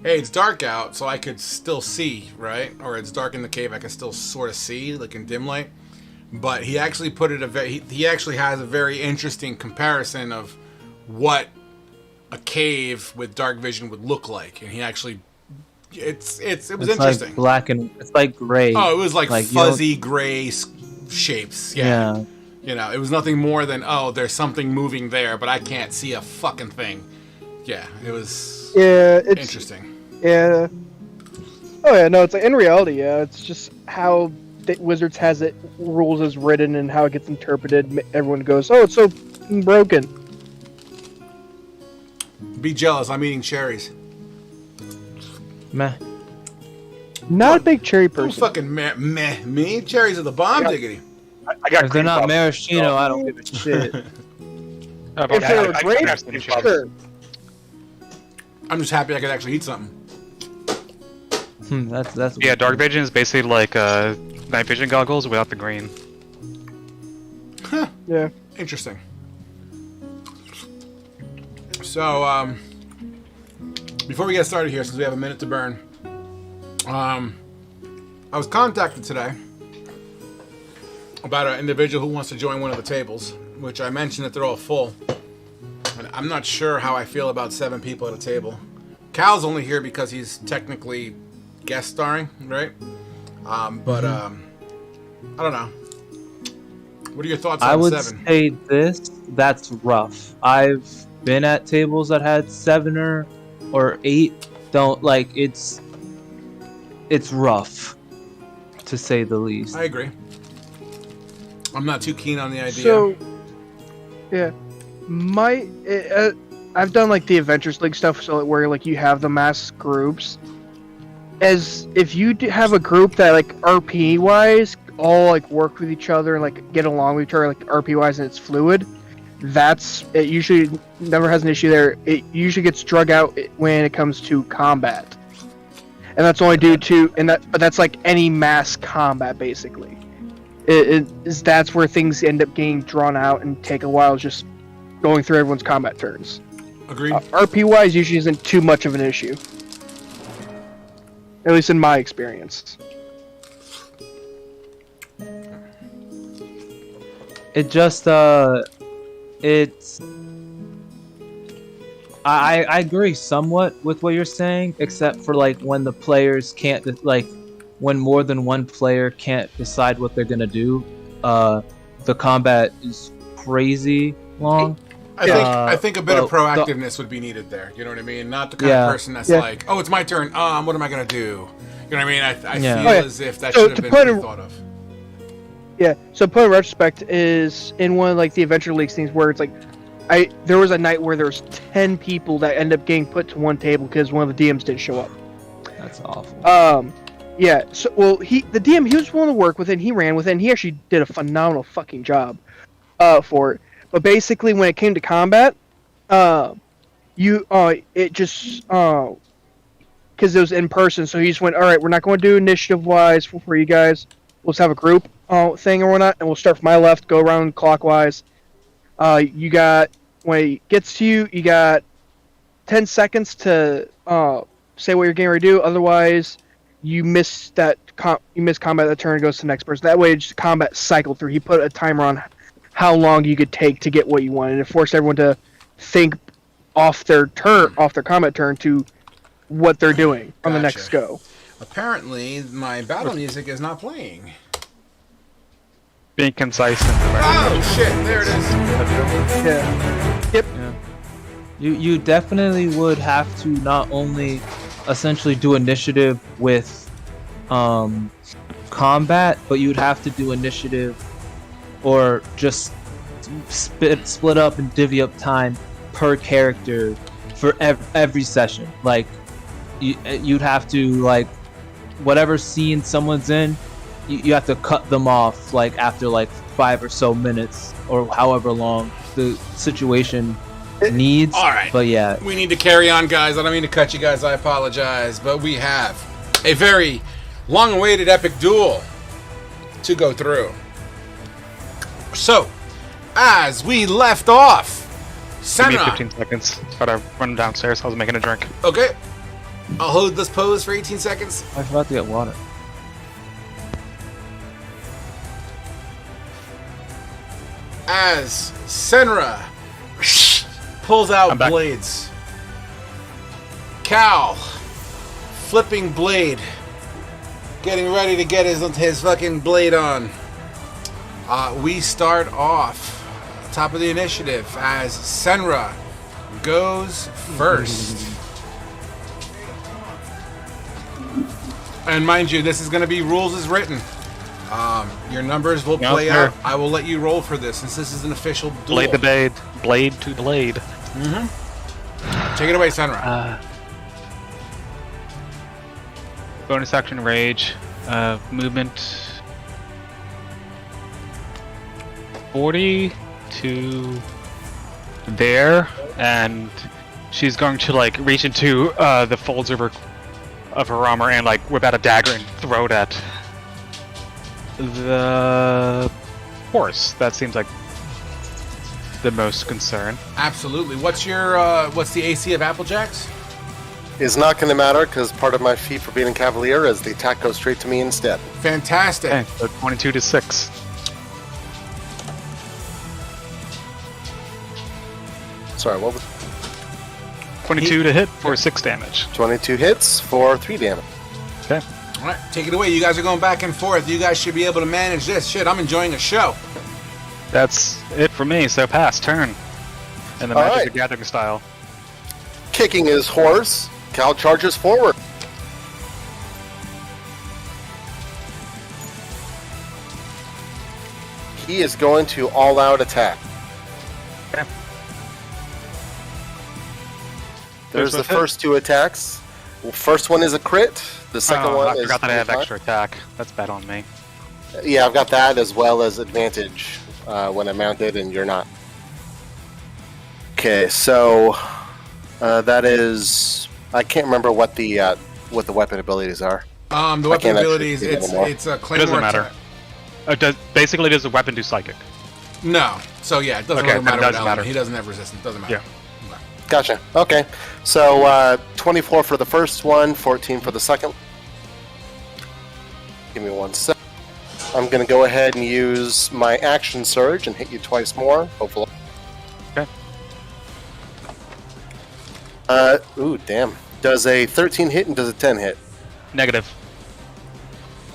hey, it's dark out, so I could still see, right? Or it's dark in the cave, I can still sort of see, like in dim light. But he actually put it he actually has a very interesting comparison of what a cave with dark vision would look like, and he actually it was It's interesting. like black and it's like gray. Oh, it was like, Like, you don't- fuzzy gray shapes. yeah. You know, it was nothing more than, oh, there's something moving there, but I can't see a fucking thing. Yeah, it was Yeah. It's interesting. yeah. Oh yeah. No, it's like in reality. Yeah, it's just how Wizards has it rules as written and how it gets interpreted. Everyone goes, oh, it's so broken. Be jealous, I'm eating cherries. Meh. Not a big cherry Who's person. fucking me? Cherries are the bomb, Yeah. diggity. I got If they're cream not puffs. maraschino, I don't give a shit. If If they're I grape, have cream puffs. sure. I'm just happy I could actually eat something. That's Yeah, dark vision is basically like night vision goggles without the green. Yeah. Interesting. So, before we get started here, since we have a minute to burn, I was contacted today about an individual who wants to join one of the tables, which I mentioned that they're all full. And I'm not sure how I feel about 7 people at a table. Cal's only here because he's technically guest starring, right? But I don't know. What are your thoughts I on would 7? say this. That's rough. I've been at tables that had 7 or 8. Don't like it's rough, to say the least. I agree. I'm not too keen on the idea. So, yeah, I've done like the Adventures League stuff, so where like you have the mass groups. As if you have a group that like RP wise all like work with each other and like get along with each other like RP wise and it's fluid, it usually never has an issue there. It usually gets drug out when it comes to combat, and that's only due to but that's like any mass combat basically. That's where things end up getting drawn out and take a while just going through everyone's combat turns. Agreed. RP wise usually isn't too much of an issue, at least in my experience. It just it's I agree somewhat with what you're saying, except for like when the players can't like when more than one player can't decide what they're gonna do. The combat is crazy long. I think a bit of but the- proactiveness would be needed there. You know what I mean? Not the kind Yeah. of person that's Yeah. like, oh, it's my turn. What am I gonna do? You know what I mean? I Yeah. feel Oh, yeah. as if that So should have to been put in- thought of. Yeah. So point of retrospect is in one of like the Adventure Leagues things where it's like, there was a night where there was 10 people that ended up getting put to one table because one of the DMs didn't show up. That's awful. Yeah. So the DM he was willing to work with it. And he ran with it. And he actually did a phenomenal fucking job, for it. But basically, when it came to combat, it just because it was in person, so he just went, all right, we're not going to do initiative wise for you guys. Let's have a group thing or whatnot, and we'll start from my left, go around clockwise. You got when it gets to you, you got 10 seconds to say what you're getting ready to do. Otherwise, you miss you miss combat that turn, goes to the next person. That way, just combat cycled through. He put a timer on how long you could take to get what you wanted. It forced everyone to think off their combat turn to what they're doing on the Gotcha. next go. Apparently, my battle music is not playing. Being concise and direct. Oh shit! There it is. Yeah. You definitely would have to not only essentially do initiative with combat, but you'd have to do initiative or just split up and divvy up time per character for every session. Like you'd have to like whatever scene someone's in, you have to cut them off like after like 5 or so minutes or however long the situation needs. All right. But yeah, We need to carry on, guys. I don't mean to cut you guys. I apologize, but we have a very long-awaited epic duel to go through. So, as we left off, Give me Senra. 15 seconds. Gotta run downstairs. I was making a drink. Okay. I'll hold this pose for 18 seconds. I forgot to get water. As Senra pulls out I'm back. blades. Cal flipping blade. Getting ready to get his fucking blade on. We start off top of the initiative as Senra goes first. And mind you, this is going to be rules as written. Your numbers will Yeah, play fair. out. I will let you roll for this since this is an official duel. Blade to blade. Blade to blade. Take it away, Senra. Bonus action rage. Movement 40 to there, and she's going to like reach into the folds of her armor and like whip out a dagger and throw it at the horse. That seems like the most concern. Absolutely. What's the AC of Applejacks? Is not going to matter because part of my feat for being a cavalier is the attack goes straight to me instead. Fantastic. Okay, so 22 to 6. Sorry, what was 22 to hit for 6 damage. 22 hits for 3 damage. Okay. All right, take it away. You guys are going back and forth. You guys should be able to manage this. Shit, I'm enjoying the show. That's it for me, so pass, turn. And the All Magic right. the Gathering style. Kicking his horse, Cal charges forward. He is going to all-out attack. Okay. There's the First one hit. first 2 attacks. Well, first one is a crit. The second one I is forgot that I have 25. extra attack. That's bad on me. Yeah, I've got that as well as advantage when I'm mounted and you're not. Okay, so that is. I can't remember what the weapon abilities are. The I weapon can't abilities, actually see that it's a It claymore doesn't matter. attack. Basically, does the weapon do psychic? No. So yeah, it doesn't Okay, really then it matter what doesn't element. matter. He doesn't have resistance. Doesn't matter. Yeah. Gotcha. Okay, so 24 for the first one, 14 for the second. Give me 1 sec. I'm gonna go ahead and use my action surge and hit you twice more. Hopefully. Okay. Ooh, damn. Does a 13 hit and does a 10 hit? Negative.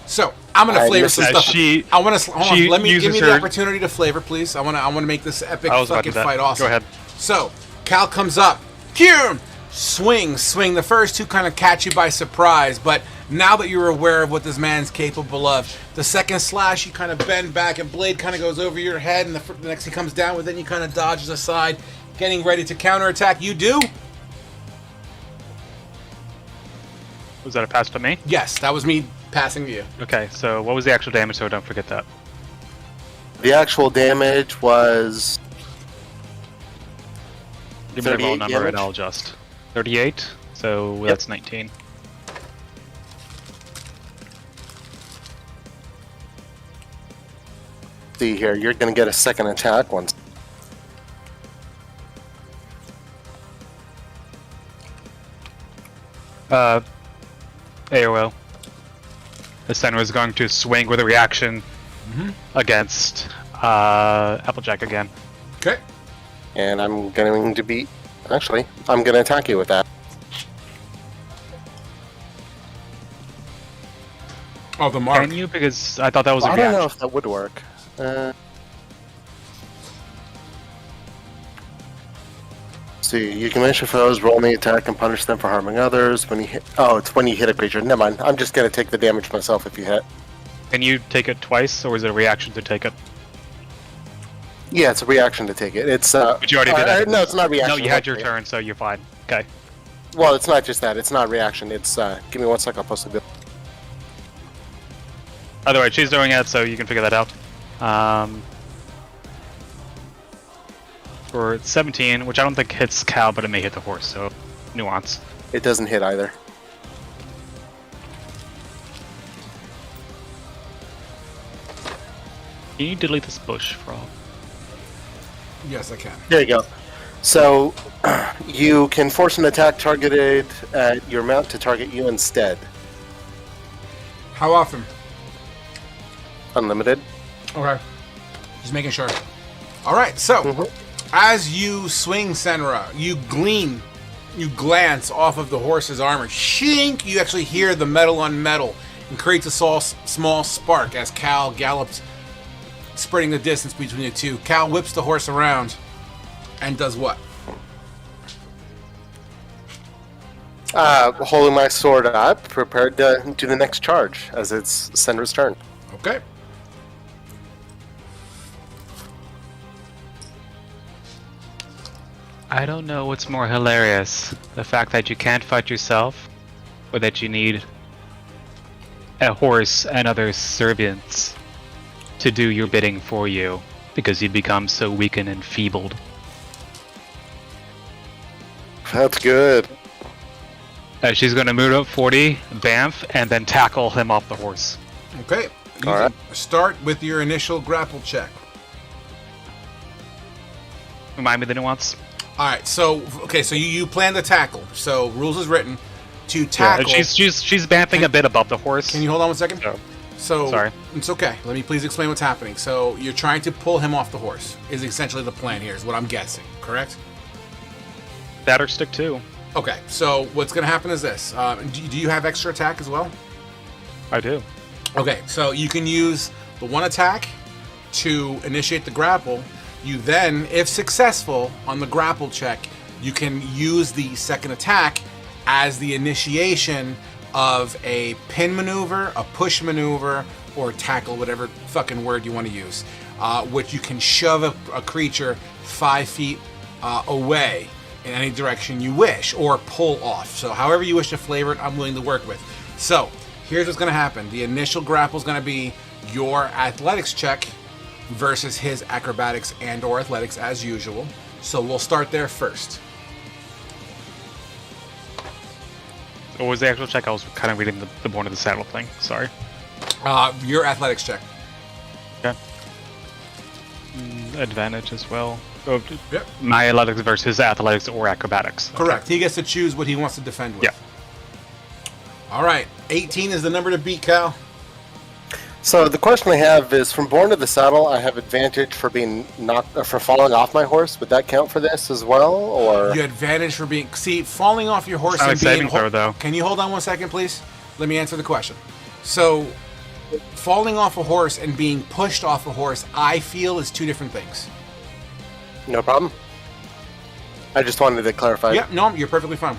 So I'm gonna I flavor missed some it. Stuff. She- I want to hold on. she Let me give uses me the her- opportunity to flavor, please. I want to make this epic I was about fucking to do that. fight awesome. Go ahead. So Cal comes up. Pew! Swing. The first two kind of catch you by surprise, but now that you're aware of what this man's capable of, the second slash you kind of bend back and blade kind of goes over your head, and the next he comes down with it, you kind of dodges aside, getting ready to counterattack. You do? Was that a pass to me? Yes, that was me passing to you. Okay, so what was the actual damage so I don't forget that? The actual damage was Give me the roll 38 number damage? and I'll adjust. 38, so that's 19. see here. You're going to get a second attack once. AOO. The center is going to swing with a reaction against Applejack again. Okay. And I'm going to be... Actually, I'm going to attack you with that. Oh, the mark. Can you? Because I thought that was a I reaction. don't know if that would work. See, you can mention foes, roll me attack, and punish them for harming others. When you hit... Oh, it's when you hit a creature. Never mind. I'm just going to take the damage myself if you hit. Can you take it twice, or is it a reaction to take it? Yeah, it's a reaction to take it. It's But you already did that. No, it's not reaction. No, you had your turn, so you're fine. Okay. Well, it's not just that. It's not reaction. It's give me 1 second. I'll post the bill. Either way, she's doing it, so you can figure that out. For 17, which I don't think hits Cal, but it may hit the horse, so nuance. It doesn't hit either. Can you delete this bush, Frog? Yes, I can. There you go. So you can force an attack targeted at your mount to target you instead. How often? Unlimited. Okay. Just making sure. All right, so as you swing Senra, you glance off of the horse's armor. Shink! You actually hear the metal on metal and creates a small spark as Cal gallops, spreading the distance between the two. Cal whips the horse around and does what? Holding my sword up, prepared to do the next charge as it's Senra's turn. Okay. I don't know what's more hilarious. The fact that you can't fight yourself, or that you need a horse and other servants to do your bidding for you, because you become so weak and enfeebled. That's good. She's going to move up 40, bamf, and then tackle him off the horse. Okay. You All right. Start with your initial grapple check. Remind me the nuance. All right. So you plan to tackle. So rules is written to tackle. Yeah, she's bamfing a bit above the horse. Can you hold on 1 second? Oh. So Sorry. It's okay. Let me please explain what's happening. So you're trying to pull him off the horse. Is essentially the plan here. Is what I'm guessing. Correct? That or stick two. Okay. So what's going to happen is this. Do you have extra attack as well? I do. Okay, so you can use the one attack to initiate the grapple. You then, if successful on the grapple check, you can use the second attack as the initiation of a pin maneuver, a push maneuver, or tackle, whatever fucking word you want to use, which you can shove a creature 5 feet away in any direction you wish, or pull off. So however you wish to flavor it, I'm willing to work with. So here's what's going to happen. The initial grapple is going to be your athletics check versus his acrobatics and or athletics as usual. So we'll start there first. What was the actual check? I was kind of reading the Born of the Saddle thing. Sorry. Your athletics check. Okay. Advantage as well. Oh, Yep. my athletics versus athletics or acrobatics. Correct. He gets to choose what he wants to defend with. Yeah. All right. 18 is the number to beat, Cal. So the question I have is, from Born to the Saddle, I have advantage for being knocked, for falling off my horse. Would that count for this as well, or? You advantage for being falling off your horse It's not and a saving being. throw, though. Can you hold on 1 second, please? Let me answer the question. So, falling off a horse and being pushed off a horse, I feel is two different things. No problem. I just wanted to clarify. Yep, no, you're perfectly fine.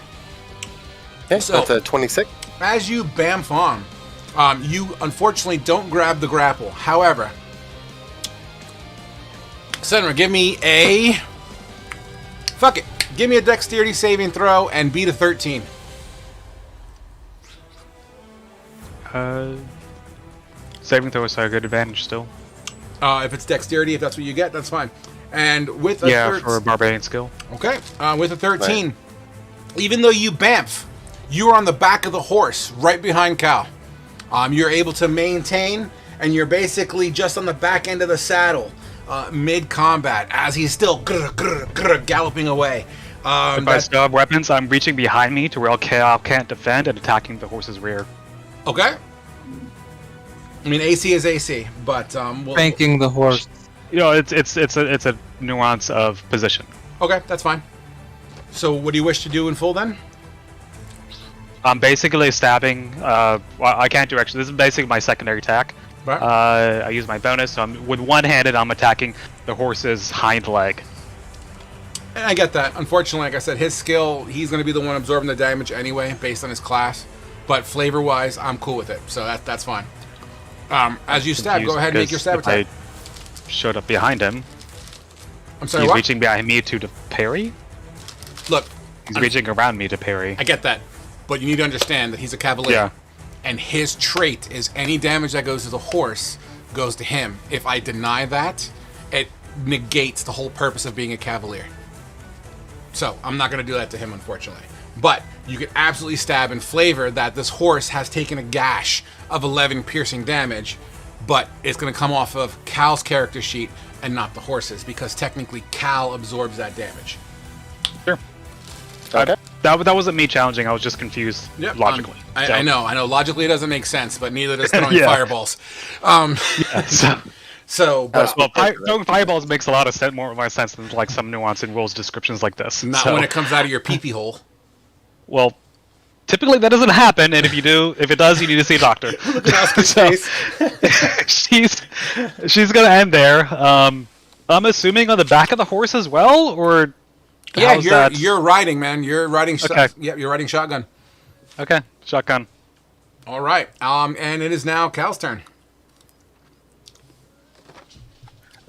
Okay, So- that's a 26. As you bamf on, you unfortunately don't grab the grapple. However, Senator, give me a... Fuck it. Give me a dexterity saving throw and beat a 13. Saving throw is a good advantage still. If it's dexterity, if that's what you get, that's fine. And with a Yeah, for a barbarian skill. Okay, with a 13, even though you bamf, you are on the back of the horse, right behind Cal. You're able to maintain, and you're basically just on the back end of the saddle, mid-combat, as he's still galloping away. If I still have weapons, I'm reaching behind me to where Cal can't defend and attacking the horse's rear. Okay. I mean, AC is AC, but Banking the horse. You know, it's a nuance of position. Okay, that's fine. So, what do you wish to do in full then? I'm basically stabbing. Well, I can't do actually. This is basically my secondary attack. Right. I use my bonus, so with one-handed, I'm attacking the horse's hind leg. And I get that. Unfortunately, like I said, his skill, he's going to be the one absorbing the damage anyway, based on his class. But flavor-wise, I'm cool with it, so that's fine. As you stab, go ahead and make your stab If attack. I showed up behind him. I'm sorry, He's what? reaching behind me to parry. Look, He's reaching around me to parry. I get that, but you need to understand that he's a cavalier. Yeah. And his trait is any damage that goes to the horse goes to him. If I deny that, it negates the whole purpose of being a cavalier. So, I'm not going to do that to him, unfortunately. But you can absolutely stab and flavor that this horse has taken a gash of 11 piercing damage, but it's going to come off of Cal's character sheet and not the horse's, because technically Cal absorbs that damage. Sure. Okay. That wasn't me challenging. I was just confused logically. I know. Logically it doesn't make sense, but neither does throwing Yeah. fireballs. So, but Well, throwing fireballs makes a lot of more sense than like some nuance in rules descriptions like this. not when it comes out of your pee-pee hole. Well, typically that doesn't happen, and if it does, you need to see a doctor. Look at Oscar's face. she's gonna end there. I'm assuming on the back of the horse as well, or Yeah, how's that? you're riding, man. You're riding. Okay. Yep, you're riding shotgun. Okay, shotgun. All right. And it is now Cal's turn.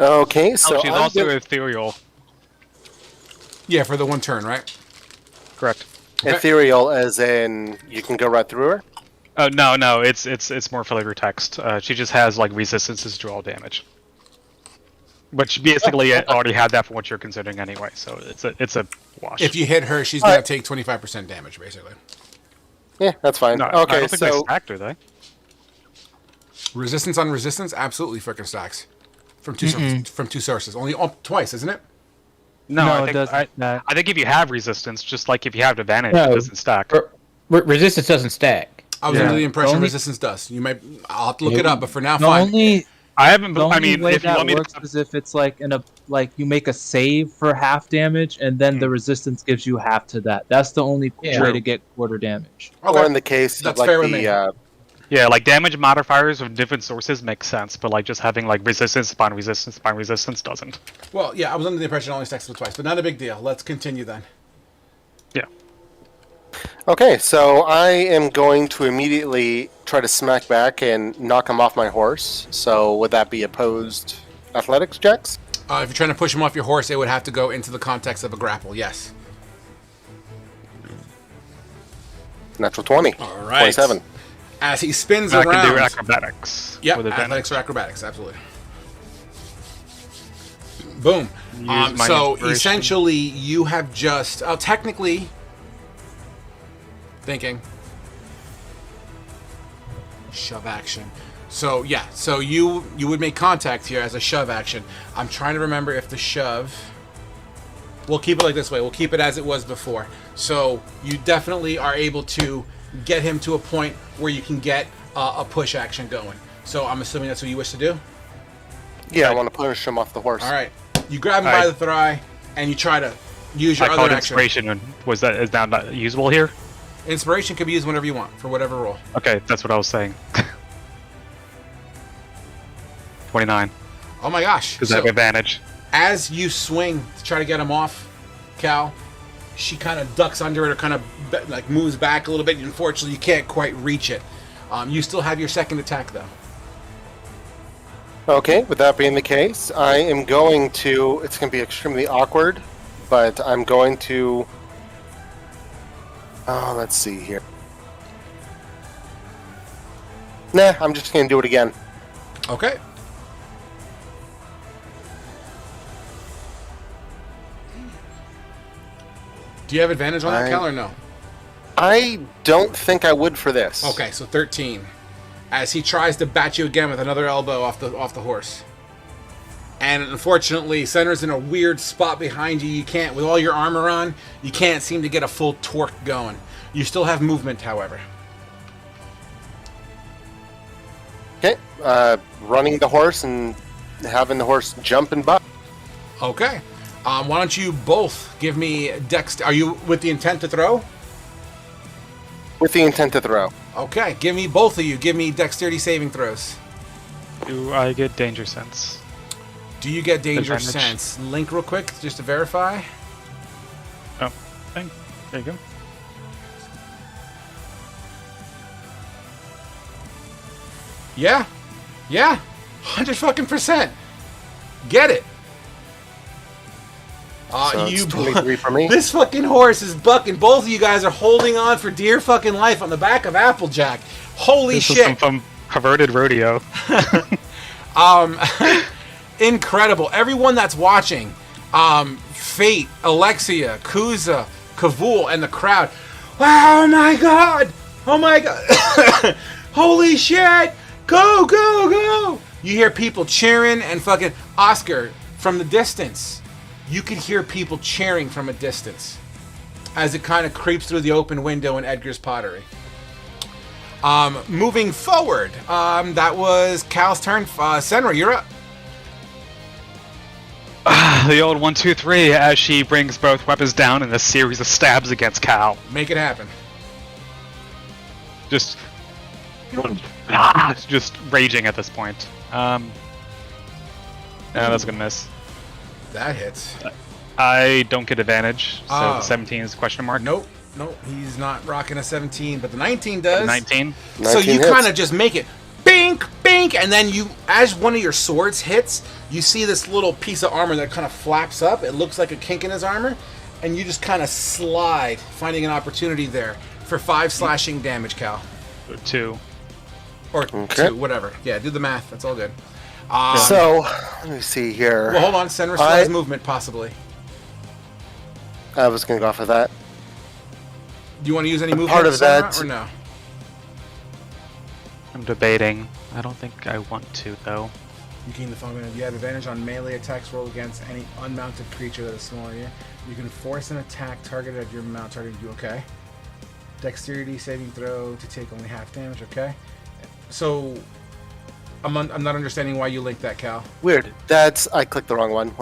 Okay, so she's I'm also good- ethereal. Yeah, for the one turn, right? Correct. ethereal, as in you can go right through her. Oh no, it's more flavor text. She just has like resistances to all damage. But she basically already had that from what you're considering anyway, so it's a wash. If you hit her, she's gonna take 25% damage, basically. Yeah, that's fine. No, I Okay, don't think they so stacked, do they? Resistance on resistance, absolutely frickin' stacks. From two sources, only twice, isn't it? No, No, I it think doesn't. I think if you have resistance, just like if you have advantage, No. it doesn't stack. Resistance doesn't stack. I was Yeah. under the impression Only- resistance does. I'll have to look it up, but for now, The fine. only I haven't. the I only mean, way if you that want me works to, is if it's like like you make a save for half damage and then the resistance gives you half to that. That's the only Yeah. way to get quarter damage. Okay. or in the case That's of like fair with me. the yeah, like damage modifiers of different sources makes sense, but like just having like resistance upon resistance upon resistance doesn't. Well, yeah, I was under the impression it only stacks with twice, but not a big deal. Let's continue then. Yeah. Okay, so I am going to immediately try to smack back and knock him off my horse. So would that be opposed athletics checks? If you're trying to push him off your horse, it would have to go into the context of a grapple. Yes. Natural 20. All right. 27. As he spins I around. can do acrobatics. Yep, with advantage. athletics or acrobatics, absolutely. Boom. Use my So inspiration. essentially, you have just technically thinking shove action. So yeah, so you would make contact here as a shove action. I'm trying to remember if the shove. We'll keep it like this way. We'll keep it as it was before. So you definitely are able to get him to a point where you can get a push action going. So I'm assuming that's what you wish to do? Yeah, I want to punish him off the horse. All right. You grab him by the thigh, and you try to use your I other called action. inspiration. And is that not usable here? Inspiration can be used whenever you want, for whatever roll. Okay, that's what I was saying. 29. Oh my gosh. Because I have advantage. As you swing to try to get him off, Cal, she kind of ducks under it or kind of like moves back a little bit. Unfortunately, you can't quite reach it. You still have your second attack, though. Okay, with that being the case, I am going to... It's going to be extremely awkward, but I'm going to... Oh, let's see here. Nah, I'm just going to do it again. Okay. Do you have advantage on that, Cal, or no? I don't think I would for this. Okay, so 13. As he tries to bat you again with another elbow off the horse. And unfortunately, Center's in a weird spot behind you. You can't, with all your armor on, you can't seem to get a full torque going. You still have movement, however. Okay, running the horse and having the horse jump and buck. Okay. Why don't you both give me dex... Are you with the intent to throw? With the intent to throw. Okay, give me both of you. Give me dexterity saving throws. Do I get danger sense? Do you get danger Advantage. sense? Link real quick, just to verify. Oh, there you go. Yeah. Yeah. 100% Get it. So it's 23 for me. This fucking horse is bucking. Both of you guys are holding on for dear fucking life on the back of Applejack. Holy This shit. is some perverted rodeo. Incredible. Everyone that's watching, Fate, Alexia, Kuza, Kavul, and the crowd. Oh my god! Oh my god! Holy shit! Go, go, go! You hear people cheering and fucking Oscar from the distance. You could hear people cheering from a distance as it kind of creeps through the open window in Edgar's pottery. Moving forward, that was Cal's turn. Senra, you're up. The old 1, 2, 3 as she brings both weapons down in a series of stabs against Cal. Make it happen. Just raging at this point. Yeah, that's gonna miss. That hits. I don't get advantage, so the 17 is question mark. Nope, he's not rocking a 17, but the 19 does. 19. So you hits. kind of just make it bink, bink, and then you, as one of your swords hits, you see this little piece of armor that kind of flaps up. It looks like a kink in his armor, and you just kind of slide, finding an opportunity there for 5 slashing damage, Cal. 2. Or Okay. 2, whatever. Yeah, do the math. That's all good. So, let me see here. Well, hold on. Senra still has movement, possibly. I was going to go off of that. Do you want to use any movement, part of Senra, that- or no? I'm debating. I don't think I want to, though. You gain the following. You have advantage on melee attacks rolled against any unmounted creature that is smaller than you. You can force an attack targeted at your mount targeted you. Okay. Dexterity saving throw to take only half damage. Okay. So, I'm not understanding why you linked that, Cal. Weird. I clicked the wrong one.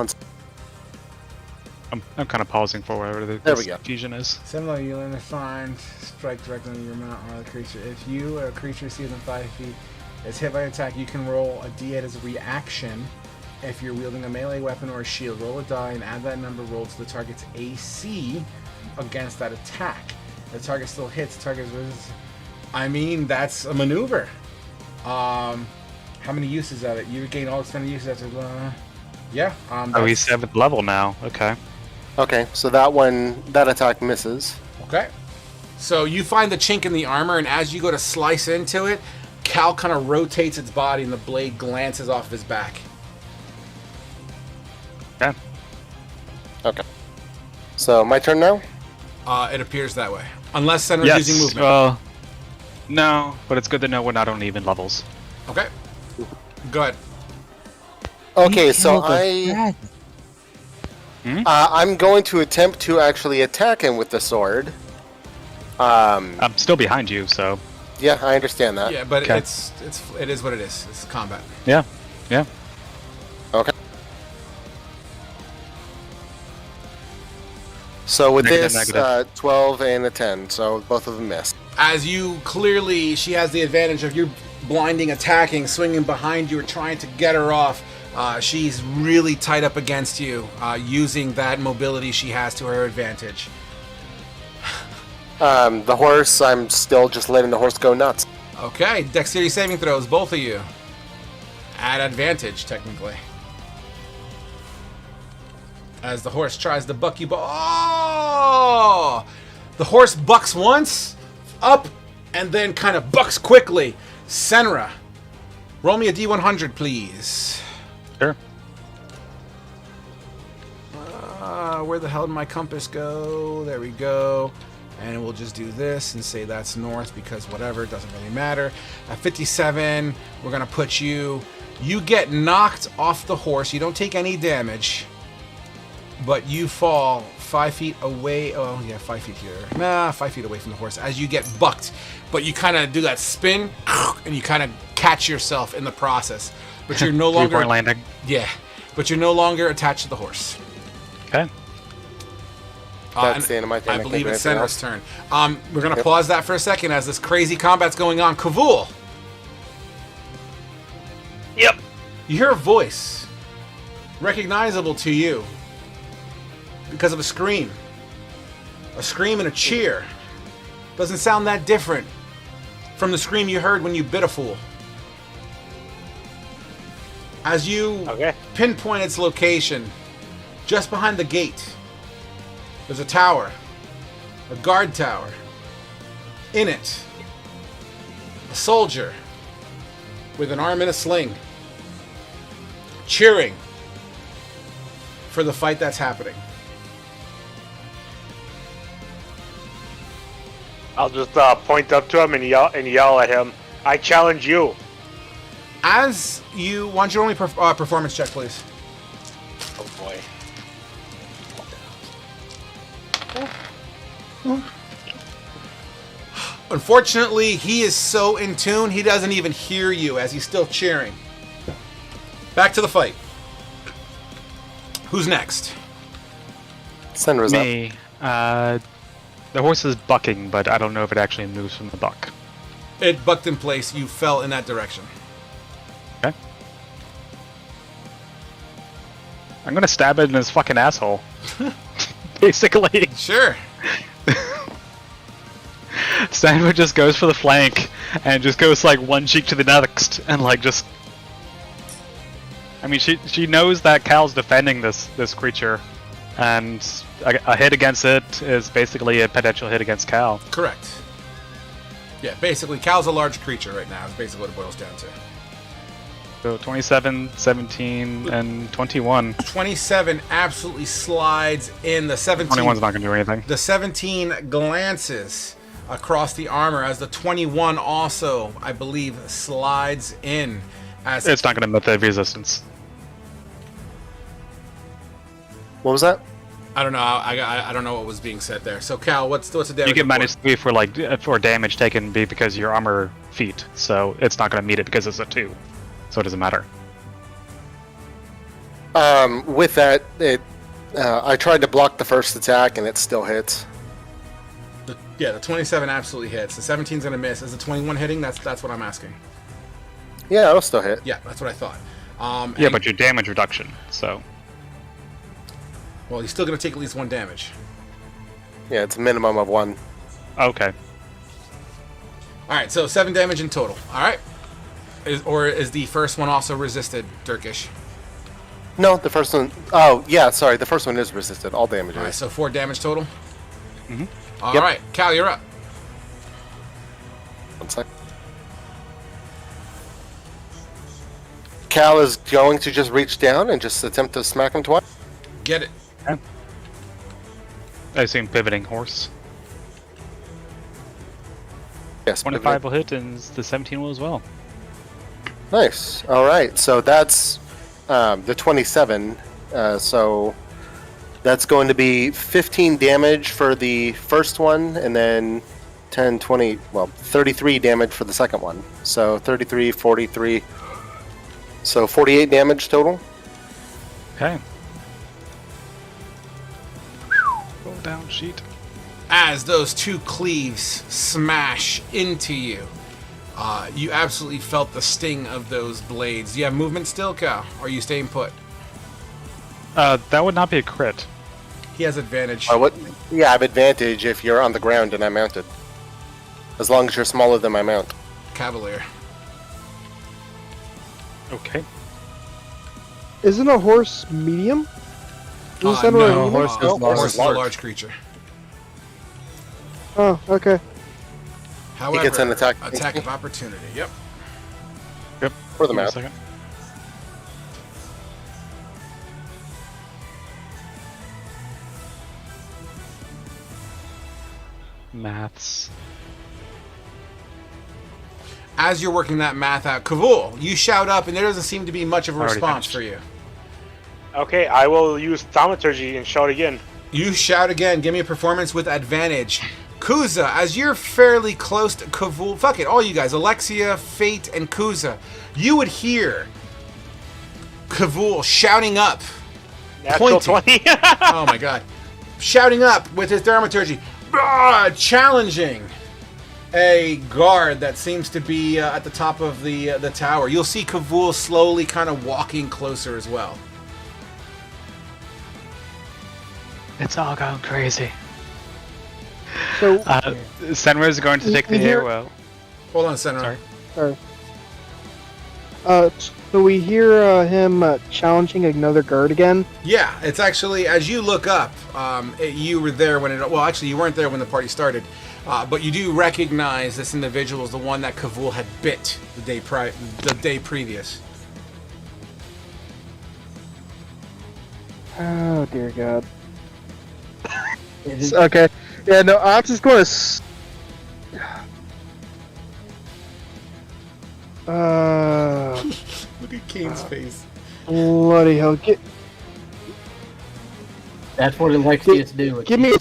I'm kind of pausing for whatever There we this go. fusion is. Similarly, you learn to find strike directly on your mount or the creature. If you or a creature see within 5 feet is hit by an attack, you can roll a d8 as a reaction. If you're wielding a melee weapon or a shield, roll a die and add that number rolled to the target's AC against that attack. The target still hits. The target is. I mean, that's a maneuver. How many uses of it? You gain all extended uses after. Yeah. Oh, he's 7th level now. Okay. Okay, so that attack misses. Okay. So you find the chink in the armor, and as you go to slice into it, Cal kind of rotates its body, and the blade glances off of his back. Okay. Okay. So, my turn now? It appears that way. Unless Senra's using movement. Well, no, but it's good to know we're not on even levels. Okay. Go ahead. Okay, so I'm going to attempt to actually attack him with the sword. I'm still behind you, so. Yeah, I understand that. Yeah, but Okay. it is what it is. It's combat. Yeah. Yeah. Okay. So with Negative, this, negative. 12 and a 10, so both of them miss. As you clearly, she has the advantage of your blinding, attacking, swinging behind you, or trying to get her off. She's really tight up against you, using that mobility she has to her advantage. The horse, I'm still just letting the horse go nuts. Okay, dexterity saving throws, both of you. At advantage, technically. As the horse tries to buck you, oh! The horse bucks once, up, and then kind of bucks quickly. Senra, roll me a D100, please. Sure. Where the hell did my compass go? There we go. And we'll just do this and say that's north because whatever, it doesn't really matter. At 57, we're going to put you... You get knocked off the horse. You don't take any damage. But you fall 5 feet away. Oh, yeah, 5 feet here. Nah, 5 feet away from the horse as you get bucked. But you kind of do that spin and you kind of catch yourself in the process. But you're no longer... Three-point landing. Yeah, but you're no longer attached to the horse. Okay. That's the end of my turn. I I believe can't do it's anything Senra's turn. We're going to pause that for a second as this crazy combat's going on. Kavul! Yep. You hear a voice. Recognizable to you. Because of a scream. A scream and a cheer. Doesn't sound that different from the scream you heard when you bit a fool. As you pinpoint its location, just behind the gate, there's a tower. A guard tower. In it, a soldier with an arm in a sling, cheering for the fight that's happening. I'll just point up to him and yell at him. I challenge you. As you... Why don't you roll me performance check, please? Oh boy. Unfortunately, he is so in tune, he doesn't even hear you as he's still cheering. Back to the fight. Who's next? Senra's up. Me. The horse is bucking, but I don't know if it actually moves from the buck. It bucked in place. You fell in that direction. Okay. I'm gonna stab it in his fucking asshole. Basically. Sure. Sandra just goes for the flank and just goes like one cheek to the next and like just... I mean, she knows that Cal's defending this creature, and a hit against it is basically a potential hit against Cal. Correct. Yeah, basically, Cal's a large creature right now. Is basically what it boils down to. So 27, 17, and 21. 27 absolutely slides in. The 17... 21's not going to do anything. The 17 glances across the armor as the 21 also, I believe, slides in. As It's not going to meet the resistance. What was that? I don't know. I don't know what was being said there. So Cal, what's the damage? You get report? -3 for damage taken because your armor feat, so it's not going to meet it because it's a 2. So it doesn't matter. With that, I tried to block the first attack and it still hits. The 27 absolutely hits. The 17's gonna miss. Is the 21 hitting? That's what I'm asking. Yeah, it'll still hit. Yeah, that's what I thought. Yeah, but your damage reduction, so... Well, he's still gonna take at least 1 damage. Yeah, it's a minimum of 1. Okay. Alright, so 7 damage in total. Alright. Is the first one also resisted, Turkish? No, the first one... Oh, yeah, sorry. The first one is resisted. All damage Alright, is. so 4 damage total? Mm-hmm. Alright, Cal, you're up. 1 sec. Cal is going to just reach down and just attempt to smack him twice. Get it. I assume pivoting horse. Yes, 25 will hit, and the 17 will as well. Nice. All right. So that's the 27. So that's going to be 15 damage for the first one, and then 10, 20, well, 33 damage for the second one. So 33, 43. So 48 damage total. Okay. Roll down sheet. As those two cleaves smash into you, you absolutely felt the sting of those blades. Do you have movement still, Cal? Or are you staying put? That would not be a crit. He has advantage. Yeah, I have advantage if you're on the ground and I'm mounted. As long as you're smaller than my mount. Cavalier. Okay. Isn't a horse medium? Is that No, what horse is large. horse is a large creature. Oh, okay. However, gets an attack of opportunity. Yep. Yep. For the Give me a mount. second. Maths. As you're working that math out, Kavul, you shout up, and there doesn't seem to be much of a Already response finished. for you. Okay, I will use thaumaturgy and shout again. You shout again. Give me a performance with advantage. Kuza, as you're fairly close to Kavul, fuck it, all you guys, Alexia, Fate, and Kuza, you would hear Kavul shouting up, Natural pointing. 20. Oh my god, shouting up with his thaumaturgy, challenging a guard that seems to be at the top of the tower. You'll see Kavul slowly kind of walking closer as well. It's all going crazy. So, Senra is going to take the Here- arrow. Hold on, Senra. Sorry. so we hear him challenging another guard again. Yeah, it's actually, as you look up, you were there when it, well, actually, you weren't there when the party started, but you do recognize this individual as the one that Kavul had bit the day previous. Oh dear God. Okay. Yeah, no, I'm just going to. Look at Kane's face. Bloody hell! That's what it likes to do. Give me a.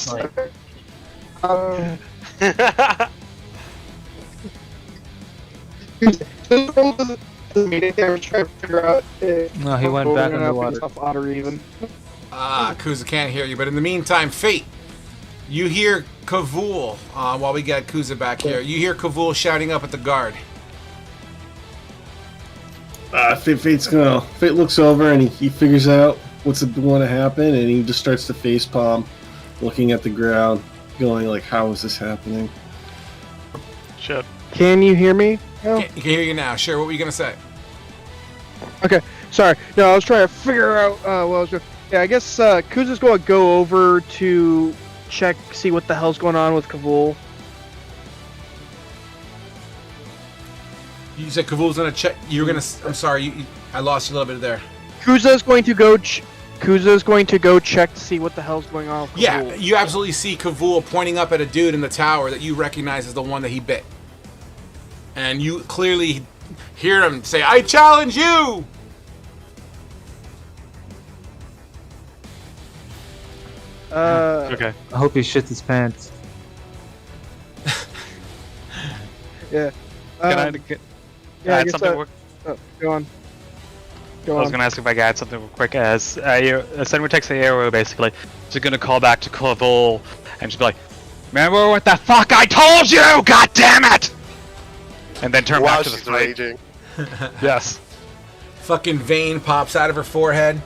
No, he went back underwater. Otter even. Kuza can't hear you, but in the meantime, Fate, you hear Kavul, while we got Kuza back here, you hear Kavul shouting up at the guard. Fate looks over and he figures out what's going to happen, and he just starts to facepalm, looking at the ground, going like, "How is this happening?" Shit. Can you hear me? No? Can hear you now. Sure, what were you going to say? Okay, sorry. No, I was trying to figure out what I was doing. Yeah, I guess Kuza's going to go over to check, see what the hell's going on with Kavul. You said Kavul's going to check, you were going to, I'm sorry, I lost you a little bit there. Kuza's going to go. Kuza's going to go check to see what the hell's going on with Kavul. Yeah, you absolutely see Kavul pointing up at a dude in the tower that you recognize as the one that he bit. And you clearly hear him say, "I challenge you!" Okay. I hope he shits his pants. Yeah. Can I yeah, I add guess something? go on. I was going to ask if I could add something real quick. As Senra takes the arrow, basically, she's going to call back to Kavul and she'll be like, "Remember what the fuck I told you? God damn it!" And then turn While back to the she's fight. raging. Yes. Fucking vein pops out of her forehead.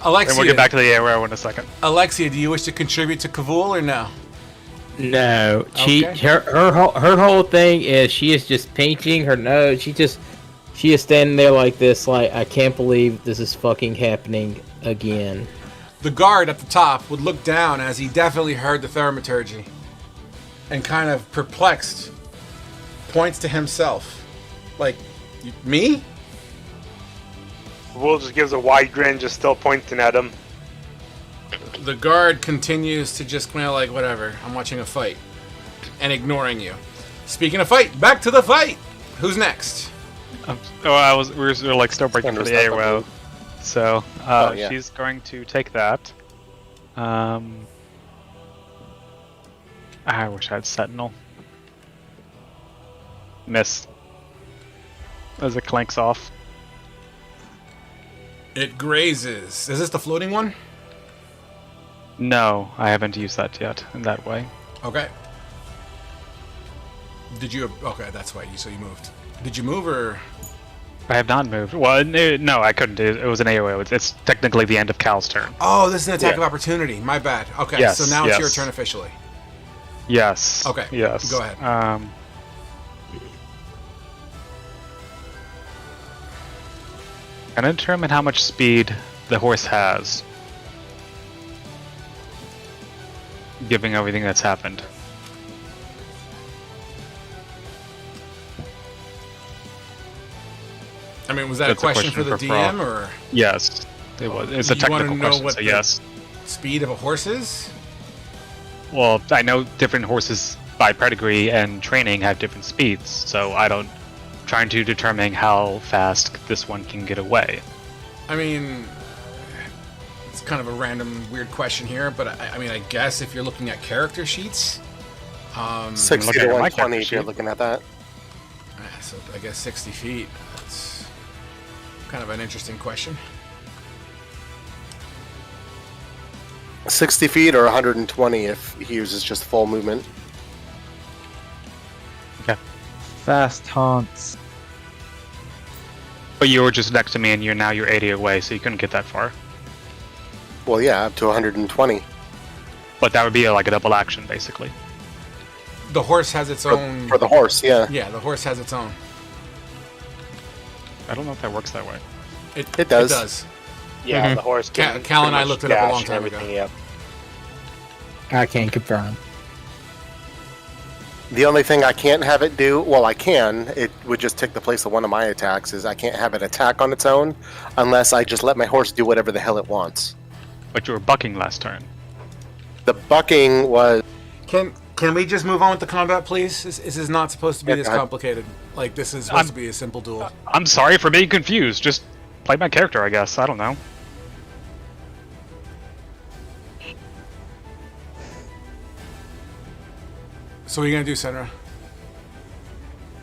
Alexia, And we'll get back to the arrow in a second. Alexia, do you wish to contribute to Kavul or no? No, Okay. her whole thing is she is just painting her nose. She is standing there like this, like, I can't believe this is fucking happening again. The guard at the top would look down as he definitely heard the thaumaturgy and kind of perplexed points to himself. Like, me? Will just gives a wide grin, just still pointing at him. The guard continues to just kind of like, whatever, I'm watching a fight, and ignoring you. Speaking of fight, back to the fight! Who's next? We were like still breaking for the Senra's not arrow. So, yeah. she's going to take that. I wish I had Sentinel. Miss. As it clanks off. It grazes. Is this the floating one? No, I haven't used that yet in that way. Okay. Did you? Okay, that's why you moved. Did you move or? I have not moved. Well, no, I couldn't do it. It was an AoE. It's technically the end of Cal's turn. Oh, this is an attack of opportunity. My bad. Okay, Yes, so now it's your yes. turn officially. Yes. Okay, Yes. go ahead. Can I determine how much speed the horse has, given everything that's happened? I mean, was that That's a question for the DM Frog. or Yes, it was. It's a You wanna technical know question, what so the- yes. speed of a horse is? Well, I know different horses by pedigree and training have different speeds, so I don't. Trying to determine how fast this one can get away. I mean, it's kind of a random, weird question here, but I mean, I guess if you're looking at character sheets, 60 looking to at my 120 character if you're sheet. looking at that. so I guess 60 feet. That's kind of an interesting question. 60 feet or 120 if he uses just full movement. Okay. Fast taunts. But you were just next to me, and you're 80 away, so you couldn't get that far. Well, yeah, up to 120. But that would be like a double action, basically. The horse has its own. For the horse, yeah. Yeah, the horse has its own. I don't know if that works that way. It does. It does. Yeah, the horse. Cal can and I pretty much looked it up a dash long and time ago. everything, Yep. I can't confirm. The only thing I can't have it do, well, I can, it would just take the place of one of my attacks, is I can't have it attack on its own unless I just let my horse do whatever the hell it wants. But you were bucking last turn. The bucking was... Can we just move on with the combat, please? This is not supposed to be Yeah, this go ahead. complicated. Like, this is supposed to be a simple duel. I'm sorry for being confused. Just play my character, I guess. I don't know. So what are you gonna do, Senra?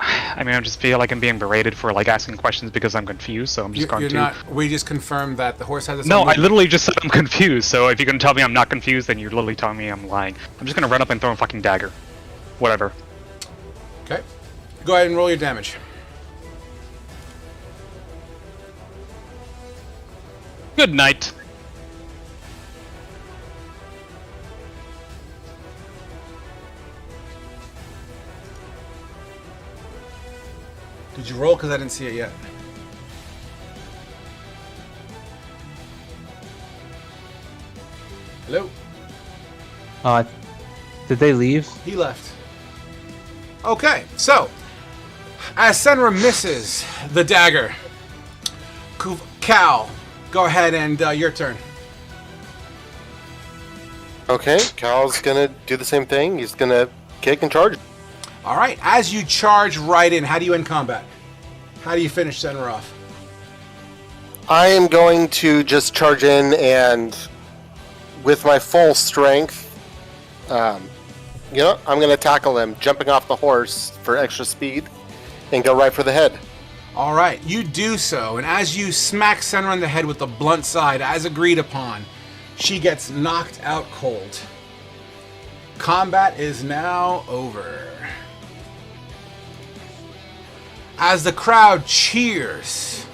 I mean, I just feel like I'm being berated for like asking questions because I'm confused, so I'm just going You're to. not. We just confirmed that the horse has its No, own I movement. literally just said I'm confused. So if you're gonna tell me I'm not confused, then you're literally telling me I'm lying. I'm just gonna run up and throw a fucking dagger. Whatever. Okay. Go ahead and roll your damage. Good night. Did you roll? Because I didn't see it yet. Hello? Did they leave? He left. Okay, so as Senra misses the dagger, Cal, go ahead and your turn. Okay, Cal's gonna do the same thing. He's gonna kick and charge. All right, as you charge right in, how do you end combat? How do you finish Senra off? I am going to just charge in and, with my full strength, I'm going to tackle him, jumping off the horse for extra speed, and go right for the head. All right, you do so, and as you smack Senra in the head with the blunt side, as agreed upon, she gets knocked out cold. Combat is now over. As the crowd cheers,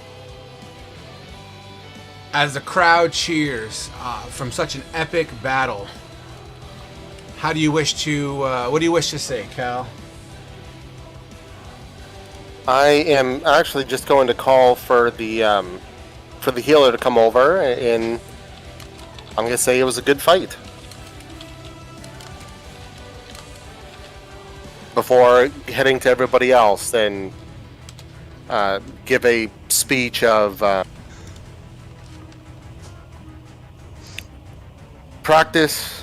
from such an epic battle, how do you wish to? What do you wish to say, Cal? I am actually just going to call for the healer to come over, and I'm going to say it was a good fight. Before heading to everybody else, and give a speech of practice.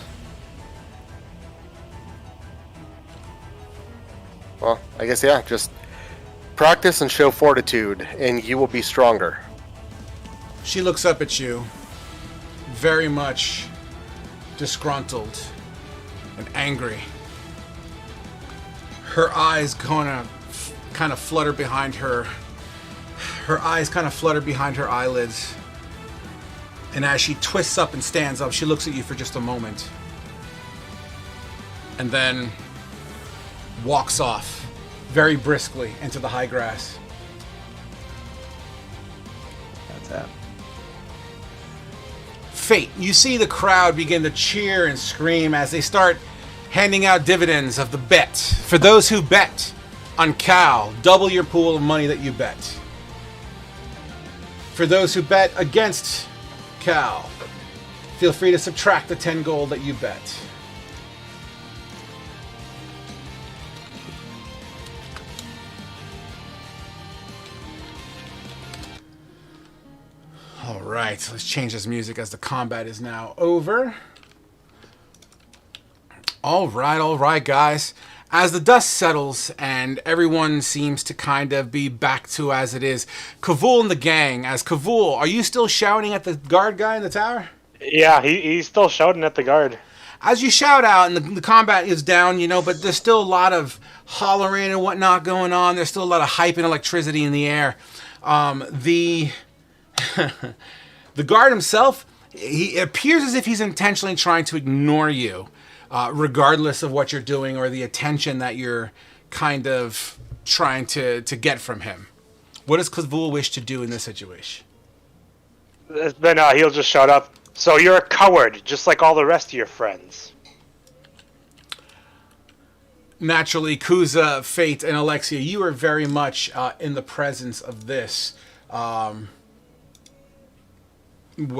Well, I guess, yeah, just practice and show fortitude, and you will be stronger. She looks up at you, very much disgruntled and angry. her eyes kind of flutter behind her. Her eyes kind of flutter behind her eyelids. And as she twists up and stands up, she looks at you for just a moment. And then walks off very briskly into the high grass. That's that. Fate, you see the crowd begin to cheer and scream as they start handing out dividends of the bet. For those who bet on Cal, double your pool of money that you bet. For those who bet against Cal, feel free to subtract the 10 gold that you bet. Alright, let's change this music as the combat is now over. Alright, guys. As the dust settles and everyone seems to kind of be back to as it is, Kavul and the gang, as Kavul, are you still shouting at the guard guy in the tower? Yeah, he's still shouting at the guard. As you shout out, and the combat is down, but there's still a lot of hollering and whatnot going on. There's still a lot of hype and electricity in the air. The guard himself, he appears as if he's intentionally trying to ignore you, regardless of what you're doing or the attention that you're kind of trying to get from him. What does Kavul wish to do in this situation? Then he'll just shout up, "So you're a coward, just like all the rest of your friends." Naturally, Kuza, Fate, and Alexia, you are very much in the presence of this. What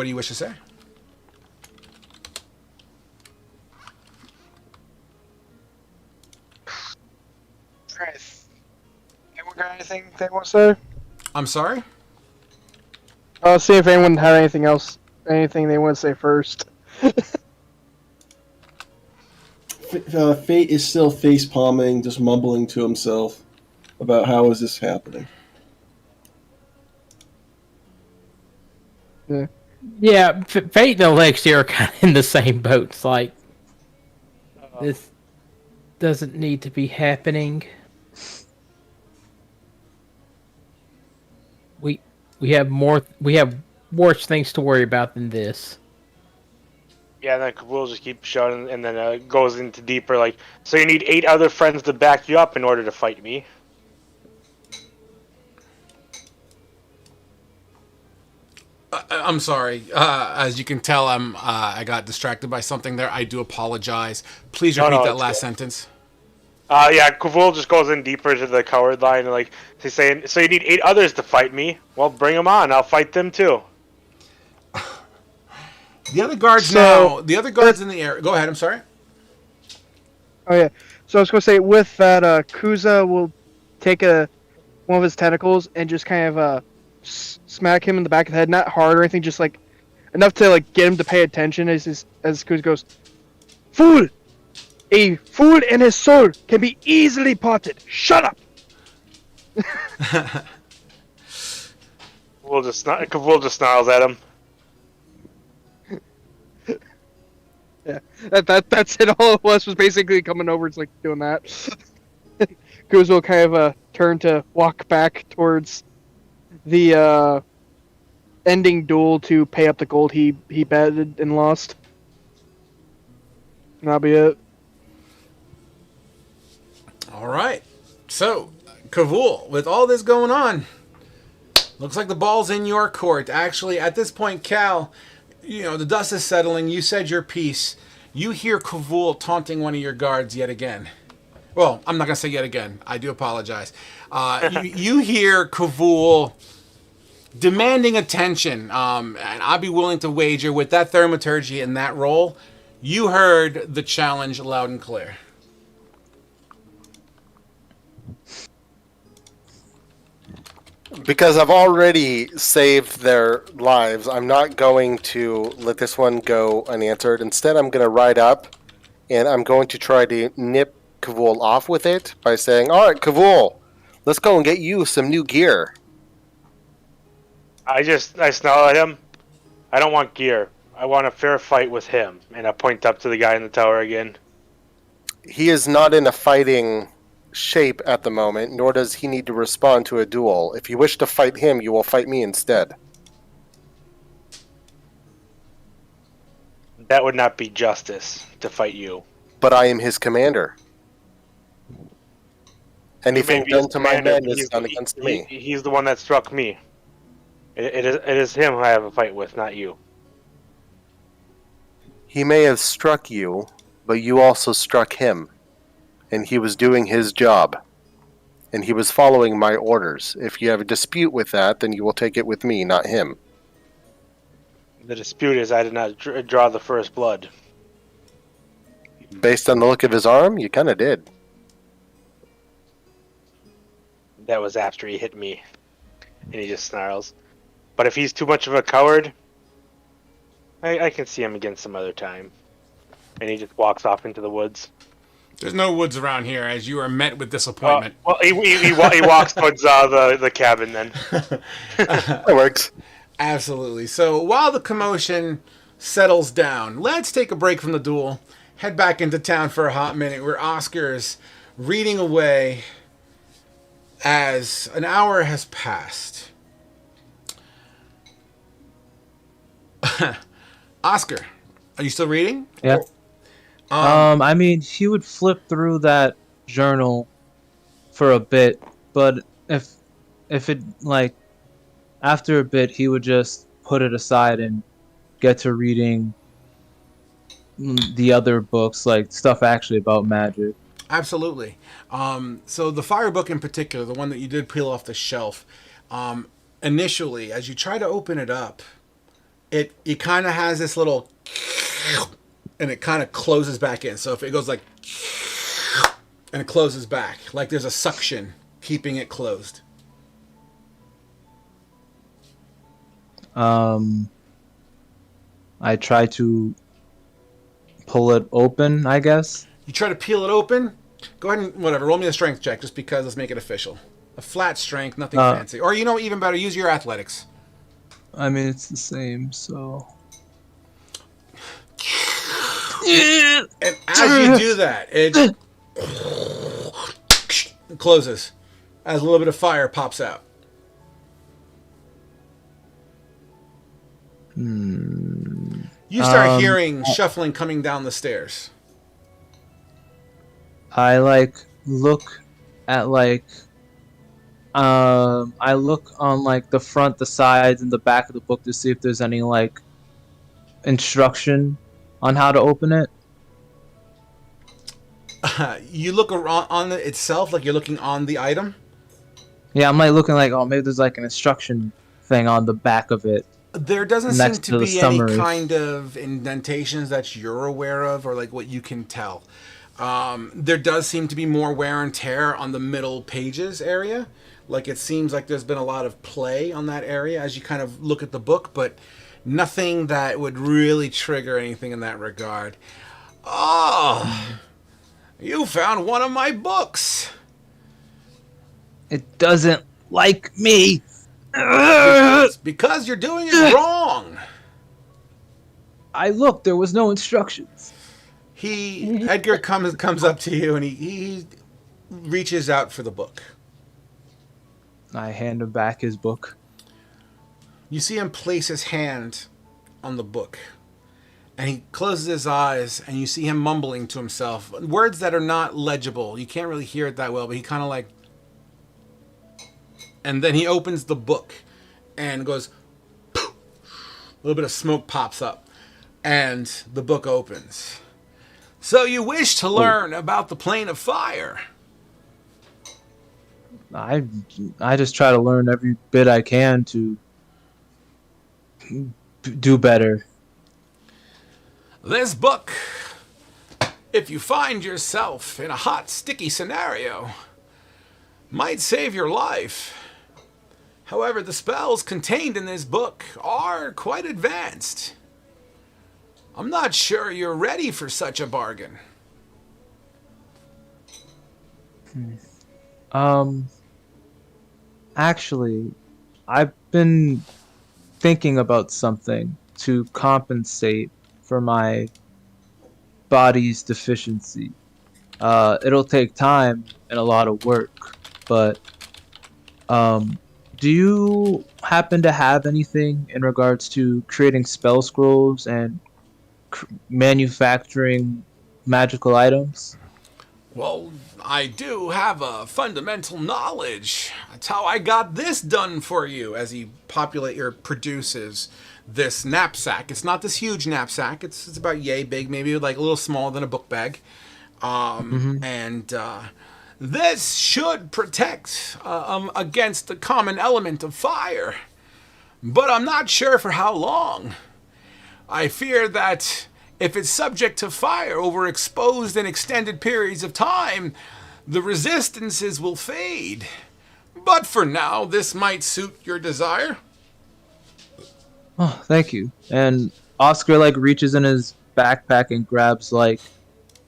do you wish to say? Anyone got anything they want to say? I'm sorry? I'll see if anyone had anything they want to say first. Fate is still face palming, just mumbling to himself about how is this happening. Yeah. Yeah, Fate and Alexia are kind of in the same boat. It's like, this doesn't need to be happening. We have worse things to worry about than this. Yeah, and then Kavul just keep shouting, and then goes into deeper, like, "So you need 8 other friends to back you up in order to fight me." I'm sorry. As you can tell, I got distracted by something there. I do apologize. Please repeat that last sentence. Yeah, Kavul just goes in deeper to the coward line, and like he's saying, "So you need 8 others to fight me? Well, bring them on. I'll fight them too." The other guards the other guards in the area. Go ahead. I'm sorry. Oh yeah. So I was gonna say with that, Kuza will take one of his tentacles and just kind of smack him in the back of the head, not hard or anything, just like enough to like get him to pay attention. As Kuza goes, "Fool! A fool and his soul can be easily parted. Shut up!" Kavul just snarls at him. Yeah, that's it. All it was basically coming over. It's like doing that. Kuza will kind of turn to walk back towards the ending duel to pay up the gold he betted and lost. And that'll be it. All right. So, Kavul, with all this going on, looks like the ball's in your court. Actually, at this point, Cal, the dust is settling. You said your piece. You hear Kavul taunting one of your guards yet again. Well, I'm not going to say yet again. I do apologize. You hear Kavul demanding attention. And I'd be willing to wager with that thaumaturgy and that role, you heard the challenge loud and clear. Because I've already saved their lives, I'm not going to let this one go unanswered. Instead, I'm going to ride up, and I'm going to try to nip Kavul off with it by saying, "All right, Kavul, let's go and get you some new gear." I snarl at him. "I don't want gear. I want a fair fight with him." And I point up to the guy in the tower again. He is not in a fighting shape at the moment, nor does he need to respond to a duel. If you wish to fight him, you will fight me instead. That would not be justice to fight you. But I am his commander. Anything be his done to my commander, men but is done against me. He's the one that struck me. It is him who I have a fight with, not you. He may have struck you, but you also struck him. And he was doing his job. And he was following my orders. If you have a dispute with that, then you will take it with me, not him. The dispute is I did not draw the first blood. Based on the look of his arm, you kind of did. That was after he hit me. And he just snarls. But if he's too much of a coward, I can see him again some other time. And he just walks off into the woods. There's no woods around here, as you are met with disappointment. Well, he walks towards the cabin then. That works. Absolutely. So while the commotion settles down, let's take a break from the duel, head back into town for a hot minute, where Oscar's reading away as an hour has passed. Oscar, are you still reading? Yeah. I mean, he would flip through that journal for a bit, but if it, like, after a bit, he would just put it aside and get to reading the other books, like stuff actually about magic. Absolutely. So the fire book in particular, the one that you did peel off the shelf, initially, as you try to open it up, it kind of has this little, and it kind of closes back in. So if it goes like, and it closes back, like there's a suction keeping it closed. I try to pull it open, I guess. You try to peel it open. Go ahead and whatever. Roll me a strength check, just because. Let's make it official. A flat strength, nothing fancy. Or even better, use your athletics. I mean, it's the same, so. And as you do that, it closes as a little bit of fire pops out. You start hearing shuffling coming down the stairs. I look at I look on the front, the sides, and the back of the book to see if there's any instruction on how to open it. You look on it itself, like you're looking on the item. Yeah, I'm looking oh, maybe there's an instruction thing on the back of it. There doesn't seem to be any kind of indentations that you're aware of, or what you can tell. There does seem to be more wear and tear on the middle pages area. It seems like there's been a lot of play on that area as you kind of look at the book, but nothing that would really trigger anything in that regard. Oh, you found one of my books. It doesn't like me. Because you're doing it wrong. There was no instructions. Edgar comes up to you and he reaches out for the book. I hand him back his book. You see him place his hand on the book. And he closes his eyes and you see him mumbling to himself. Words that are not legible. You can't really hear it that well, but he kind of and then he opens the book and goes, poof. A little bit of smoke pops up and the book opens. So you wish to learn about the plane of fire? I just try to learn every bit I can to do better. This book, if you find yourself in a hot, sticky scenario, might save your life. However, the spells contained in this book are quite advanced. I'm not sure you're ready for such a bargain. Actually, I've been thinking about something to compensate for my body's deficiency. It'll take time and a lot of work, but do you happen to have anything in regards to creating spell scrolls and manufacturing magical items? Well, I do have a fundamental knowledge. That's how I got this done for you. As he produces this knapsack. It's not this huge knapsack. It's about yay big, maybe like a little smaller than a book bag. And this should protect against the common element of fire. But I'm not sure for how long. I fear that if it's subject to fire over exposed and extended periods of time, the resistances will fade. But for now, this might suit your desire. Oh, thank you. And Oscar like reaches in his backpack and grabs like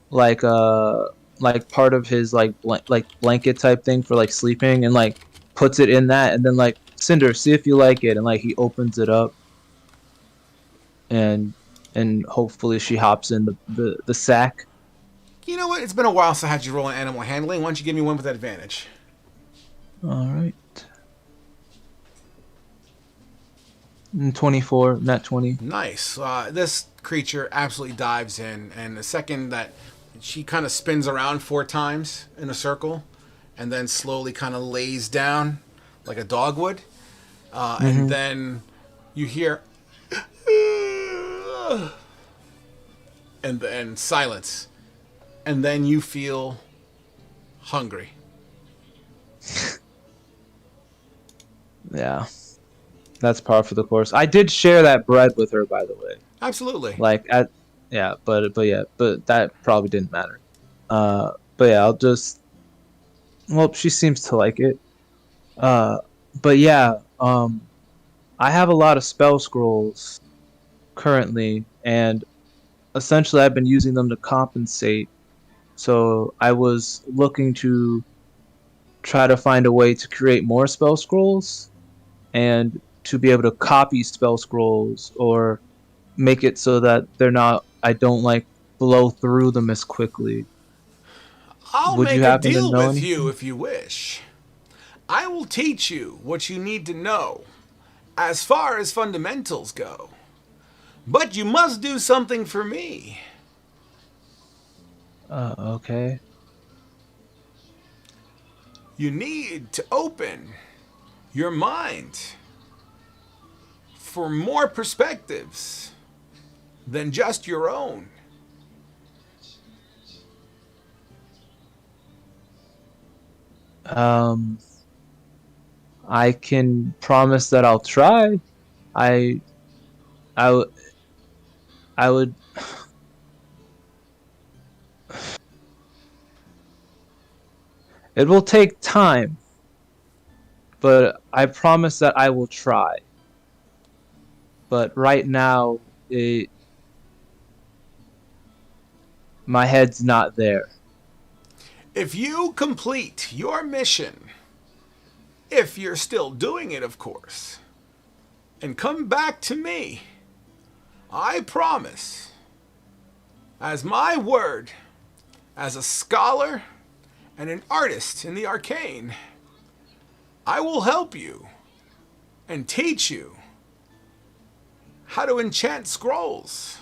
part of his like blanket type thing for like sleeping and like puts it in that, and then like, Cinder, see if you like it, and like he opens it up and hopefully she hops in the sack. You know what? It's been a while since I had you roll an animal handling. Why don't you give me one with advantage? All right. 24, not 20. Nice. This creature absolutely dives in, and the second that she kind of spins around 4 times in a circle, and then slowly kind of lays down like a dog would, and then you hear, and then silence, and then you feel hungry. Yeah. That's par for the course. I did share that bread with her, by the way. Absolutely. Like, but that probably didn't matter. But yeah, I'll just. Well, she seems to like it. But yeah, I have a lot of spell scrolls currently, and essentially I've been using them to compensate. So I was looking to try to find a way to create more spell scrolls, and to be able to copy spell scrolls or make it so that I don't like blow through them as quickly. I'll Would make you a happen to deal know with anything? you if you wish. I will teach you what you need to know as far as fundamentals go. But you must do something for me. Okay. You need to open your mind for more perspectives than just your own. I can promise that I'll try. I would. It will take time, but I promise that I will try. But right now, my head's not there. If you complete your mission, if you're still doing it, of course, and come back to me, I promise, as my word, as a scholar and an artist in the arcane, I will help you and teach you how to enchant scrolls.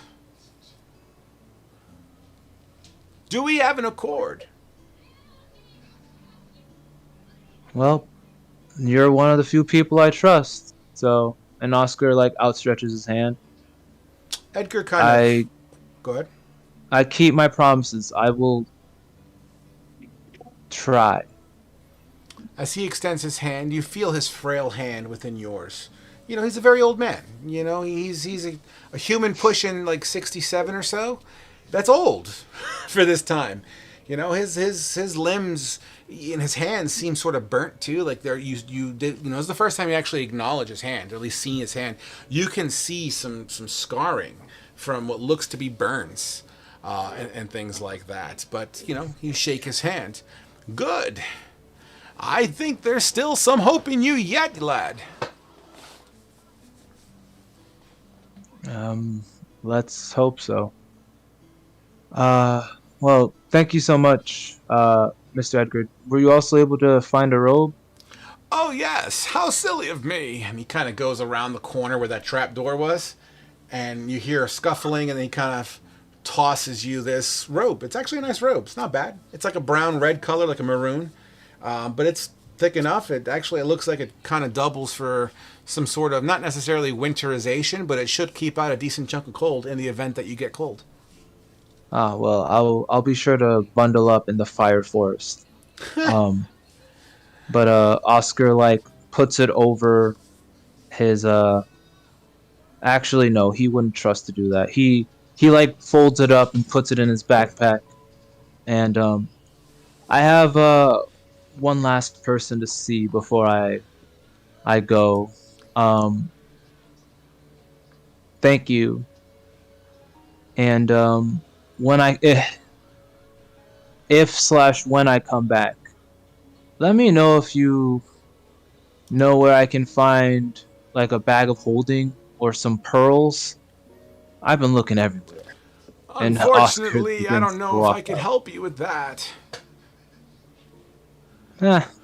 Do we have an accord? Well, you're one of the few people I trust. So, and Oscar like outstretches his hand. Edgar kind of... Go ahead. I keep my promises. I will try. As he extends his hand, you feel his frail hand within yours. You know, he's a very old man. You know, he's a human pushing like 67 or so. That's old for this time. You know, his limbs and his hands seem sort of burnt too. Like it's the first time you actually acknowledge his hand, or at least see his hand. You can see some scarring from what looks to be burns and things like that. But you know, you shake his hand. Good. I think there's still some hope in you yet, lad. Let's hope so. Well, thank you so much, Mr. Edgar. Were you also able to find a robe? Oh, yes, how silly of me. And he kind of goes around the corner where that trap door was, and you hear a scuffling, and then he kind of tosses you this robe. It's actually a nice robe. It's not bad. It's like a brown-red color, like a maroon, but it's thick enough. It looks like it kind of doubles for some sort of, not necessarily winterization, but it should keep out a decent chunk of cold in the event that you get cold. Ah, well, I'll be sure to bundle up in the fire forest. Um, but Oscar like puts it over his Actually, no, he wouldn't trust to do that. He like folds it up and puts it in his backpack. And I have one last person to see before I go. Thank you. And when I if slash when I come back, let me know if you know where I can find like a bag of holding or some pearls. I've been looking everywhere. And Oscar Unfortunately, I begins don't to know if walk I could out. help you with that.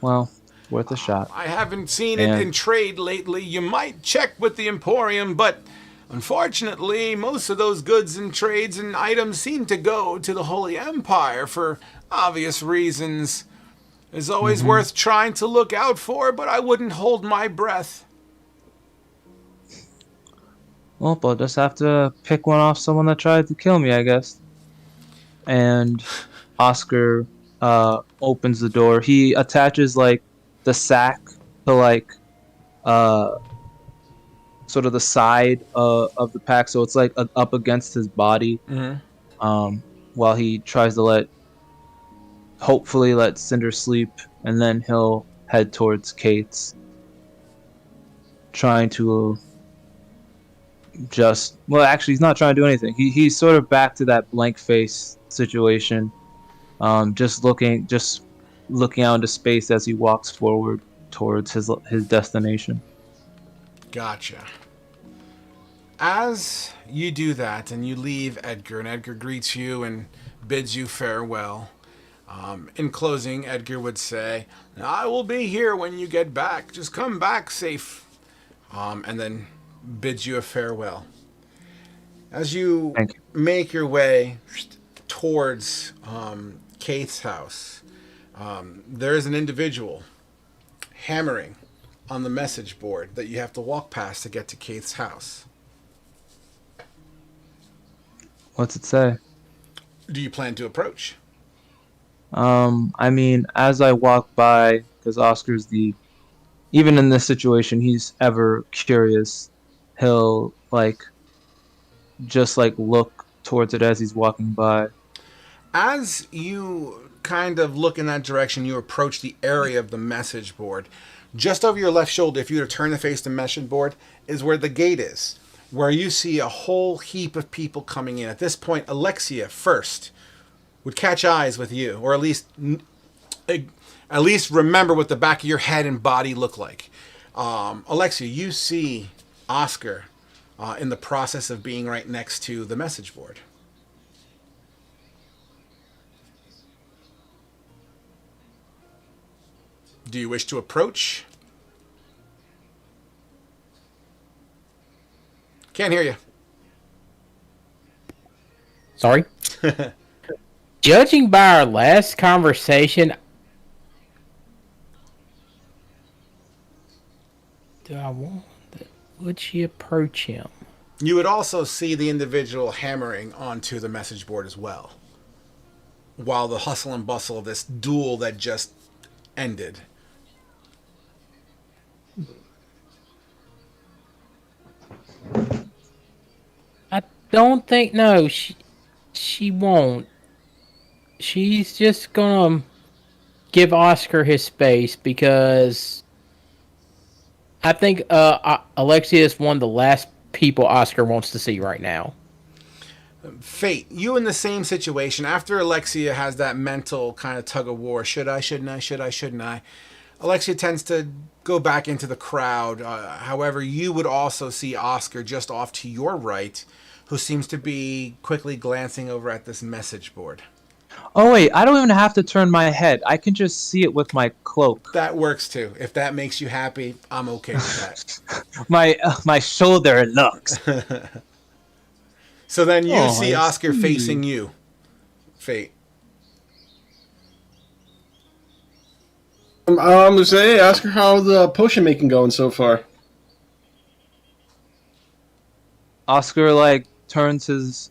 Well, worth a shot. I haven't seen it And- in trade lately. You might check with the Emporium, but unfortunately, most of those goods and trades and items seem to go to the Holy Empire for obvious reasons. It's always worth trying to look out for, but I wouldn't hold my breath. Well, I'll just have to pick one off someone that tried to kill me, I guess. And Oscar opens the door. He attaches like the sack to like sort of the side of the pack, so it's like up against his body. While he tries to hopefully let Cinder sleep, and then he'll head towards Kate's, trying to actually he's not trying to do anything. He's sort of back to that blank face situation, just looking out into space as he walks forward towards his destination. Gotcha. As you do that and you leave Edgar, and Edgar greets you and bids you farewell, in closing, Edgar would say, I will be here when you get back. Just come back safe. And then bids you a farewell. As you make your way towards Kate's house, there is an individual hammering on the message board that you have to walk past to get to Kate's house. What's it say? Do you plan to approach? I mean, as I walk by, because Oscar's even in this situation, he's ever curious. He'll just look towards it as he's walking by. As you kind of look in that direction, you approach the area of the message board. Just over your left shoulder, if you were to turn to face the message board, is where the gate is, where you see a whole heap of people coming in. At this point, Alexia first would catch eyes with you, or at least remember what the back of your head and body look like. Alexia, you see Oscar in the process of being right next to the message board. Do you wish to approach? Can't hear you. Sorry. Judging by our last conversation, do I want that? Would she approach him? You would also see the individual hammering onto the message board as well, while the hustle and bustle of this duel that just ended. I don't think, no, she won't. She's just gonna give Oscar his space because I think Alexia is one of the last people Oscar wants to see right now. Fate, you in the same situation. After Alexia has that mental kind of tug of war, should I, shouldn't I, should I, shouldn't I? Alexia tends to go back into the crowd. However, you would also see Oscar just off to your right, who seems to be quickly glancing over at this message board. Oh wait, I don't even have to turn my head. I can just see it with my cloak. That works too. If that makes you happy, I'm okay with My shoulder looks. that. So then you Oh, see I Oscar see. facing you, Fate. I'm gonna say, ask her how the potion making going so far. Oscar like turns his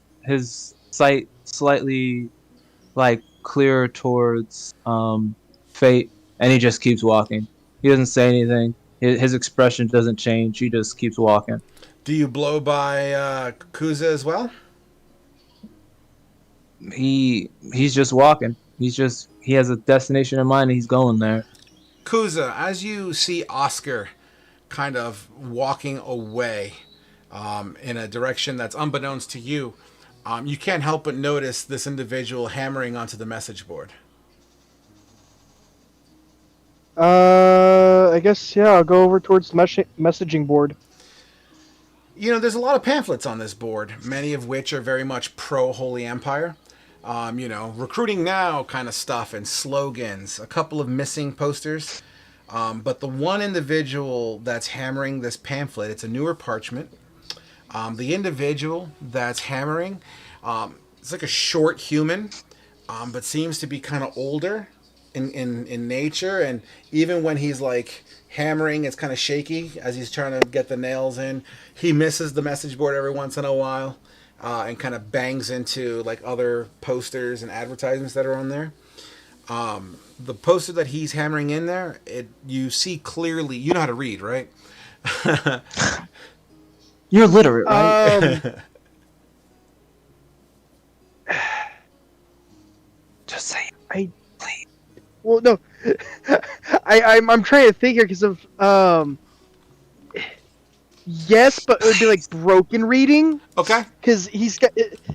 sight slightly like clearer towards Fate, and he just keeps walking. He doesn't say anything. His expression doesn't change. He just keeps walking. Do you blow by Kuza as well? He's just walking. He has a destination in mind and he's going there. Kuza, as you see Oscar kind of walking away in a direction that's unbeknownst to you, you can't help but notice this individual hammering onto the message board. I guess, yeah, I'll go over towards the messaging board. You know, there's a lot of pamphlets on this board, many of which are very much pro Holy Empire. You know, recruiting now kind of stuff and slogans, a couple of missing posters. But the one individual that's hammering this pamphlet, it's a newer parchment. The individual that's hammering, it's like a short human, but seems to be kind of older in nature. And even when he's like hammering, it's kind of shaky as he's trying to get the nails in. He misses the message board every once in a while. And kind of bangs into like other posters and advertisements that are on there. The poster that he's hammering in there, you see clearly. You know how to read, right? You're literate, right? Just say it. Please. Well, no, I'm trying to think here because of yes, but it would be like broken reading. Okay. Because he's got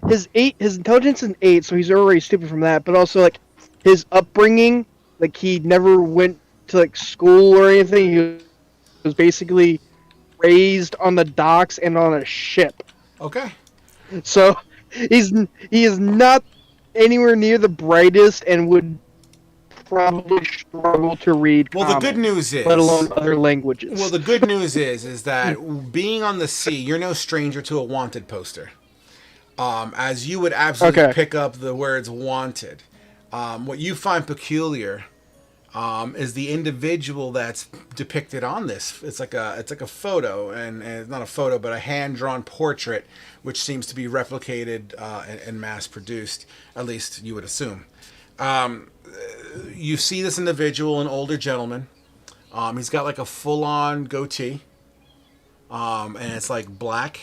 his intelligence is an 8, so he's already stupid from that. But also like his upbringing, like he never went to like school or anything. He was basically raised on the docks and on a ship. Okay. So he is not anywhere near the brightest and would probably struggle to read Well, comics, the good news is, let alone other languages. well, the good news is that being on the sea, you're no stranger to a wanted poster. As you would absolutely Okay. pick up the words "wanted." What you find peculiar is the individual that's depicted on this. It's like a photo, and it's not a photo, but a hand-drawn portrait, which seems to be replicated and mass-produced. At least you would assume. You see this individual, an older gentleman. He's got like a full-on goatee, and it's like black,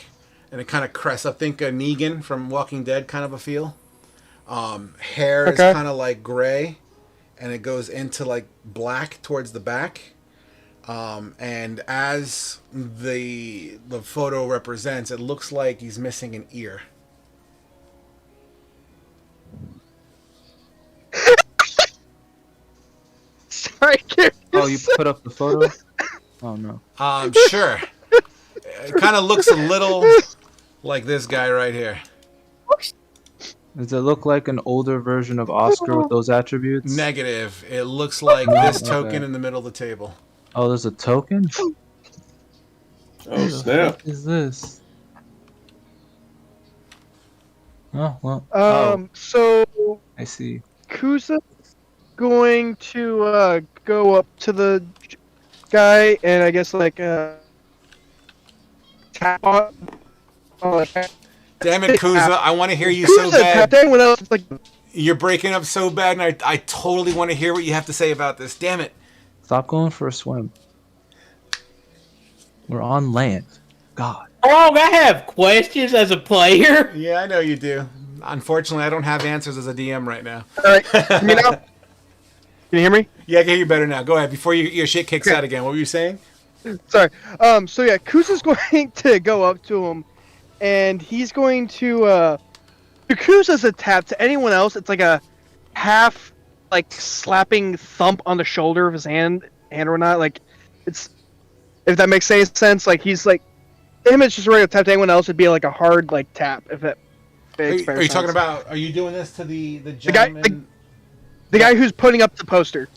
and it kind of crests up. Think Negan from Walking Dead, kind of a feel. Hair is Okay. kind of like gray, and it goes into like black towards the back. And as the photo represents, it looks like he's missing an ear. Sorry, Oh, you put up the photo? Oh no. Sure. It kind of looks a little like this guy right here. Does it look like an older version of Oscar with those attributes? Negative. It looks like this Okay. token in the middle of the table. Oh, there's a token? Oh What snap! is this? Oh, well. So I see. Kuza going to go up to the guy and I guess like tap on. Damn it, Kuza! I want to hear you so Kuza tapped bad. everyone else. It's like You're breaking up so bad, and I totally want to hear what you have to say about this. Damn it! Stop going for a swim. We're on land. God. Oh, I have questions as a player. Yeah, I know you do. Unfortunately, I don't have answers as a DM right now. all right, can you now? Can you hear me? Yeah, I can hear you better now. Go ahead before your shit kicks out again. What were you saying? Sorry. So yeah, Kuza's going to go up to him, and he's going to Kuza's a tap. To anyone else, it's like a half like slapping thump on the shoulder of his hand or not. Like it's, if that makes any sense. Like he's like him. It's just a regular tap. To anyone else, it'd be like a hard like tap. If that Makes better Are you talking sense. about? Are you doing this to the guy- gentleman? The guy who's putting up the poster.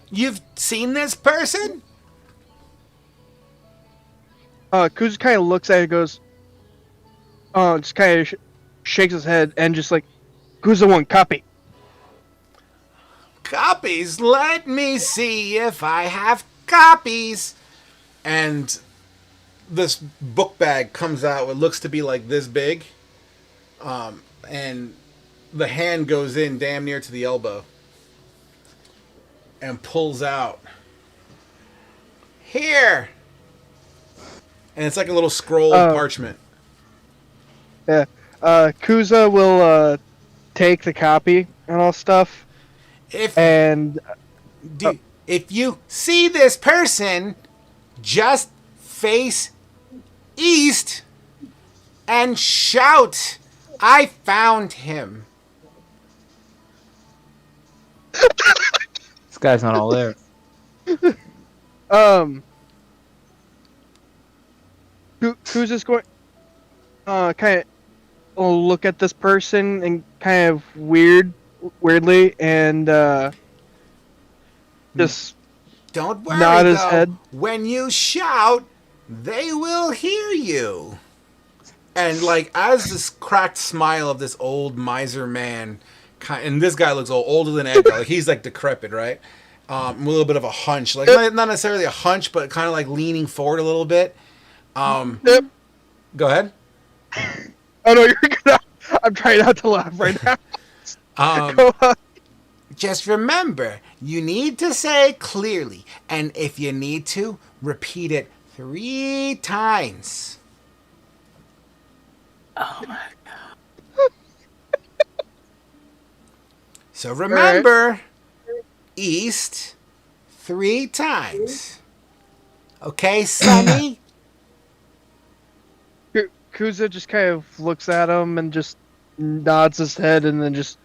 You've seen this person? Kuz kind of looks at it and goes, just kind of shakes his head and just like, who's the one? Copy. Copies? Let me see if I have copies. And this book bag comes out. It looks to be like this big. And the hand goes in damn near to the elbow. And pulls out. Here! And it's like a little scroll of parchment. Yeah. Kuza will take the copy and all stuff. If if you see this person, just face east and shout, "I found him." This guy's not all there. Kuza's going kind of look at this person and kind of weirdly and just Don't worry, nod his though. head. When you shout, they will hear you. And like as this cracked smile of this old miser man, and this guy looks older than Edgar. Like he's like decrepit, right? A little bit of a hunch, like not necessarily a hunch, but kind of like leaning forward a little bit. Yep. Go ahead. Oh no, you're gonna. I'm trying not to laugh right now. Go on. Just remember, you need to say clearly, and if you need to, repeat it 3 times. Oh my god. So remember, east 3 times. Okay, Sonny? Kuza just kind of looks at him and just nods his head and then just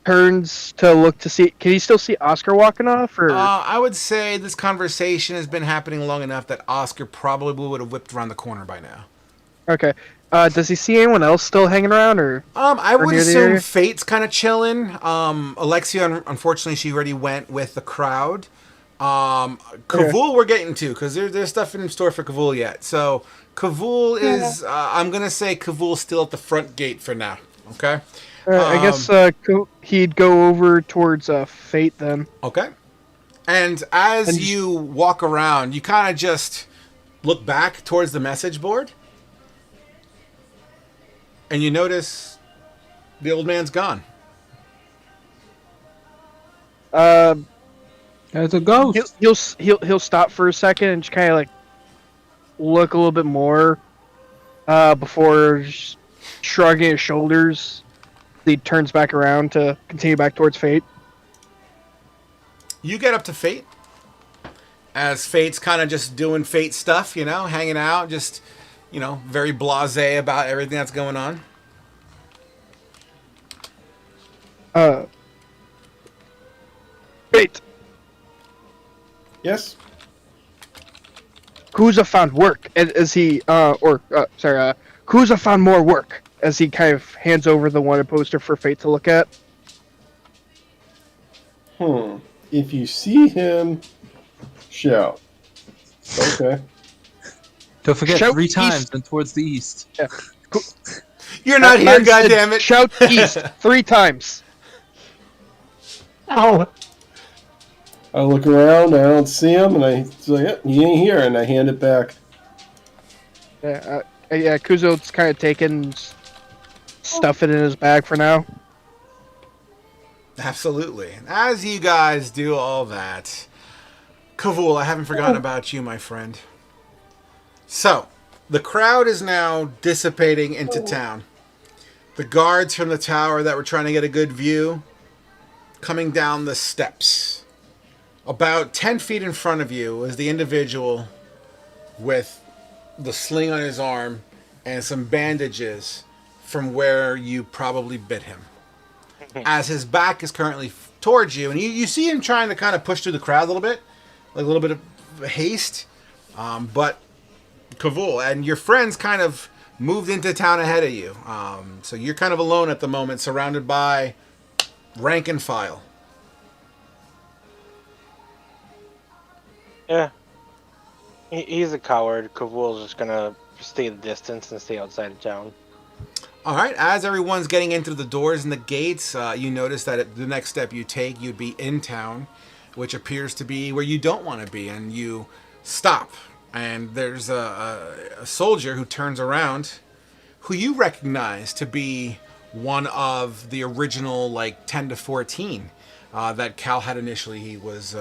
turns to look to see. Can he still see Oscar walking off? Or I would say this conversation has been happening long enough that Oscar probably would have whipped around the corner by now. okay. Does he see anyone else still hanging around? Or I would near the assume area? Fate's kind of chilling. Alexia, unfortunately, she already went with the crowd. Kavul, we're getting to because there's stuff in store for Kavul yet. So Kavul is, I'm gonna say Kavul's still at the front gate for now. Okay. I guess he'd go over towards Fate then. Okay. And as you walk around, you kind of just look back towards the message board. And you notice the old man's gone. There's a ghost. He'll stop for a second and just kind of like look a little bit more before shrugging his shoulders. He turns back around to continue back towards Fate. You get up to Fate. As Fate's kind of just doing Fate stuff, you know, hanging out, just, you know, very blasé about everything that's going on. Fate. Yes? Kuza found work as he Kuza found more work as he kind of hands over the wanted poster for Fate to look at. If you see him, shout. Okay. Don't forget Shout 3 times east. and towards the east. Yeah. You're not here, Man said, goddammit! Shout east 3 times. Oh. I look around, I don't see him, and I say, yep, he ain't here, and I hand it back. Yeah, Kuzo's kind of taking stuff it in his bag for now. Absolutely. As you guys do all that, Kavul, I haven't forgotten about you, my friend. So, the crowd is now dissipating into town. The guards from the tower that were trying to get a good view coming down the steps. About 10 feet in front of you is the individual with the sling on his arm and some bandages from where you probably bit him. As his back is currently towards you, and you see him trying to kind of push through the crowd a little bit, like a little bit of haste. But Kavul and your friends kind of moved into town ahead of you. So you're kind of alone at the moment, surrounded by rank and file. Yeah. He's a coward. Kavul's just gonna stay at a distance and stay outside of town. All right, as everyone's getting into the doors and the gates, you notice that the next step you take, you'd be in town, which appears to be where you don't want to be, and you stop. And there's a soldier who turns around, who you recognize to be one of the original, like, 10 to 14 that Cal had initially. He was,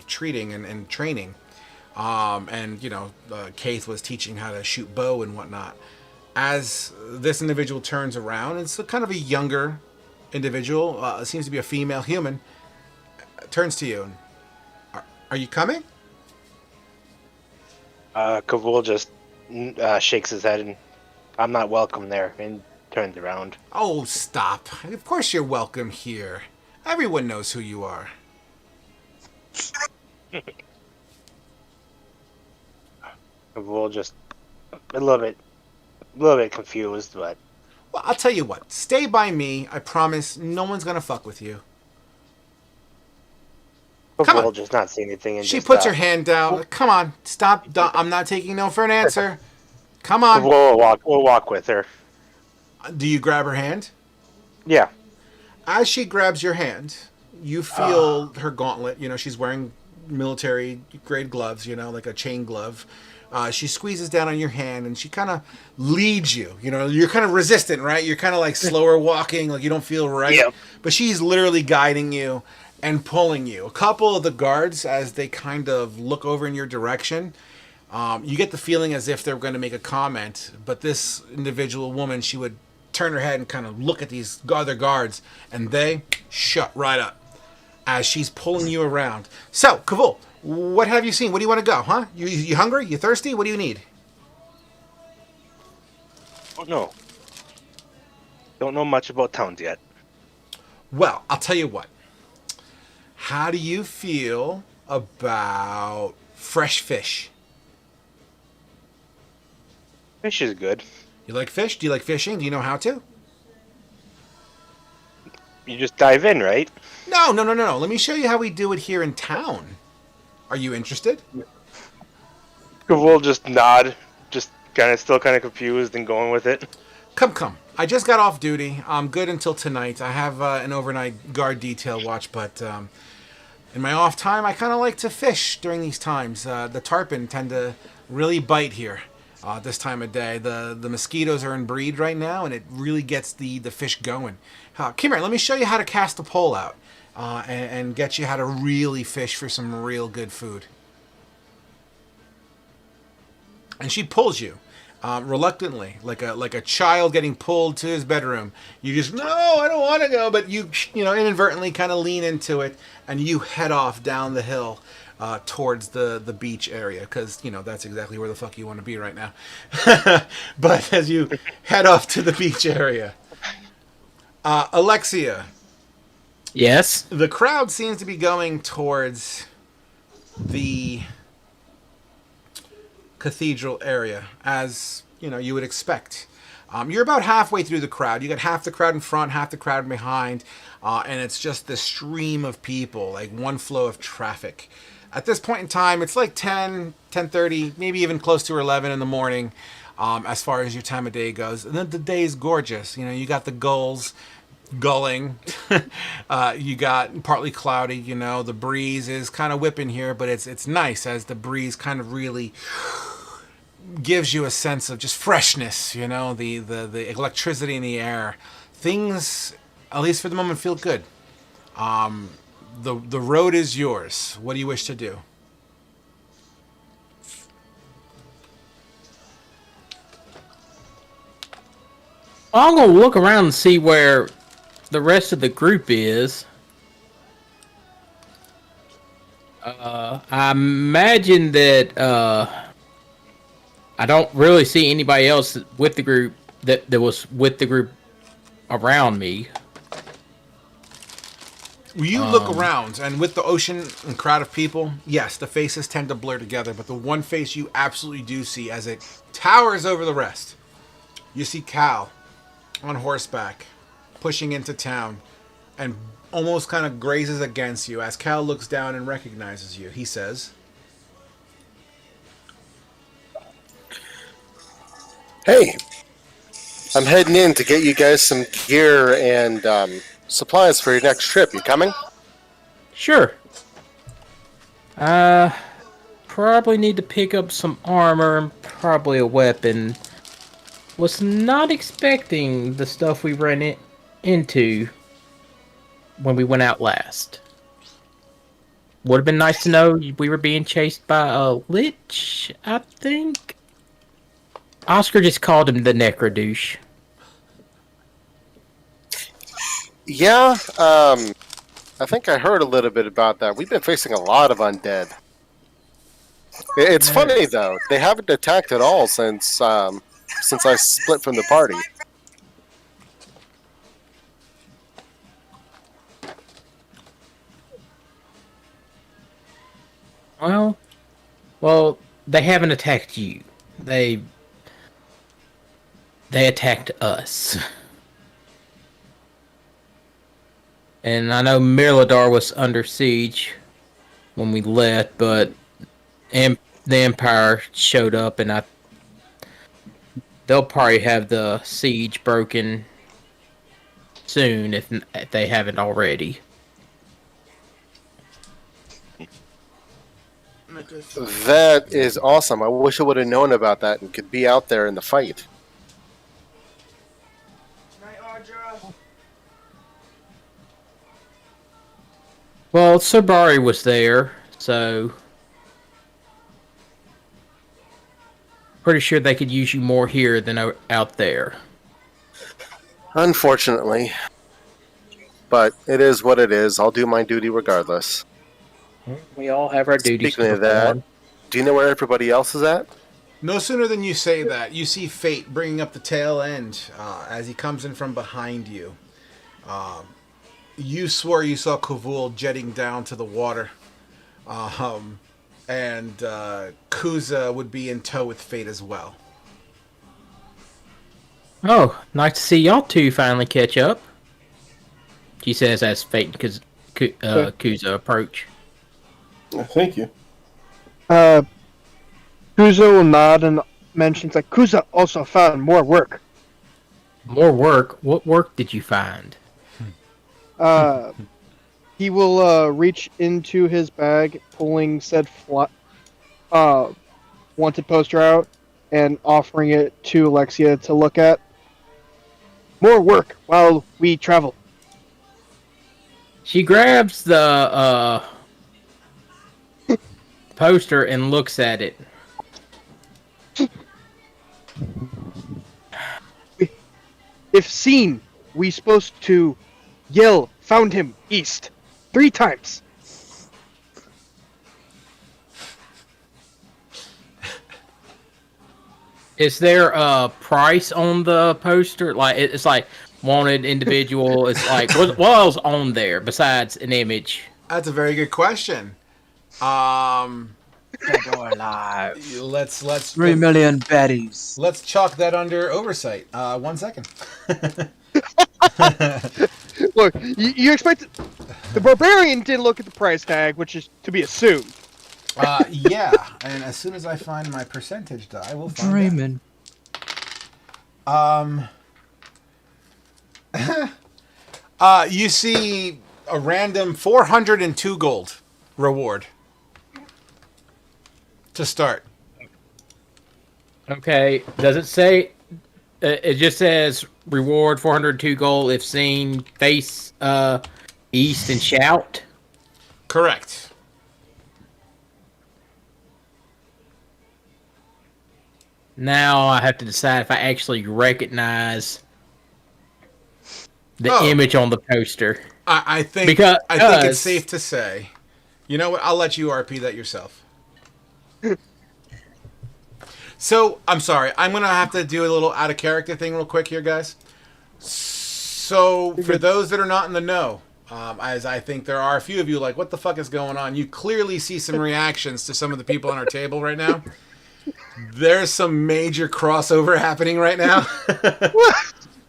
treating and training. Kaith was teaching how to shoot bow and whatnot. As this individual turns around, it's a kind of a younger individual, seems to be a female human, turns to you. Are you coming? Kavul just shakes his head and I'm not welcome there and turns around. Oh, stop. Of course you're welcome here. Everyone knows who you are. Kavul just a little bit confused, but Well, I'll tell you what. Stay by me. I promise no one's gonna fuck with you. Come on. Kavul just not saying anything. And She just, puts her hand down. Come on. Stop. I'm not taking no for an answer. Come on. We'll walk with her. Do you grab her hand? Yeah. As she grabs your hand, you feel her gauntlet. You know, she's wearing military grade gloves, like a chain glove. She squeezes down on your hand and she kind of leads you. You're kind of resistant, right? You're kind of like slower walking, like you don't feel right. Yeah. But she's literally guiding you and pulling you. A couple of the guards, as they kind of look over in your direction, you get the feeling as if they're going to make a comment. But this individual woman, she would turn her head and kind of look at these other guards, and they shut right up as she's pulling you around. So, Kavul, what have you seen? What do you want to go, huh? You hungry? You thirsty? What do you need? Oh no. Don't know much about towns yet. Well, I'll tell you what. How do you feel about fresh fish? Fish is good. You like fish? Do you like fishing? Do you know how to? You just dive in, right? No. Let me show you how we do it here in town. Are you interested? Kavul just nod, just still kind of confused and going with it. Come. I just got off duty. I'm good until tonight. I have an overnight guard detail watch, but in my off time, I kind of like to fish during these times. The tarpon tend to really bite here this time of day. The mosquitoes are in breed right now, and it really gets the fish going. Come here, let me show you how to cast a pole out and get you how to really fish for some real good food. And she pulls you. Reluctantly, like a child getting pulled to his bedroom. You just, no, I don't want to go, but you inadvertently kind of lean into it, and you head off down the hill towards the beach area, because that's exactly where the fuck you want to be right now. But as you head off to the beach area, Alexia. Yes. The crowd seems to be going towards the cathedral area, as you would expect. You're about halfway through the crowd. You got half the crowd in front, half the crowd behind, and it's just this stream of people, like one flow of traffic. At this point in time, it's like 10:30, maybe even close to 11 in the morning, as far as your time of day goes. And then the day is gorgeous. You got the gulls gulling. You got partly cloudy. The breeze is kind of whipping here, but it's nice as the breeze kind of really gives you a sense of just freshness. The electricity in the air. Things, at least for the moment, feel good. The road is yours. What do you wish to do? I'm gonna look around and see where the rest of the group is. I imagine that I don't really see anybody else with the group that was with the group around me. You look around, and with the ocean and crowd of people, yes, the faces tend to blur together, but the one face you absolutely do see as it towers over the rest You see Cal on horseback pushing into town and almost kind of grazes against you. As Cal looks down and recognizes you, he says, Hey, I'm heading in to get you guys some gear and supplies for your next trip. You coming? Sure. Probably need to pick up some armor and probably a weapon. Was not expecting the stuff we ran into when we went out last. Would have been nice to know we were being chased by a lich, I think. Oscar just called him the Necrodouche. Yeah, I think I heard a little bit about that. We've been facing a lot of undead. It's funny though; they haven't attacked at all since I split from the party. Well, they haven't attacked you. They attacked us. And I know Mirador was under siege when we left, but the Empire showed up, and they'll probably have the siege broken soon if they haven't already. That is awesome. I wish I would have known about that and could be out there in the fight. Well, Sabari was there, so pretty sure they could use you more here than out there. Unfortunately. But it is what it is. I'll do my duty regardless. We all have our duties. Speaking of that, do you know where everybody else is at? no sooner than you say that, you see Fate bringing up the tail end as he comes in from behind you. You swore you saw Kavul jetting down to the water. And Kuza would be in tow with Fate as well. Oh, nice to see y'all two finally catch up. She says as Fate and Kuza approach. Thank you. Kuza will nod and mentions that Kuza also found more work. More work? What work did you find? He will reach into his bag, pulling said wanted poster out and offering it to Alexia to look at. More work while we travel. She grabs the poster and looks at it. If seen, we supposed to yell, "Found him, east," 3 times. Is there a price on the poster? Like it's like wanted individual. It's like what else on there besides an image? That's a very good question. Let's 3 million baddies. let's chalk that under oversight. 1 second. Look, you expect the barbarian did look at the price tag, which is to be assumed. Yeah, and as soon as I find my percentage die, we'll find Dreaming. out. You see a random 402 gold reward to start. Okay. Does it say? It just says reward 402 gold if seen face east and shout. Correct. Now I have to decide if I actually recognize the Oh. image on the poster. I think Because- I think it's safe to say. You know what? I'll let you RP that yourself. So, I'm sorry. I'm going to have to do a little out of character thing real quick here, guys. So, for those that are not in the know, as I think there are a few of you like, what the fuck is going on? You clearly see some reactions to some of the people on our table right now. there's some major crossover happening right now.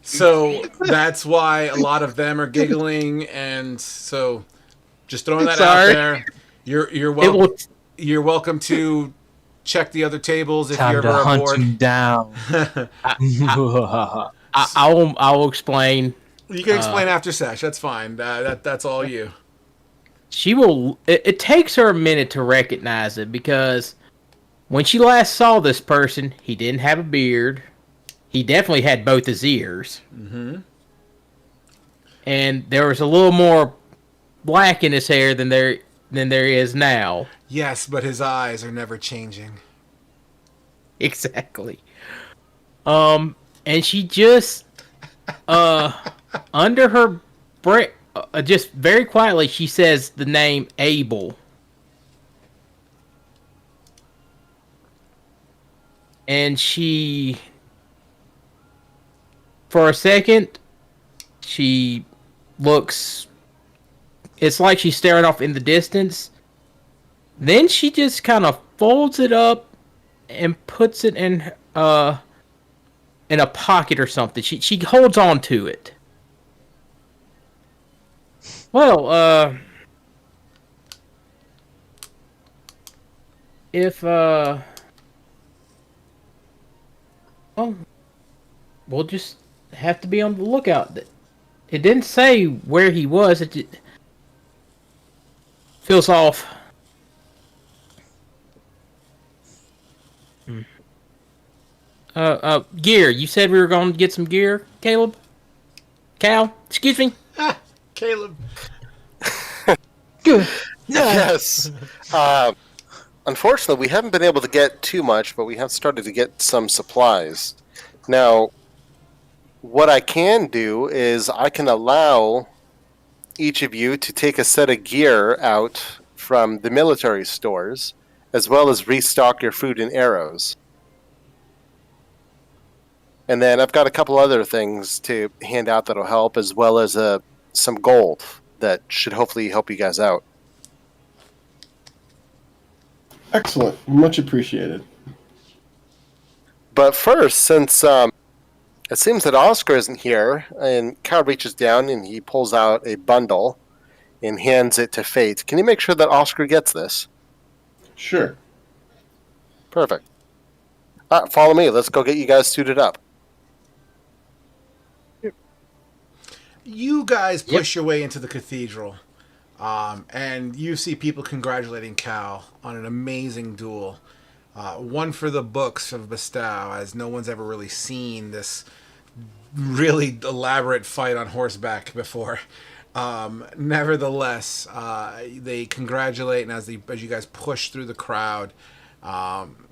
So that's why a lot of them are giggling, and so just throwing that out Sorry. there. You're It welcome. will. You're welcome to check the other tables if Time you're to ever hunt aboard. him down. I will explain. You can explain after Sash. That's fine. That's all you. She will. It takes her a minute to recognize it because when she last saw this person, he didn't have a beard. He definitely had both his ears. Mm-hmm. And there was a little more black in his hair than there is now. Yes, but his eyes are never changing. Exactly. And she just under her breath, just very quietly, she says the name Abel. And she, for a second, she looks. It's like she's staring off in the distance. Then she just kind of folds it up and puts it in a pocket or something. She holds on to it. Well, if well, we'll just have to be on the lookout. It didn't say where he was. It just feels off. Gear. You said we were going to get some gear, Caleb? Cal? Excuse me? Caleb. Yes. Unfortunately, we haven't been able to get too much, but we have started to get some supplies. Now, what I can do is I can allow each of you to take a set of gear out from the military stores, as well as restock your food and arrows. And then I've got a couple other things to hand out that'll help, as well as some gold that should hopefully help you guys out. Excellent. Much appreciated. But first, since it seems that Oscar isn't here, and Cal reaches down and he pulls out a bundle and hands it to Fate. Can you make sure that Oscar gets this? Sure. Perfect. Follow me. Let's go get you guys suited up. You guys push your way into the cathedral, and you see people congratulating Cal on an amazing duel. One for the books of Bestow, as no one's ever really seen this really elaborate fight on horseback before. Nevertheless, they congratulate, and as you guys push through the crowd,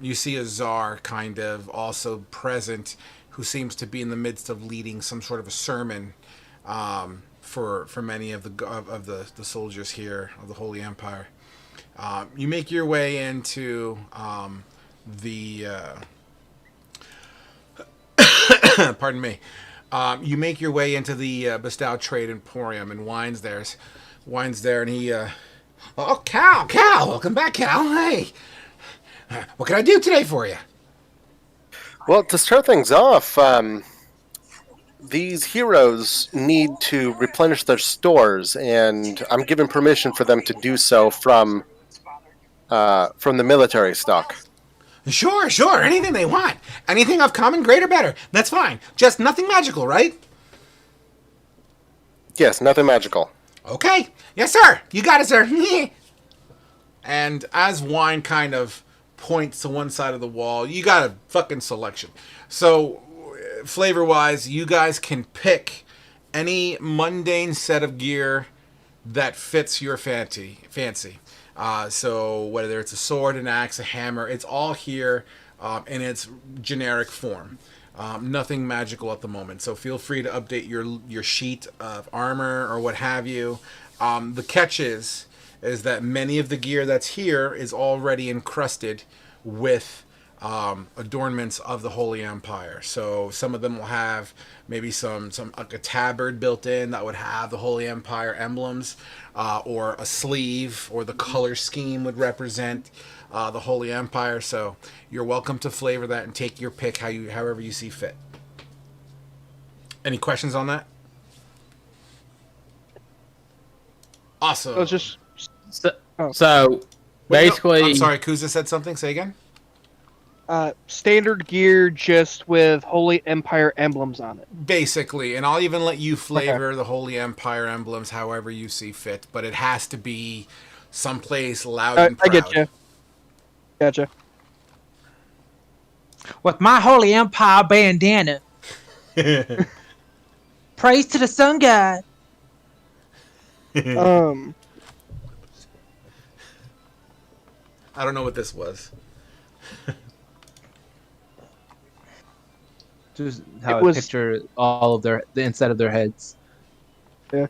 you see a czar kind of also present, who seems to be in the midst of leading some sort of a sermon for many of the soldiers here of the Holy Empire. You make your way into the pardon me. You make your way into the Bestow Trade Emporium, and Wine's there, and he oh, Cal, welcome back, Cal. Hey, what can I do today for you? Well, to start things off, these heroes need to replenish their stores, and I'm given permission for them to do so from the military stock. Sure. Anything they want. Anything of common, great or better. That's fine. Just nothing magical, right? Yes, nothing magical. Okay. Yes, sir. You got it, sir. And as Wine kind of points to one side of the wall, you got a fucking selection. So, flavor-wise, you guys can pick any mundane set of gear that fits your fancy. So whether it's a sword, an axe, a hammer, it's all here in its generic form. Nothing magical at the moment. So feel free to update your sheet of armor or what have you. The catch is that many of the gear that's here is already encrusted with adornments of the Holy Empire. So some of them will have maybe some like a tabard built in that would have the Holy Empire emblems, or a sleeve, or the color scheme would represent the Holy Empire. So you're welcome to flavor that and take your pick however you see fit. Any questions on that? Awesome. So it's just So basically, I'm sorry, Kuza said something. Say again. standard gear, just with Holy Empire emblems on it. Basically, and I'll even let you flavor the Holy Empire emblems however you see fit, but it has to be someplace loud and I proud. get you. Gotcha. With my Holy Empire bandana. Praise to the sun god. I don't know what this was. Just how It I was- picture all of the inside of their heads. Yeah.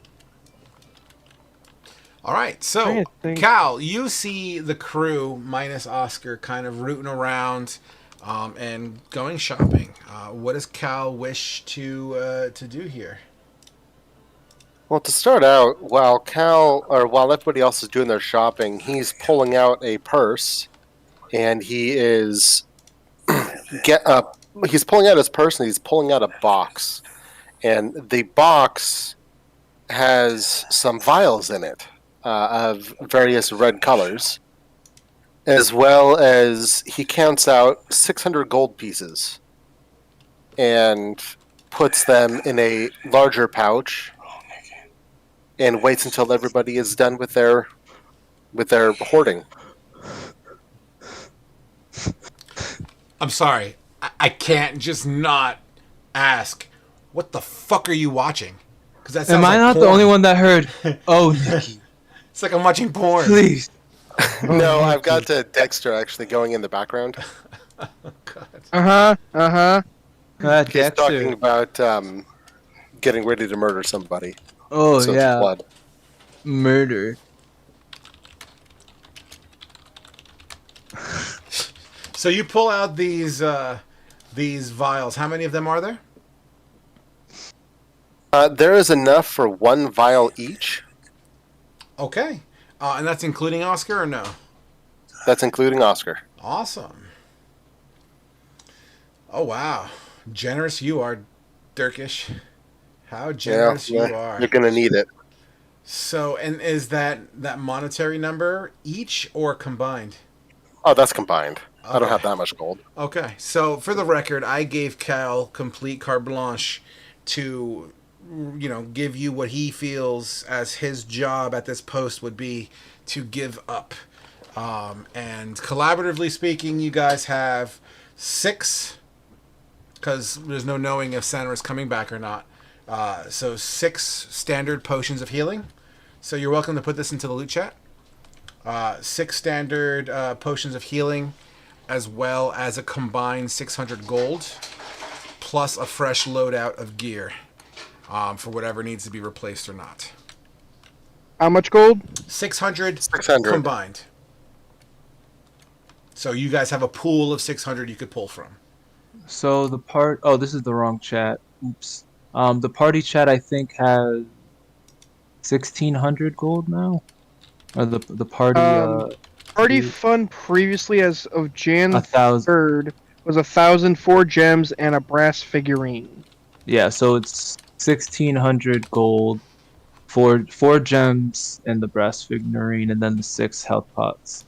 All right, Trying so to think. Cal, you see the crew minus Oscar kind of rooting around and going shopping. What does Cal wish to do here? Well, to start out, while everybody else is doing their shopping, he's pulling out a purse, and he is he's pulling out his purse, and he's pulling out a box, and the box has some vials in it of various red colors, as well as he counts out 600 gold pieces and puts them in a larger pouch and waits until everybody is done with their hoarding. I'm sorry, I can't just not ask. What the fuck are you watching? Because that sounds Am I like not the porn. only one that heard? Oh, Nikki, It's like I'm watching porn. please. No, I've got Dexter actually going in the background. God. He's talking about getting ready to murder somebody. Oh So it's yeah, blood. murder. So you pull out these vials. How many of them are there? There is enough for one vial each. Okay. And that's including Oscar or no? That's including Oscar. Awesome. Oh, wow. Generous you are, Dirkish. How generous you are. You're gonna need it. So, and is that monetary number each or combined? Oh, that's combined. I don't Okay. have that much gold. Okay. So, for the record, I gave Cal complete carte blanche to, give you what he feels as his job at this post would be to give up. And collaboratively speaking, you guys have 6, because there's no knowing if Santa is coming back or not. So 6 standard potions of healing. So you're welcome to put this into the loot chat. 6 standard potions of healing, as well as a combined 600 gold, plus a fresh loadout of gear for whatever needs to be replaced or not. How much gold? 600 600. combined. So you guys have a pool of 600 you could pull from. So the part. Oh, this is the wrong chat. Oops. The party chat I think has 1,600 gold now. Or the party. Party fund previously, as of Jan 1,000. 3rd, was 1,004 gems and a brass figurine. Yeah, so it's 1,600 gold, four gems, and the brass figurine, and then the 6 health pots.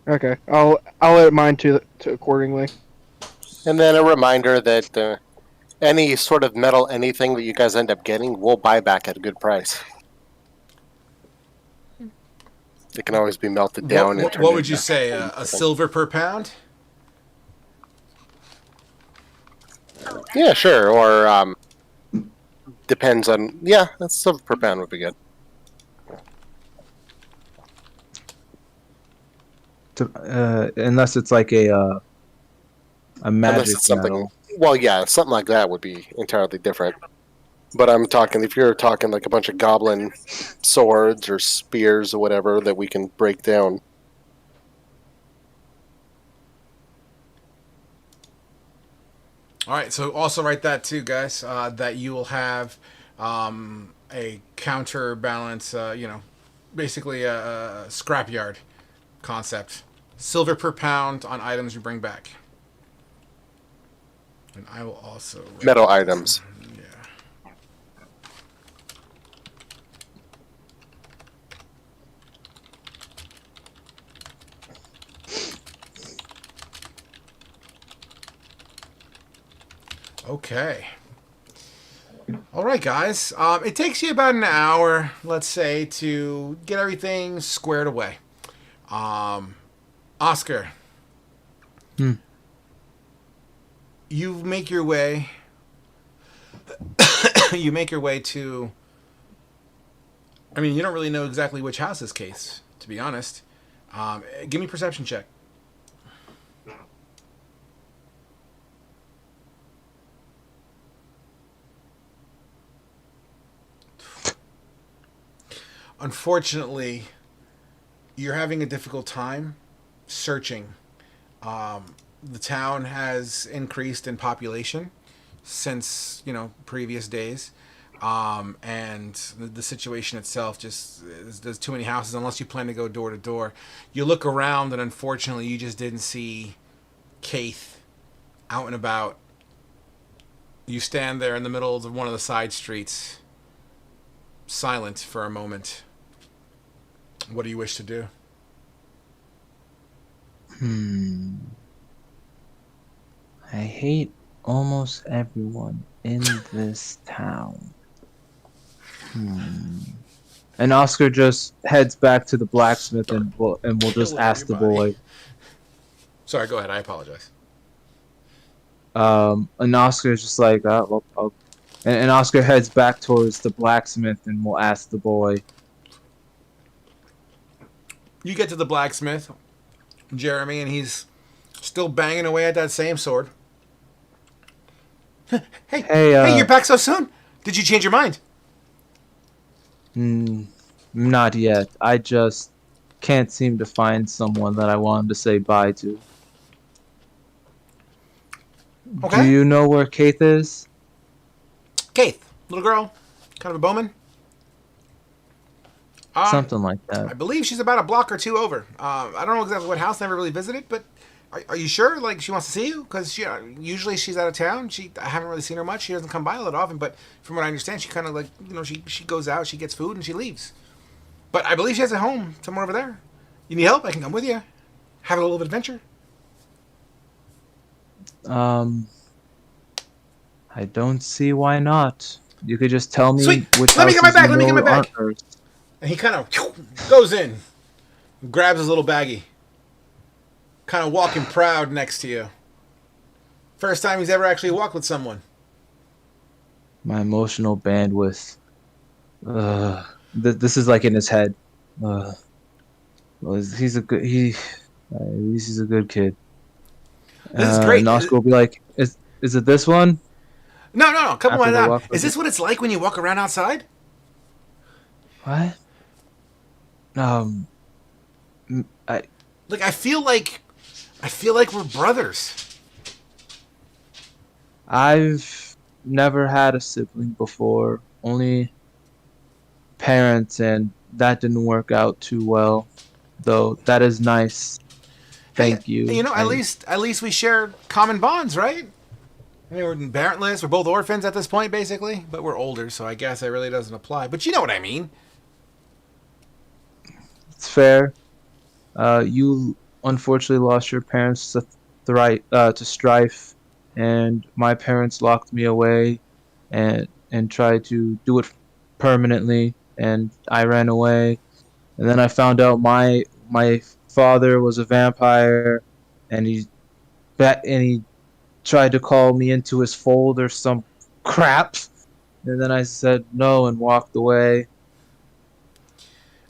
Okay, I'll add mine to accordingly. And then a reminder that any sort of metal anything that you guys end up getting, we'll buy back at a good price. It can always be melted down. What would you say? A silver per pound? Yeah, sure. Or depends on. Yeah, that's silver per pound would be good. Unless it's like a magic Unless it's something. metal. Well, yeah, something like that would be entirely different. But I'm talking, if you're talking like a bunch of goblin swords or spears or whatever that we can break down. All right, so also write that too, guys. That you will have a counterbalance. Basically a scrapyard concept. Silver per pound on items you bring back. And I will also Metal items. Yeah. Okay. All right, guys. It takes you about an hour, let's say, to get everything squared away. Oscar. Hmm. You make your way. You make your way to. I mean, you don't really know exactly which house is Case, to be honest. Give me a perception check. Unfortunately, you're having a difficult time searching. The town has increased in population since previous days, and the situation itself just there's too many houses unless you plan to go door to door. You look around, and unfortunately, you just didn't see Keith out and about. You stand there in the middle of one of the side streets, silent for a moment. What do you wish to do? I hate almost everyone in this town. And Oscar just heads back to the blacksmith and will just Killing ask the everybody. boy. Sorry, go ahead. I apologize. And Oscar is just like, and Oscar heads back towards the blacksmith and will ask the boy. You get to the blacksmith, Jeremy, and he's still banging away at that same sword. Hey, you're back so soon? Did you change your mind? Not yet. I just can't seem to find someone that I wanted to say bye to. Okay. Do you know where Keith is? Keith, little girl, kind of a bowman. Something like that. I believe she's about a block or two over. I don't know exactly what house. Never really visited, but are you sure? Like she wants to see you? Because usually she's out of town. I haven't really seen her much. She doesn't come by a lot often. But from what I understand, she kind of she goes out, she gets food, and she leaves. But I believe she has a home somewhere over there. You need help? I can come with you. Have a little adventure. I don't see why not. You could just tell me Sweet. which Let me get my houses bag. you Let me get know my bag. aren't hers. And he kind of goes in, grabs his little baggie, kind of walking proud next to you. First time he's ever actually walked with someone. My emotional bandwidth. This is like in his head. Well, he's a good at least he's a good kid. This is great. And Oscar will be like, is it this one? No. Come After on they out. walk Is this what it's like when you walk around outside? What? I feel like we're brothers. I've never had a sibling before, only parents, and that didn't work out too well. Though that is nice. Thank you. You know, at least we share common bonds, right? I mean, we're parentless. We're both orphans at this point, basically, but we're older, so I guess it really doesn't apply. But you know what I mean. It's fair. You unfortunately lost your parents to strife, and my parents locked me away, and tried to do it permanently, and I ran away, and then I found out my father was a vampire, and he tried to call me into his fold or some crap, and then I said no and walked away.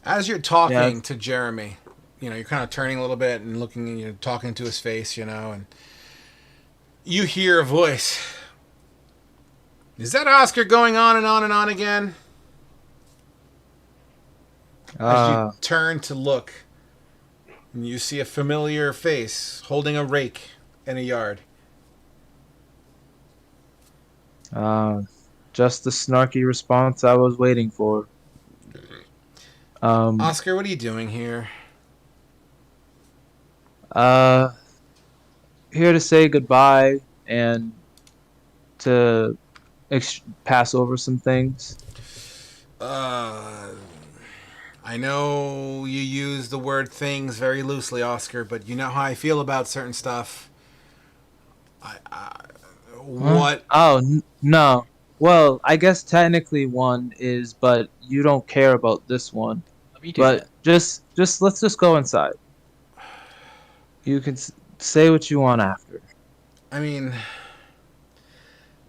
As you're talking to Jeremy, you're kind of turning a little bit and looking, and you're talking to his face, and you hear a voice. Is that Oscar going on and on and on again? As you turn to look, and you see a familiar face holding a rake in a yard. Just the snarky response I was waiting for. Oscar, what are you doing here? Uh, Here to say goodbye and to pass over some things. I know you use the word things very loosely, Oscar, but you know how I feel about certain stuff. What? Oh, no. Well, I guess technically one is, but you don't care about this one. Let me do But that. just let's just go inside. You can say what you want after. I mean,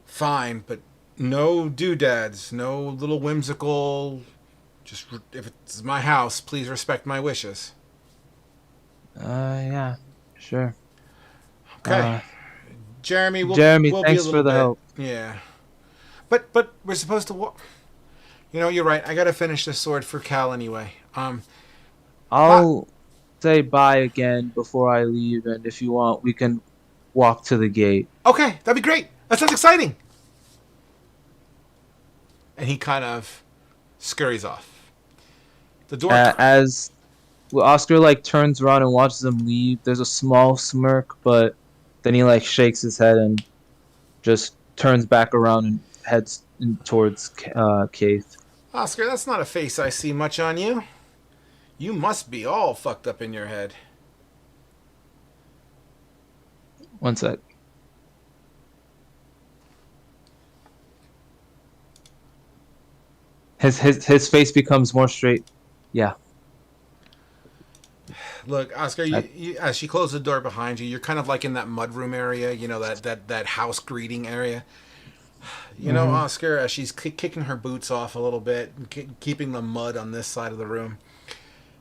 fine, but no doodads, no little whimsical. Just if it's my house, please respect my wishes. Yeah, sure. Okay, Jeremy, Jeremy, we'll be a thanks little for the bit. help. Yeah, but we're supposed to walk. You know, you're right. I gotta finish this sword for Cal anyway. I'll say bye again before I leave, and if you want, we can walk to the gate. Okay, that'd be great. That sounds exciting. And he kind of scurries off. The door. As Oscar like turns around and watches them leave, there's a small smirk, but then he like shakes his head and just turns back around and heads towards Keith. Oscar, that's not a face I see much on you. You must be all fucked up in your head. One sec. His face becomes more straight. Yeah. Look, Oscar, as she closed the door behind you, you're kind of like in that mudroom area, you know, that house greeting area. You know, Oscar, as she's kicking her boots off a little bit, keeping the mud on this side of the room.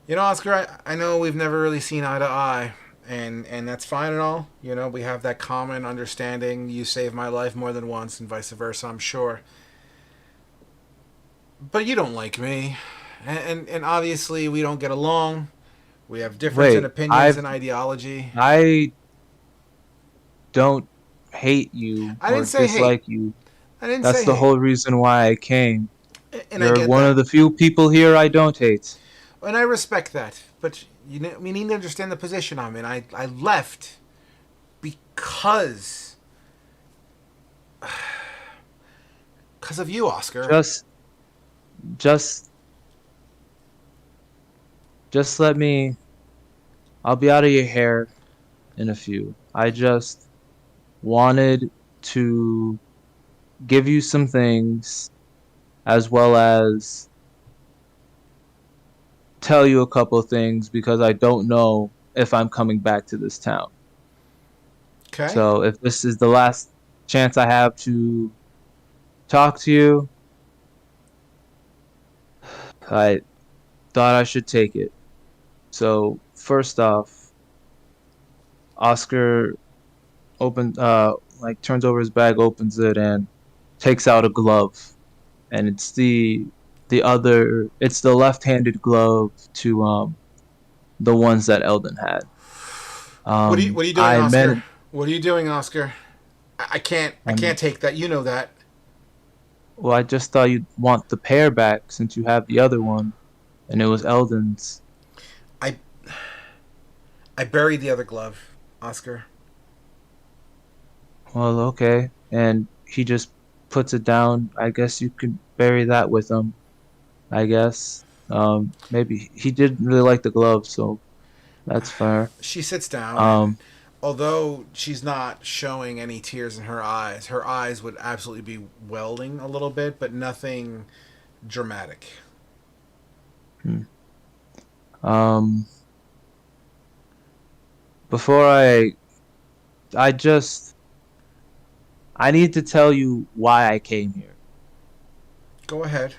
You know, Oscar, I know we've never really seen eye to eye, and that's fine and all. You know, we have that common understanding. You saved my life more than once, and vice versa, I'm sure. But you don't like me, and obviously we don't get along. We have difference in opinions and ideology. I don't hate you I or didn't say dislike hate. you. I didn't That's say the hate. whole reason why I came. And I You're get one that. of the few people here I don't hate. And I respect that. But we need to understand the position I'm in. I left because of you, Oscar. Just let me. I'll be out of your hair in a few. I just wanted to give you some things as well as tell you a couple of things because I don't know if I'm coming back to this town. Okay. So if this is the last chance I have to talk to you, I thought I should take it. So first off, Oscar turns over his bag, opens it, and takes out a glove, and it's the left-handed glove to the ones that Eldon had. What are you doing, I Oscar? What are you doing, Oscar? I can't take that. You know that. Well, I just thought you'd want the pair back since you have the other one, and it was Eldon's. I buried the other glove, Oscar. Well, okay, and he just puts it down. I guess you could bury that with him. I guess. Maybe he did really like the glove, so that's fair. She sits down. And although she's not showing any tears in her eyes would absolutely be welding a little bit, but nothing dramatic. Before I need to tell you why I came here. Go ahead.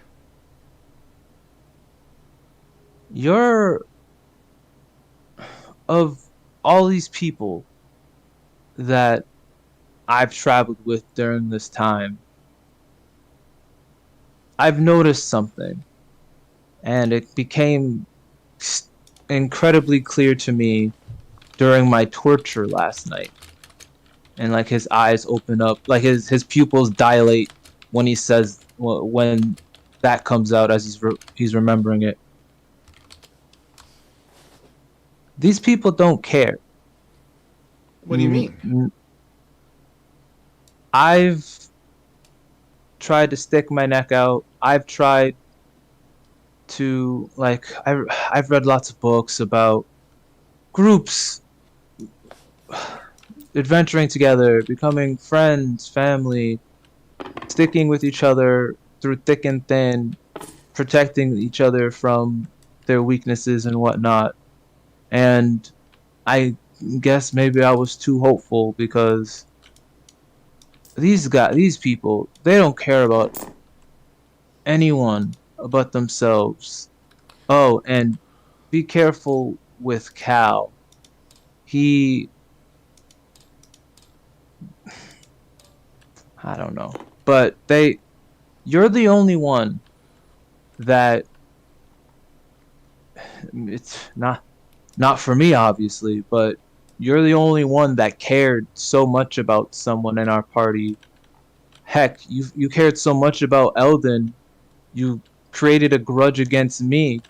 You're of all these people that I've traveled with during this time. I've noticed something, and it became incredibly clear to me during my torture last night. and like his eyes open up, like his pupils dilate when he says when that comes out as he's remembering it. These people don't care. What do you mean? I've tried to stick my neck out. I've tried to I've read lots of books about groups adventuring together, becoming friends, family, sticking with each other through thick and thin, protecting each other from their weaknesses and whatnot. And I guess maybe I was too hopeful because these people, they don't care about anyone but themselves. Oh, and be careful with Cal. He, I don't know, but you're the only one that it's not for me obviously, but you're the only one that cared so much about someone in our party. Heck, you cared so much about Eldon, you created a grudge against me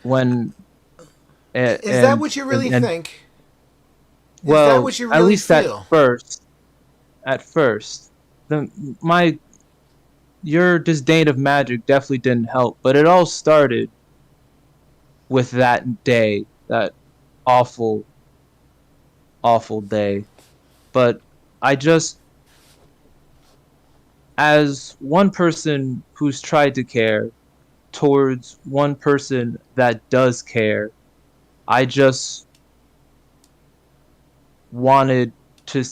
when Is that what you really and think? Is that well, what you at really least feel? at first, the my your disdain of magic definitely didn't help, but it all started with that day, that awful, awful day. But I just, as one person who's tried to care towards one person that does care, I just wanted to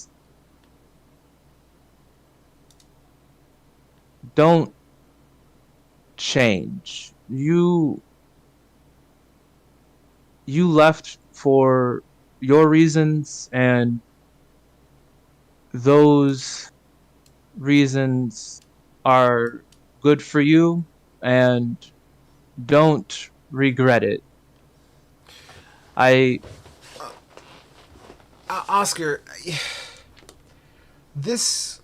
don't change. You left for your reasons, and those reasons are good for you, and don't regret it. I Oscar, this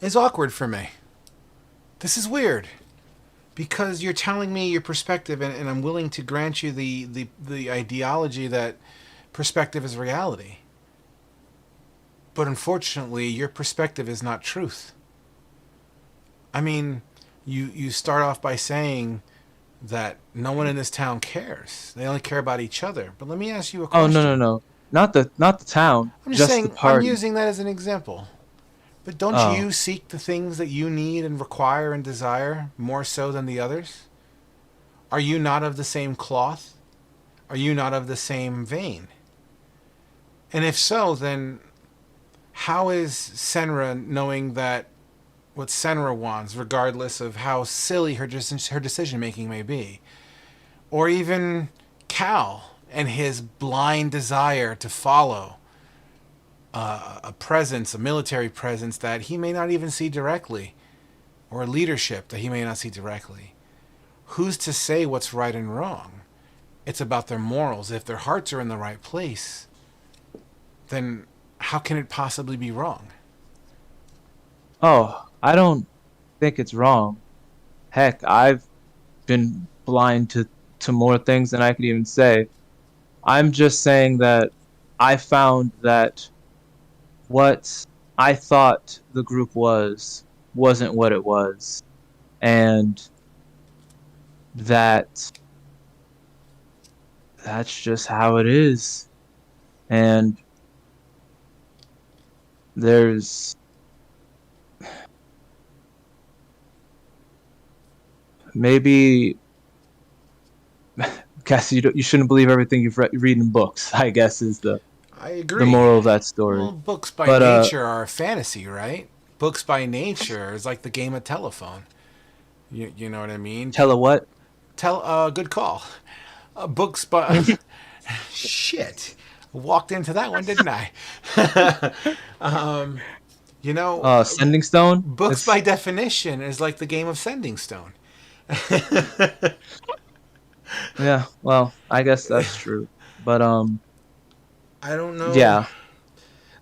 is awkward for me. This is weird. Because you're telling me your perspective, and I'm willing to grant you the ideology that perspective is reality. But unfortunately, your perspective is not truth. I mean, you start off by saying that no one in this town cares. They only care about each other. But let me ask you a oh question. no, not the town, I'm just just saying, the I'm party. using that as an example. But don't Oh, you seek the things that you need and require and desire more so than the others? Are you not of the same cloth? Are you not of the same vein? And if so, then how is Senra knowing that what Senra wants, regardless of how silly her decision making may be? Or even Cal and his blind desire to follow a presence, a military presence that he may not even see directly, or a leadership that he may not see directly. Who's to say what's right and wrong? It's about their morals. If their hearts are in the right place, then how can it possibly be wrong? oh, I don't think it's wrong. Heck, I've been blind to more things than I could even say. I'm just saying that I found that what I thought the group wasn't what it was, and that that's just how it is. And there's maybe Cassie, you shouldn't believe everything you read in books. I guess is I the agree. moral of that Well, story. books by But nature are a fantasy, right? Books by nature is like the game of telephone. You know what I mean? tell her what? Good call. Books by shit. Walked into that one, didn't I? You know, Sending stone. books It's by definition is like the game of Sending Stone. yeah. Well, I guess that's true. But I don't know. yeah.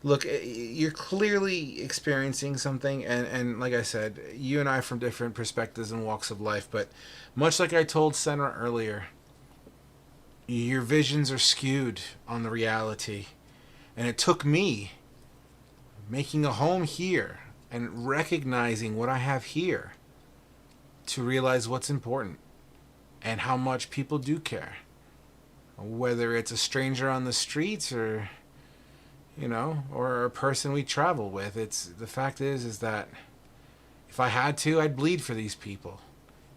Look, you're clearly experiencing something, and like I said, you and I from different perspectives and walks of life, but much like I told Senra earlier, your visions are skewed on the reality. And it took me making a home here and recognizing what I have here to realize what's important and how much people do care. Whether it's a stranger on the streets or, or a person we travel with, the fact is that if I had to, I'd bleed for these people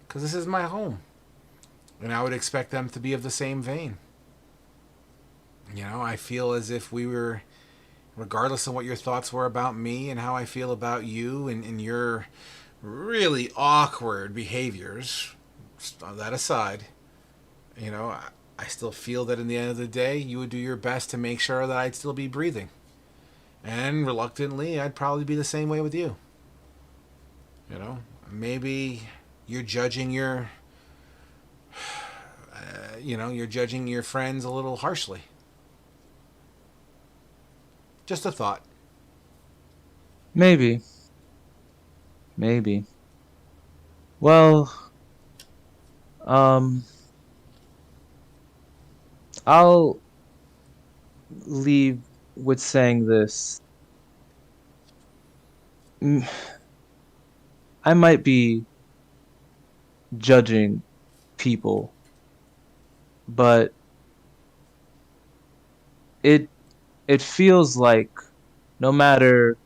because this is my home. And I would expect them to be of the same vein. I feel as if we were, regardless of what your thoughts were about me and how I feel about you and your really awkward behaviors, that aside, I still feel that in the end of the day, you would do your best to make sure that I'd still be breathing. And reluctantly, I'd probably be the same way with you. Maybe you're judging you're judging your friends a little harshly. Just a thought. Maybe. Well, I'll leave with saying this. I might be judging people, but it feels like no matter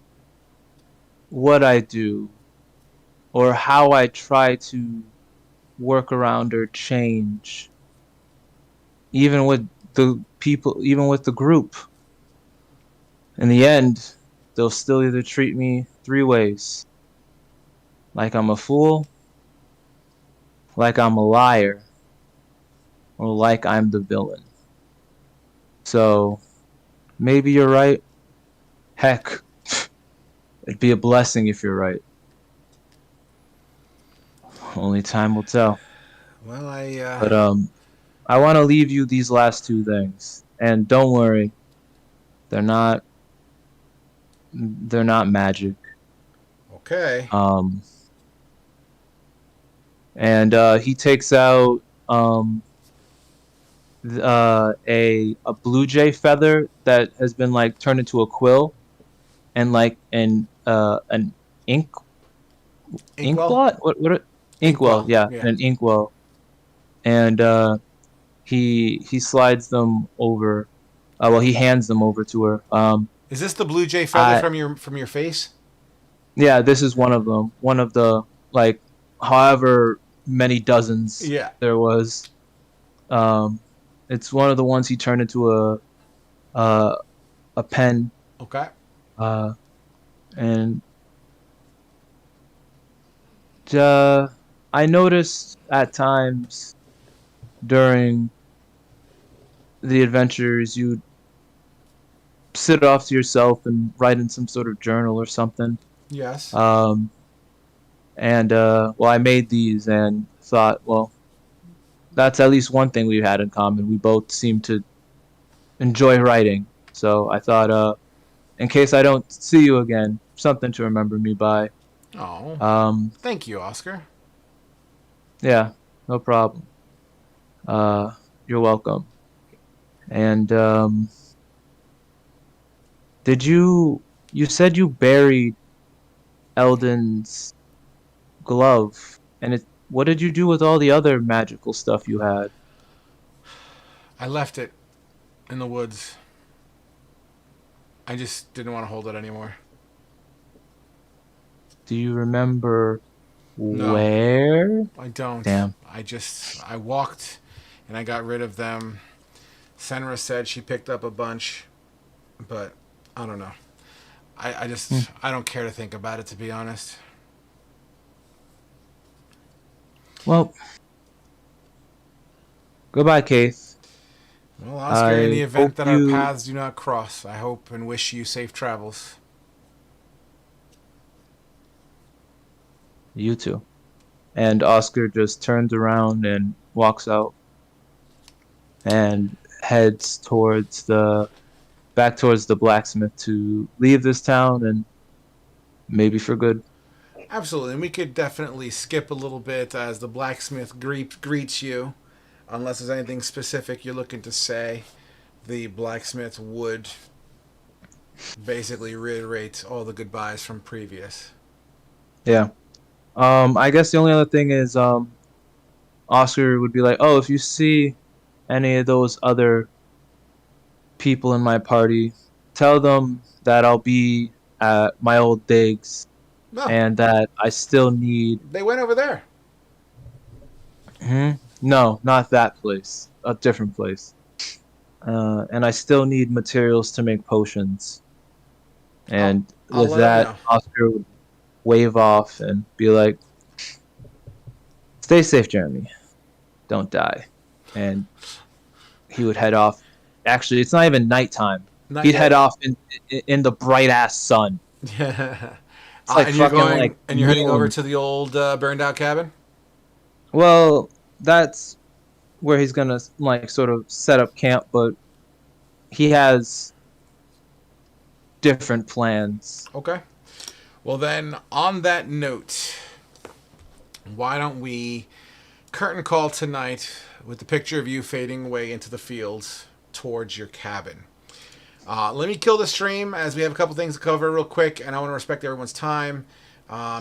what I do or how I try to work around or change, even with the people, even with the group, in the end, they'll still either treat me three ways: like I'm a fool, like I'm a liar, or like I'm the villain. So maybe you're right. Heck, it'd be a blessing if you're right. Only time will tell. Well, But I want to leave you these last two things, and don't worry, they're not magic. Okay. And he takes out a blue jay feather that has been like turned into a quill, and like an ink blot. What inkwell? Yeah, yeah. an inkwell. And he slides them over. Well, he hands them over to her. Is this the blue jay feather from your face? Yeah, this is one of them. One of the like, however many dozens there was. It's one of the ones he turned into a pen. Okay. And I noticed at times during the adventures you'd sit off to yourself and write in some sort of journal or something. Yes. And I made these and thought, well, that's at least one thing we had in common. We both seem to enjoy writing. So I thought, in case I don't see you again, something to remember me by. Oh. Thank you, Oscar. Yeah, no problem. You're welcome. And you said you buried Eldon's glove, and what did you do with all the other magical stuff you had? I left it in the woods. I just didn't want to hold it anymore. Do you remember where? I don't. Damn. I walked and I got rid of them. Senra said she picked up a bunch, but I don't know. I don't care to think about it, to be honest. Well, goodbye, Keith. Well, Oscar, in the event that our paths do not cross, I hope and wish you safe travels. You too. And Oscar just turns around and walks out and heads towards the back towards the blacksmith to leave this town and maybe for good. Absolutely, and we could definitely skip a little bit as the blacksmith greets you, unless there's anything specific you're looking to say. The blacksmith would basically reiterate all the goodbyes from previous. Yeah. I guess the only other thing is Oscar would be like, "Oh, if you see any of those other people in my party, tell them that I'll be at my old digs No, and that I still need." they went over there. No, not that place. A different place. And I still need materials to make potions. And I'll with let 'em that, know. Oscar would wave off and be like, "Stay safe, Jeremy. Don't die." And he would head off. Actually, it's not even nighttime. Not He'd yet. head off in the bright ass sun. Yeah. It's like And you're fucking going, like and you're heading over noon. to the old burned out cabin. Well, that's where he's gonna like sort of set up camp, but he has different plans. Okay. Well then, on that note, why don't we curtain call tonight with the picture of you fading away into the fields towards your cabin. Let me kill the stream as we have a couple things to cover real quick, and I want to respect everyone's time.